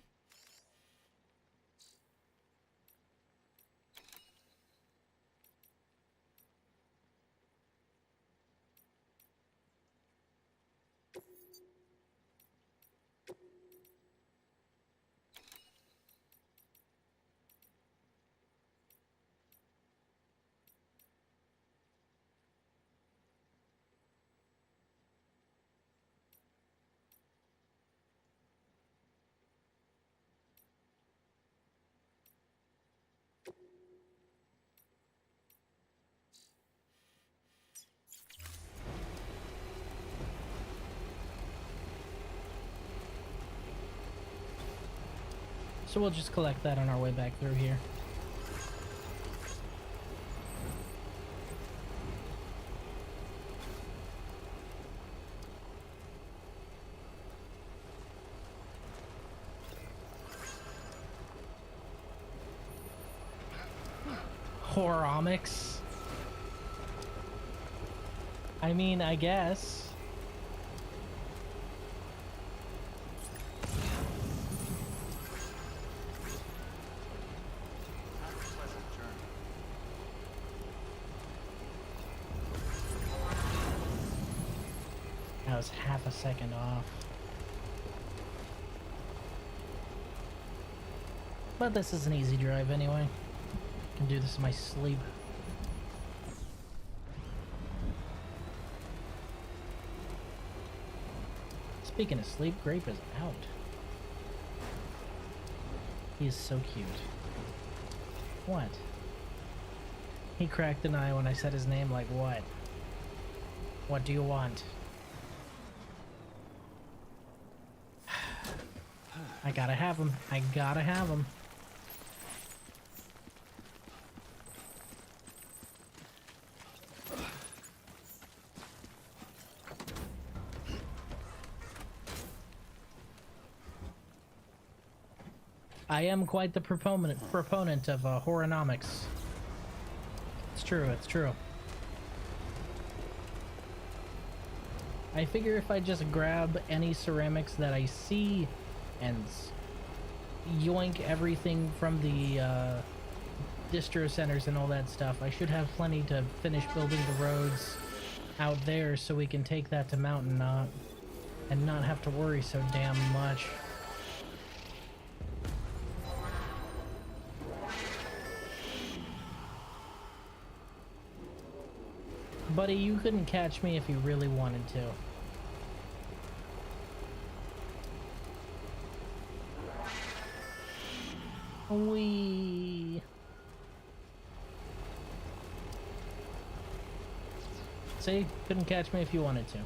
So we'll just collect that on our way back through here. Horomics. I mean, I guess. That was half a second off. But this is an easy drive anyway. I can do this in my sleep. Speaking of sleep, Grape is out. He is so cute. What? He cracked an eye when I said his name, like what? What do you want? I gotta have him. I gotta have him. I am quite the proponent of horonomics. It's true, it's true. I figure if I just grab any ceramics that I see and yoink everything from the distro centers and all that stuff, I should have plenty to finish building the roads out there so we can take that to Mountain Knot and not have to worry so damn much. Buddy, you couldn't catch me if you really wanted to. Wee. See? Couldn't catch me if you wanted to.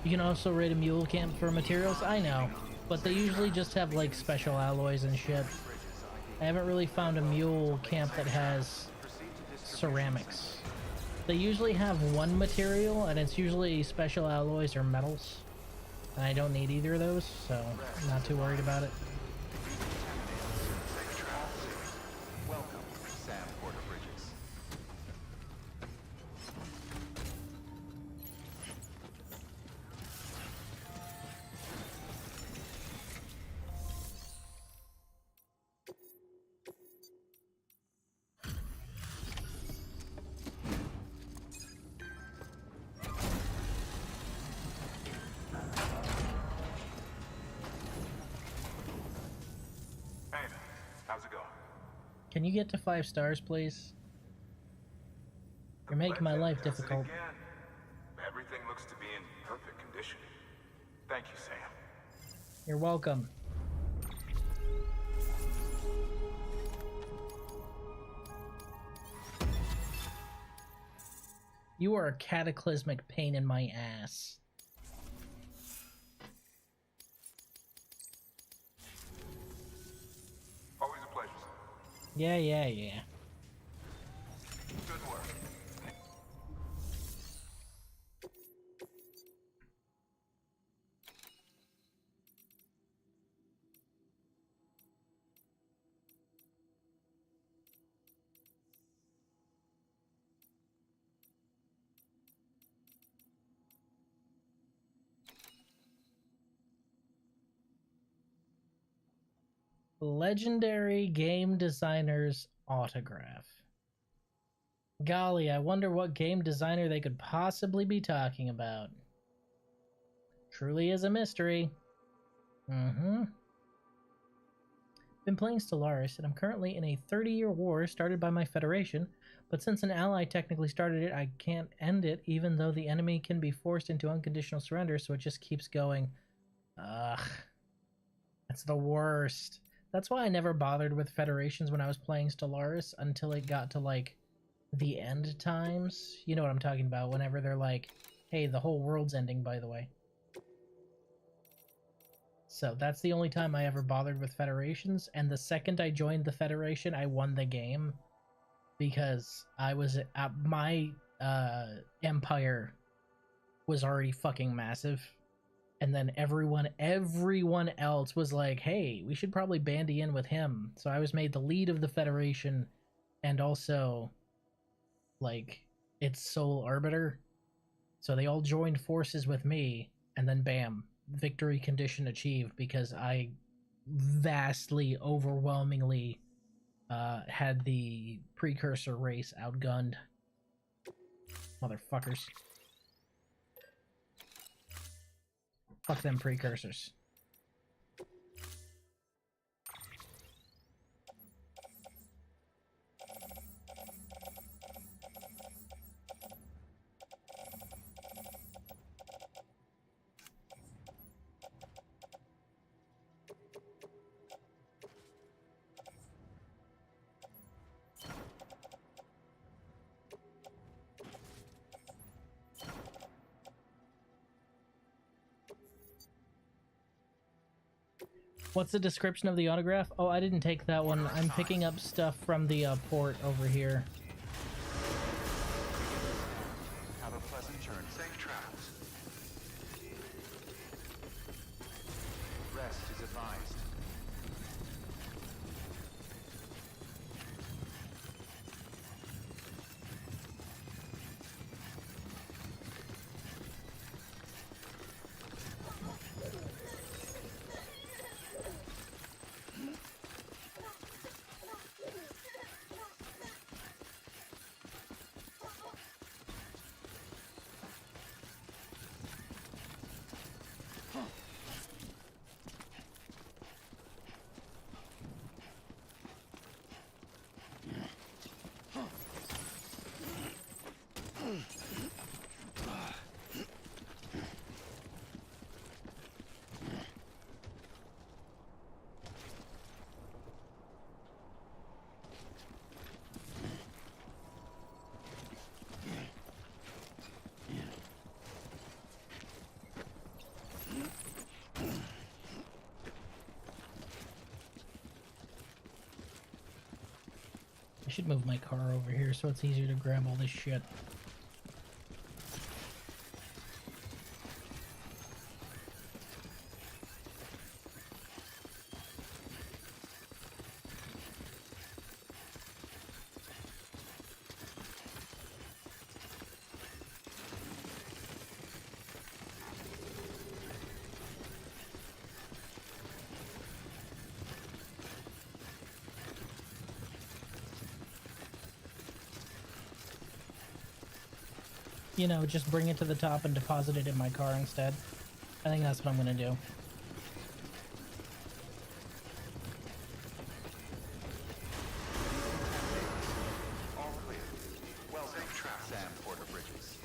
You can also raid a mule camp for materials, I know, but they usually just have like special alloys and shit. I haven't really found a mule camp that has ceramics. They usually have one material, and it's usually special alloys or metals. And I don't need either of those, so I'm not too worried about it. Welcome, Sam Porter Bridges. Hey, how's it going? Can you get to 5 stars, please? You're making my life difficult. Again. Everything looks to be in perfect condition. Thank you, Sam. You're welcome. You are a cataclysmic pain in my ass. Always a pleasure, sir. Yeah. Good work. Legendary game designer's autograph. Golly, I wonder what game designer they could possibly be talking about. Truly is a mystery. Been playing Stellaris, and I'm currently in a 30-year war started by my Federation, but since an ally technically started it, I can't end it, even though the enemy can be forced into unconditional surrender, so it just keeps going. Ugh. That's the worst. That's why I never bothered with Federations when I was playing Stellaris until it got to, like, the end times. You know what I'm talking about, whenever they're like, hey, the whole world's ending, by the way. So that's the only time I ever bothered with Federations, and the second I joined the Federation, I won the game. Because I was, my empire was already fucking massive. And then everyone else was like, hey, we should probably bandy in with him. So I was made the lead of the Federation and also, like, its sole arbiter. So they all joined forces with me, and then bam, victory condition achieved because I vastly, overwhelmingly had the precursor race outgunned. Motherfuckers. Fuck them precursors. What's the description of the autograph? Oh, I didn't take that one. I'm picking up stuff from the port over here. Have a pleasant journey. Safe travels. Rest is advised. should move my car over here so it's easier to grab all this shit. You know, just bring it to the top and deposit it in my car instead. I think that's what I'm gonna do. All clear. Well, safe traps and Porter Bridges.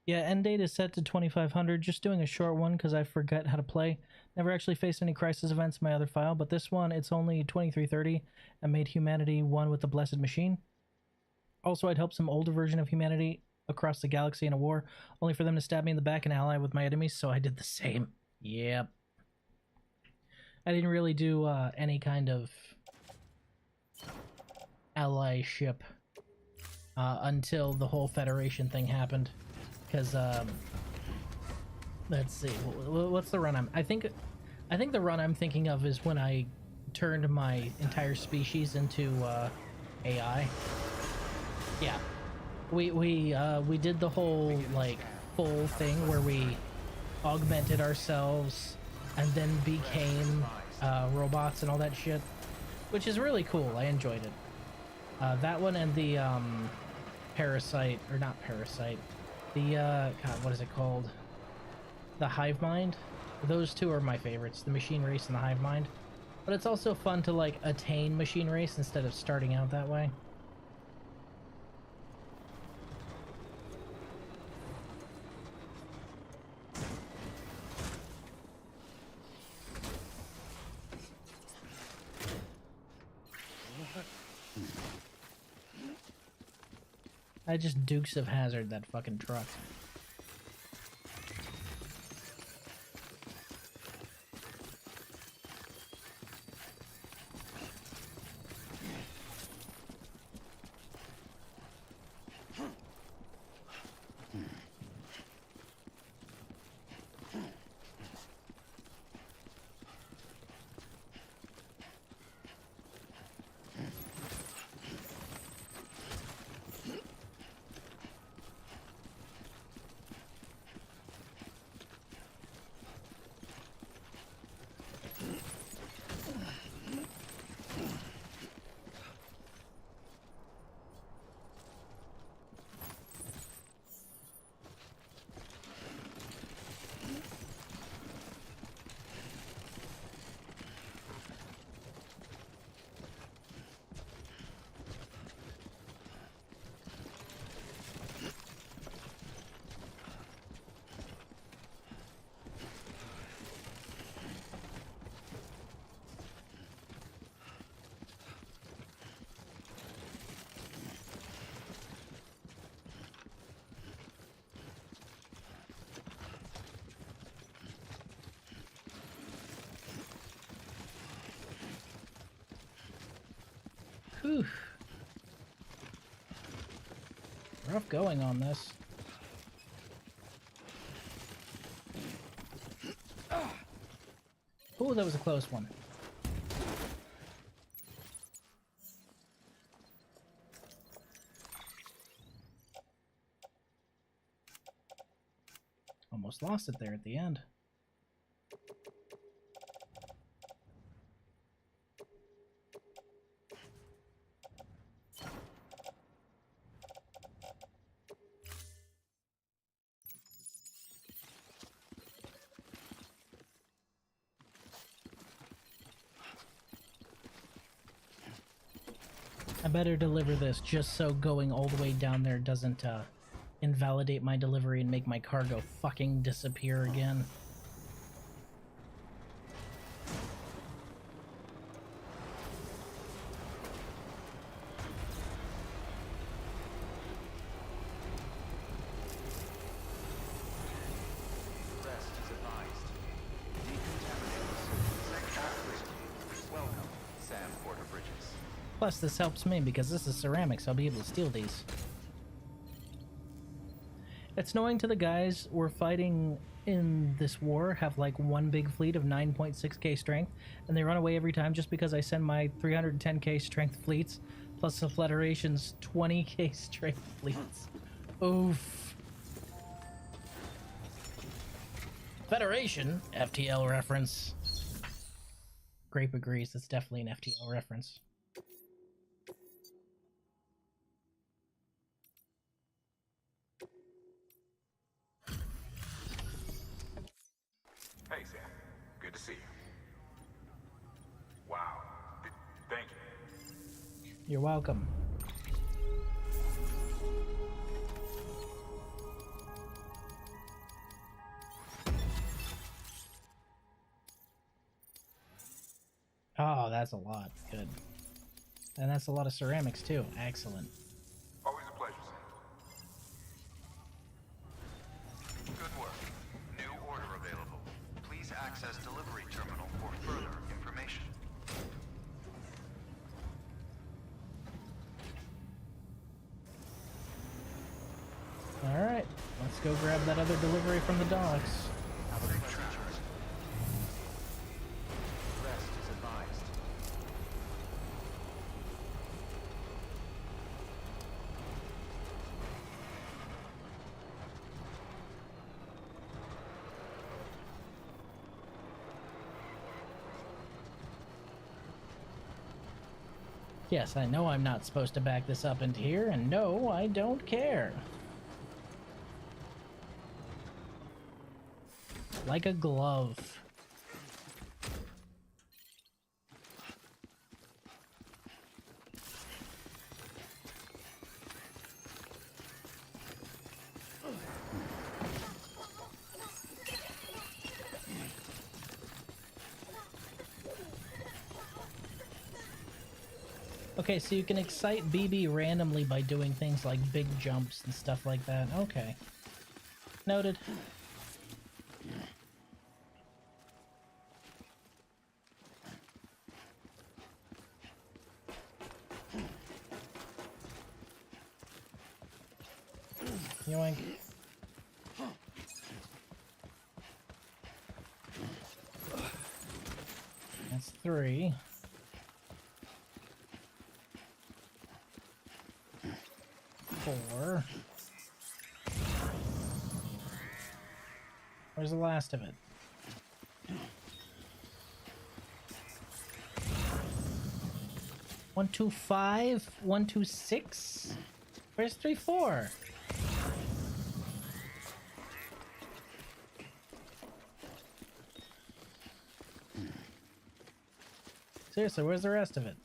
Yeah, end date is set to 2500. Just doing a short one because I forget how to play. Never actually faced any crisis events in my other file, but this one, it's only 2330 and made humanity one with the blessed machine. Also, I'd helped some older version of humanity across the galaxy in a war, only for them to stab me in the back and ally with my enemies, so I did the same. Yep. I didn't really do any kind of allyship until the whole Federation thing happened. Because, let's see, what's the run I think the run I'm thinking of is when I turned my entire species into AI. Yeah, we did the whole like full thing where we augmented ourselves and then became robots and all that shit, which is really cool. I enjoyed it. That one and the Parasite, or not Parasite, the God, what is it called? The Hive Mind. Those two are my favorites, the Machine Race and the Hive Mind. But it's also fun to like attain Machine Race instead of starting out that way. I just Dukes of Hazzard that fucking truck. Whew. Rough going on this. Ooh, that was a close one. Almost lost it there at the end. I better deliver this just so going all the way down there doesn't invalidate my delivery and make my cargo fucking disappear again. Plus, this helps me because this is ceramics. I'll be able to steal these. It's knowing to the guys we're fighting in this war have like one big fleet of 9.6k strength, and they run away every time just because I send my 310k strength fleets plus the Federation's 20k strength fleets. Oof. Federation? FTL reference. Grape agrees, that's definitely an FTL reference. Hey, Sam. Good to see you. Wow. Thank you. You're welcome. Oh, that's a lot. Good. And that's a lot of ceramics, too. Excellent. Always a pleasure, Sam. Good work. New order available. Please access delivery terminal for further information. Alright, let's go grab that other delivery from the docks. Have a pleasant journey. Rest is advised. Yes, I know I'm not supposed to back this up into here, and no, I don't care. Like a glove. Okay, so you can excite BB randomly by doing things like big jumps and stuff like that. Okay. Noted. Yoink. That's 3. 4. Where's the last of it? One, 2, 5. 1, 2, 6. Where's 3, 4? Seriously, where's the rest of it?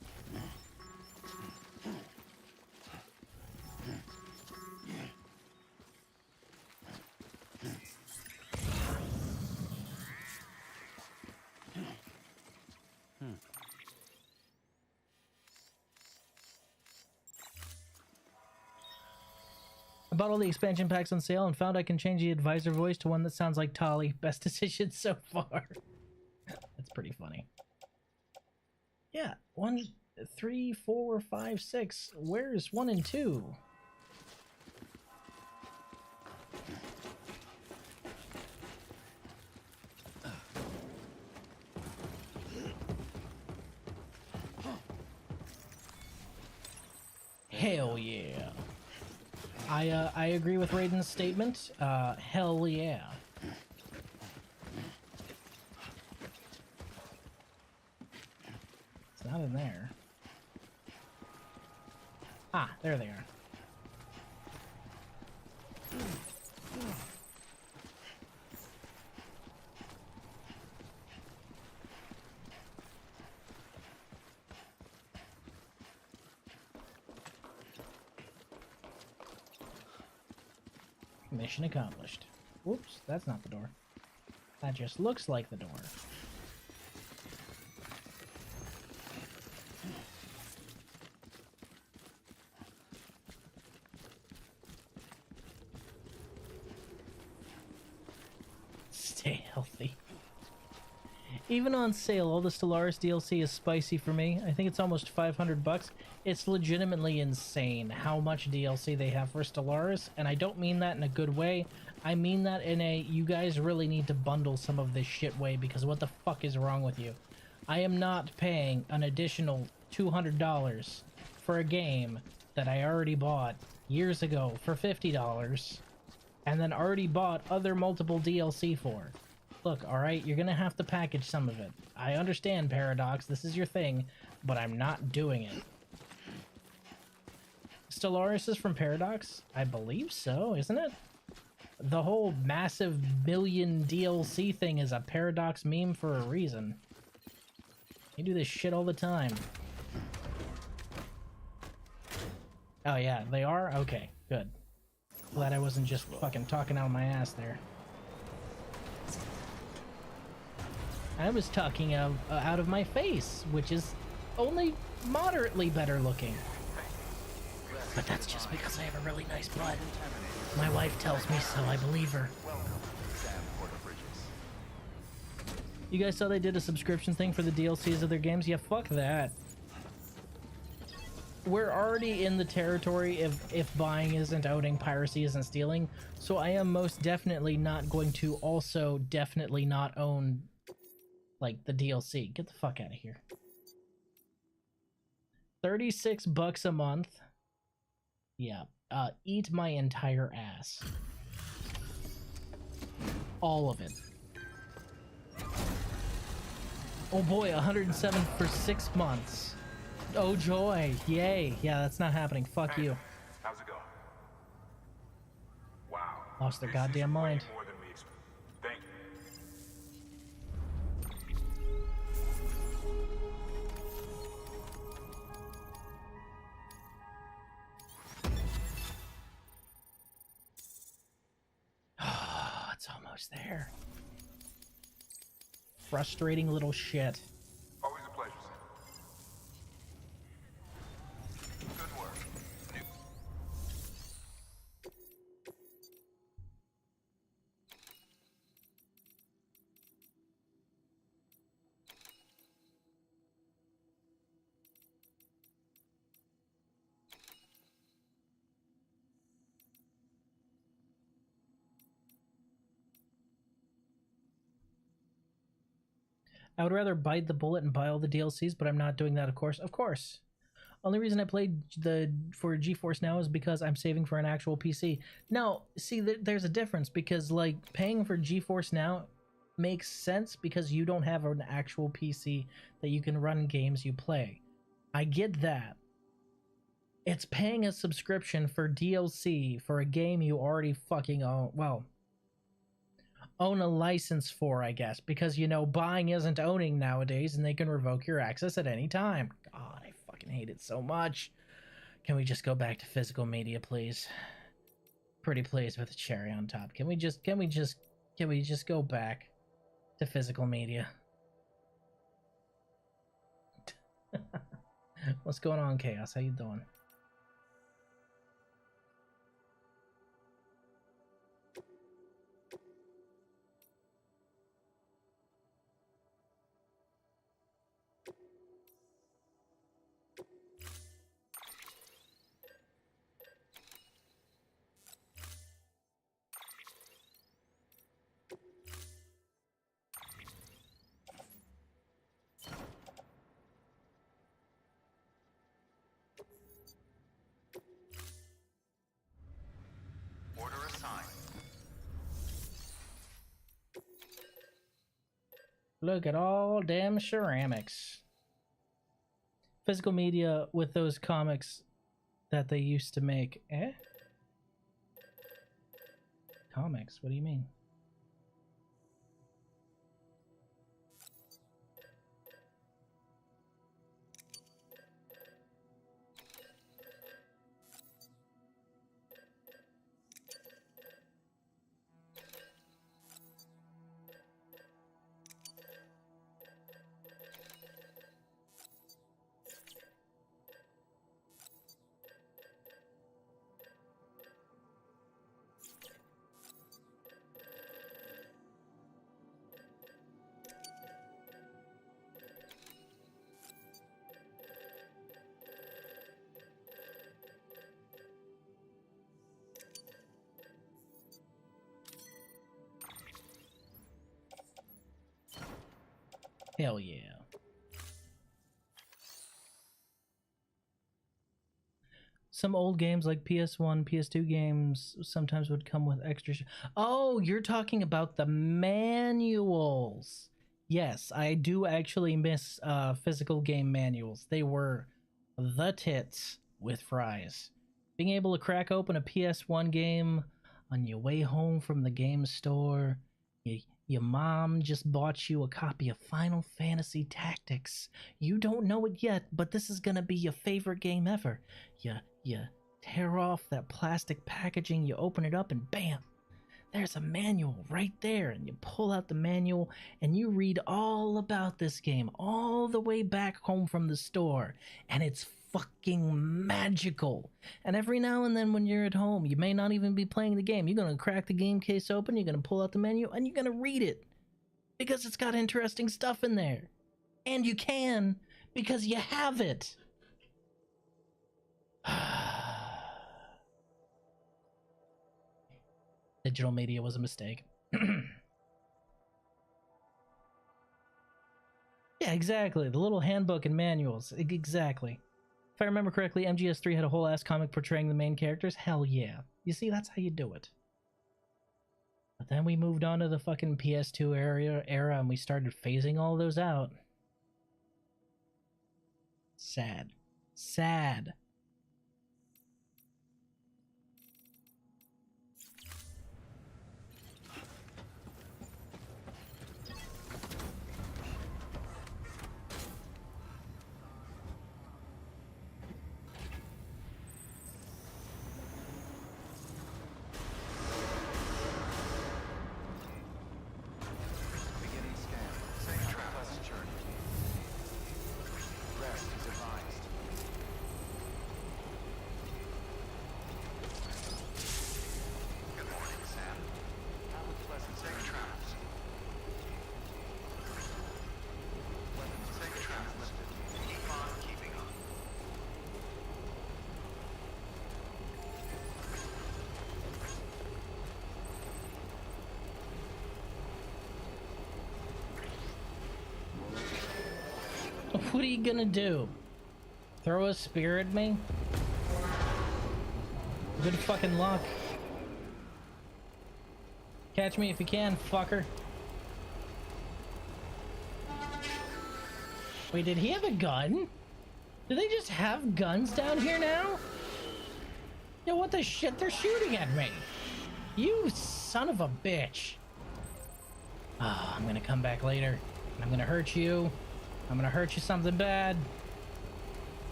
I bought all the expansion packs on sale and found I can change the advisor voice to one that sounds like Tali. Best decision so far. That's pretty funny. Yeah, 1, 3, 4, 5, 6. Where's 1 and 2? Hell yeah. I agree with Raiden's statement. Hell yeah. It's not in there. Ah, there they are. Mission accomplished. Whoops, that's not the door. That just looks like the door. Stay healthy. Even on sale, all the Stellaris DLC is spicy for me. I think it's almost 500 bucks. It's legitimately insane how much DLC they have for Stellaris, and I don't mean that in a good way. I mean that in a, you guys really need to bundle some of this shit way, because what the fuck is wrong with you? I am not paying an additional $200 for a game that I already bought years ago for $50, and then already bought other multiple DLC for. Look, alright, you're gonna have to package some of it. I understand, Paradox, this is your thing, but I'm not doing it. Stellaris is from Paradox? I believe so, isn't it? The whole massive million DLC thing is a Paradox meme for a reason. You do this shit all the time. Oh yeah, they are? Okay, good. Glad I wasn't just fucking talking out of my ass there. I was talking out of my face, which is only moderately better looking. But that's just because I have a really nice butt. My wife tells me so, I believe her. You guys saw they did a subscription thing for the DLCs of their games? Yeah, fuck that. We're already in the territory if buying isn't owning, piracy isn't stealing, so I am most definitely not going to also definitely not own, like, the DLC. Get the fuck out of here. 36 bucks a month. Yeah, eat my entire ass. All of it. Oh boy, 107 for 6 months. Oh joy, yay. Yeah, that's not happening. Fuck Hey, you. how's it going? Wow. Lost their This goddamn is way mind. more than we expected. Thank Oh, it's almost there. Frustrating little shit. Always a pleasure, sir. Good work. I would rather bite the bullet and buy all the DLCs, but I'm not doing that, of course. Of course. Only reason I played for GeForce Now is because I'm saving for an actual PC. Now, see, there's a difference, because, like, paying for GeForce Now makes sense because you don't have an actual PC that you can run games you play. I get that. It's paying a subscription for DLC for a game you already fucking own. Well, own a license for, I guess, because, you know, buying isn't owning nowadays, and they can revoke your access at any time. God, I fucking hate it so much. Can we just go back to physical media, please? Pretty please, with a cherry on top. Can we just go back to physical media? What's going on, Chaos? How you doing? Order assigned. Look at all damn ceramics. Physical media with those comics that they used to make. Eh? Comics? What do you mean? Hell yeah. Some old games like PS1, PS2 games sometimes would come with extra. Oh, you're talking about the manuals. Yes, I do actually miss physical game manuals. They were the tits with fries. Being able to crack open a PS1 game on your way home from the game store. Your mom just bought you a copy of Final Fantasy Tactics. You don't know it yet, but this is gonna be your favorite game ever. You tear off that plastic packaging, you open it up, and bam, there's a manual right there. And you pull out the manual and you read all about this game all the way back home from the store. And it's fucking magical. And every now and then when you're at home, you may not even be playing the game. You're going to crack the game case open, you're going to pull out the menu, and you're going to read it. Because it's got interesting stuff in there. And you can, because you have it. Digital media was a mistake. Yeah, exactly. The little handbook and manuals. Exactly. If I remember correctly, MGS3 had a whole ass comic portraying the main characters. Hell yeah. You see, that's how you do it. But then we moved on to the fucking PS2 era and we started phasing all those out. Sad. Sad. Beginning scan. Safe travel. Journey. Rest is advised. Good morning, Sam. Have a pleasant safe travels. Weapons safe travels lifted. Keep on keeping on. What are you gonna do? Throw a spear at me? Good fucking luck. Catch me if you can, fucker. Wait, did he have a gun? Do they just have guns down here now? Yo, what the shit? They're shooting at me. You son of a bitch. Ah, I'm gonna come back later. I'm gonna hurt you. I'm gonna hurt you something bad.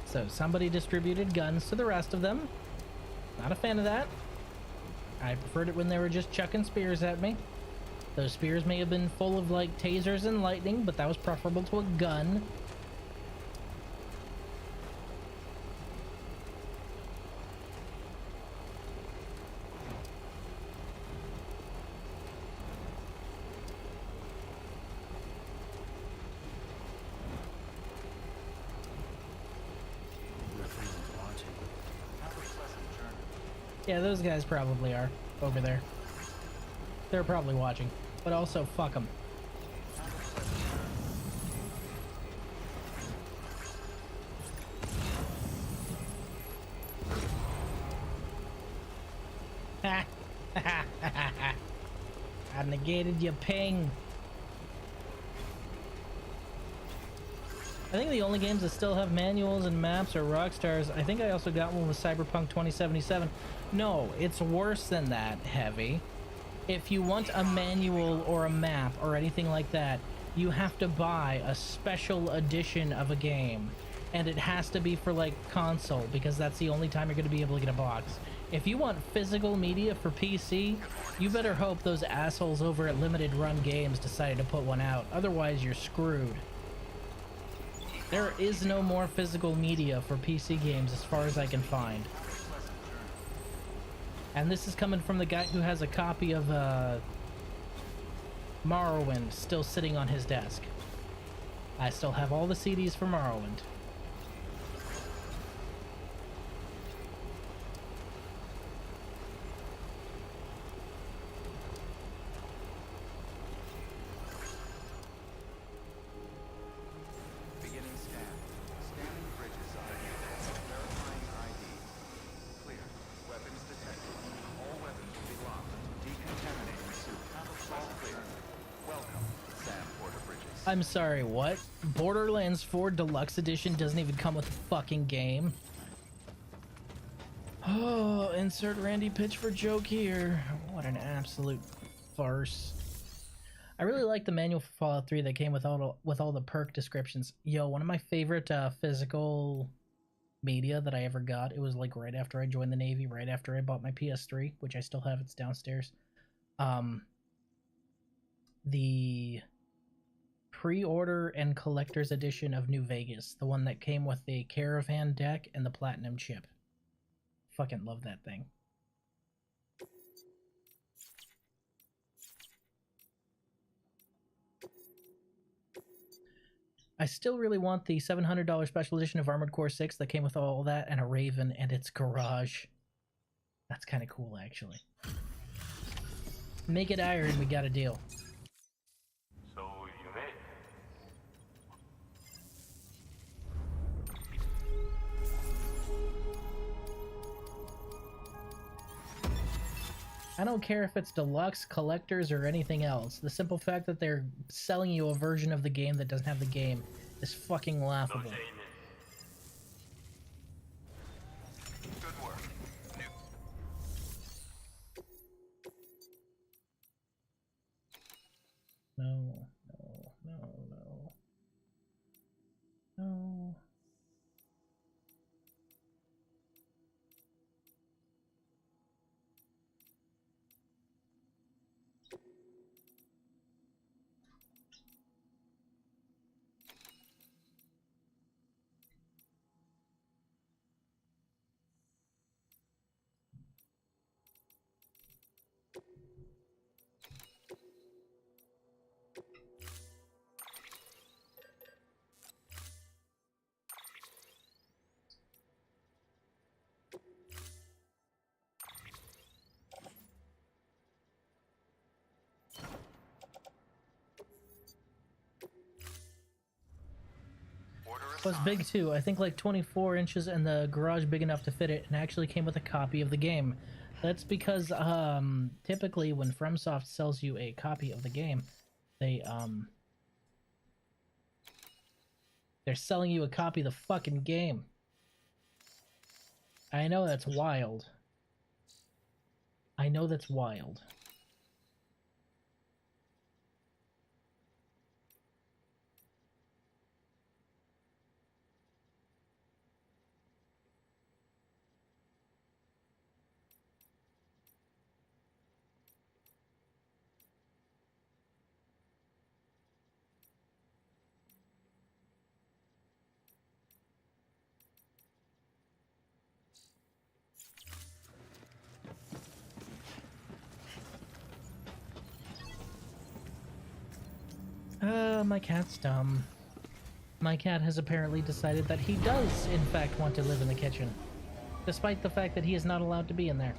So somebody distributed guns to the rest of them. Not a fan of that. I preferred it when they were just chucking spears at me. Those spears may have been full of like tasers and lightning, but that was preferable to a gun. Yeah, those guys probably are over there. They're probably watching, but also fuck them. I negated your ping. I think the only games that still have manuals and maps are Rockstar's. I think I also got one with Cyberpunk 2077. No, it's worse than that, Heavy. If you want a manual or a map or anything like that, you have to buy a special edition of a game. And it has to be for, like, console, because that's the only time you're going to be able to get a box. If you want physical media for PC, you better hope those assholes over at Limited Run Games decided to put one out. Otherwise, you're screwed. There is no more physical media for PC games as far as I can find. And this is coming from the guy who has a copy of Morrowind still sitting on his desk. I still have all the CDs for Morrowind. I'm sorry, what? Borderlands 4 Deluxe Edition doesn't even come with the fucking game. Oh, insert Randy pitch for joke here. What an absolute farce. I really like the manual for Fallout 3 that came with all the perk descriptions. Yo, one of my favorite physical media that I ever got, it was like right after I joined the Navy, right after I bought my PS3, which I still have, it's downstairs. The pre-order and collector's edition of New Vegas, the one that came with the caravan deck and the platinum chip. Fucking love that thing. I still really want the $700 special edition of Armored Core 6 that came with all that and a Raven and its garage. That's kind of cool, actually. Make it iron, we got a deal. So, you made it. I don't care if it's deluxe, collectors, or anything else. The simple fact that they're selling you a version of the game that doesn't have the game is fucking laughable. Good work. No, no, no, no. No. It was big too. I think like 24 inches and the garage big enough to fit it, and actually came with a copy of the game. That's because typically when FromSoft sells you a copy of the game, they're selling you a copy of the fucking game. I know that's wild. I know that's wild. My cat's dumb. My cat has apparently decided that he does, in fact, want to live in the kitchen, despite the fact that he is not allowed to be in there.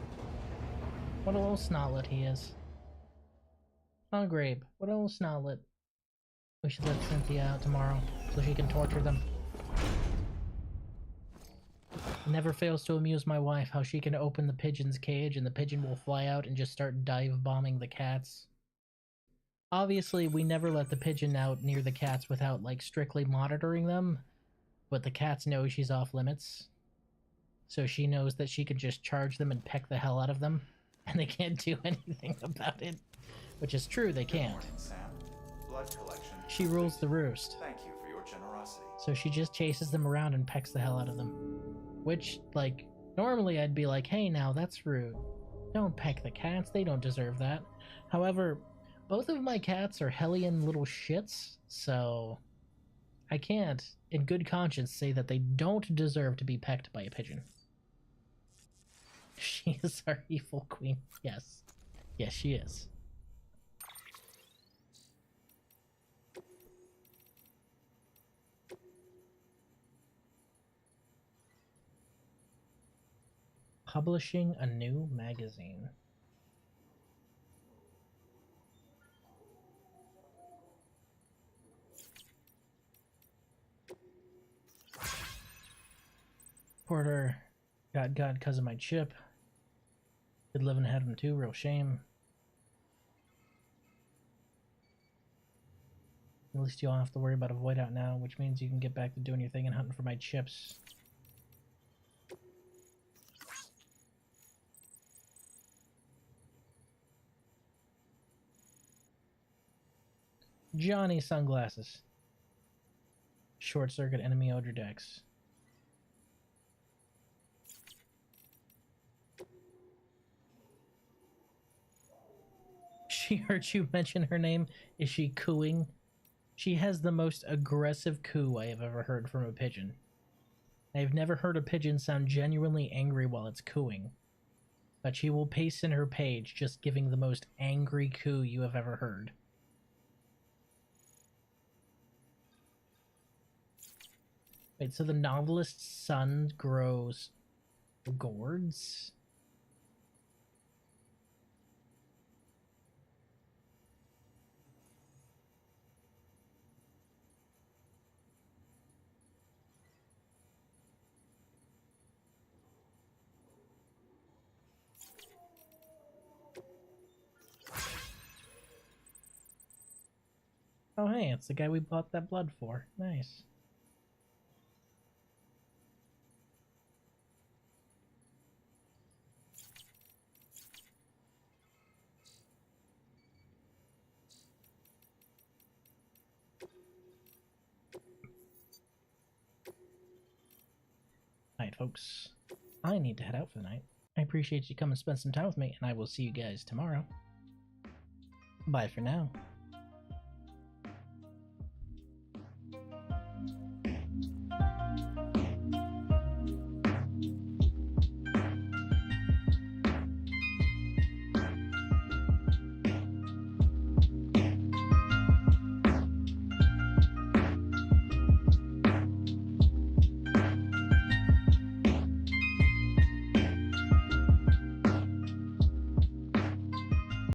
What a little snotlet he is. Oh, Grabe, what a little snotlet. We should let Cynthia out tomorrow, so she can torture them. It never fails to amuse my wife how she can open the pigeon's cage and the pigeon will fly out and just start dive-bombing the cats. Obviously, we never let the pigeon out near the cats without, like, strictly monitoring them, but the cats know she's off limits. So she knows that she can just charge them and peck the hell out of them, and they can't do anything about it. Which is true, they can't. Good morning, Sam. Blood collection. She rules the roost. Thank you for your generosity. So she just chases them around and pecks the hell out of them. Which, like, normally I'd be like, hey now, that's rude. Don't peck the cats, they don't deserve that. However, both of my cats are hellion little shits, so I can't, in good conscience, say that they don't deserve to be pecked by a pigeon. She is our evil queen. Yes. Yes, she is. Publishing a new magazine. Porter got God because of my chip. Good living ahead of him too, real shame. At least you don't have to worry about a void out now, which means you can get back to doing your thing and hunting for my chips. Johnny sunglasses. Short circuit enemy Odor decks. She heard you mention her name. Is she cooing? She has the most aggressive coo I have ever heard from a pigeon. I've never heard a pigeon sound genuinely angry while it's cooing. But she will paste in her page just giving the most angry coo you have ever heard. Wait, so the novelist's son grows gourds? Oh hey, it's the guy we bought that blood for. Nice. Alright, folks. I need to head out for the night. I appreciate you coming and spend some time with me, and I will see you guys tomorrow. Bye for now.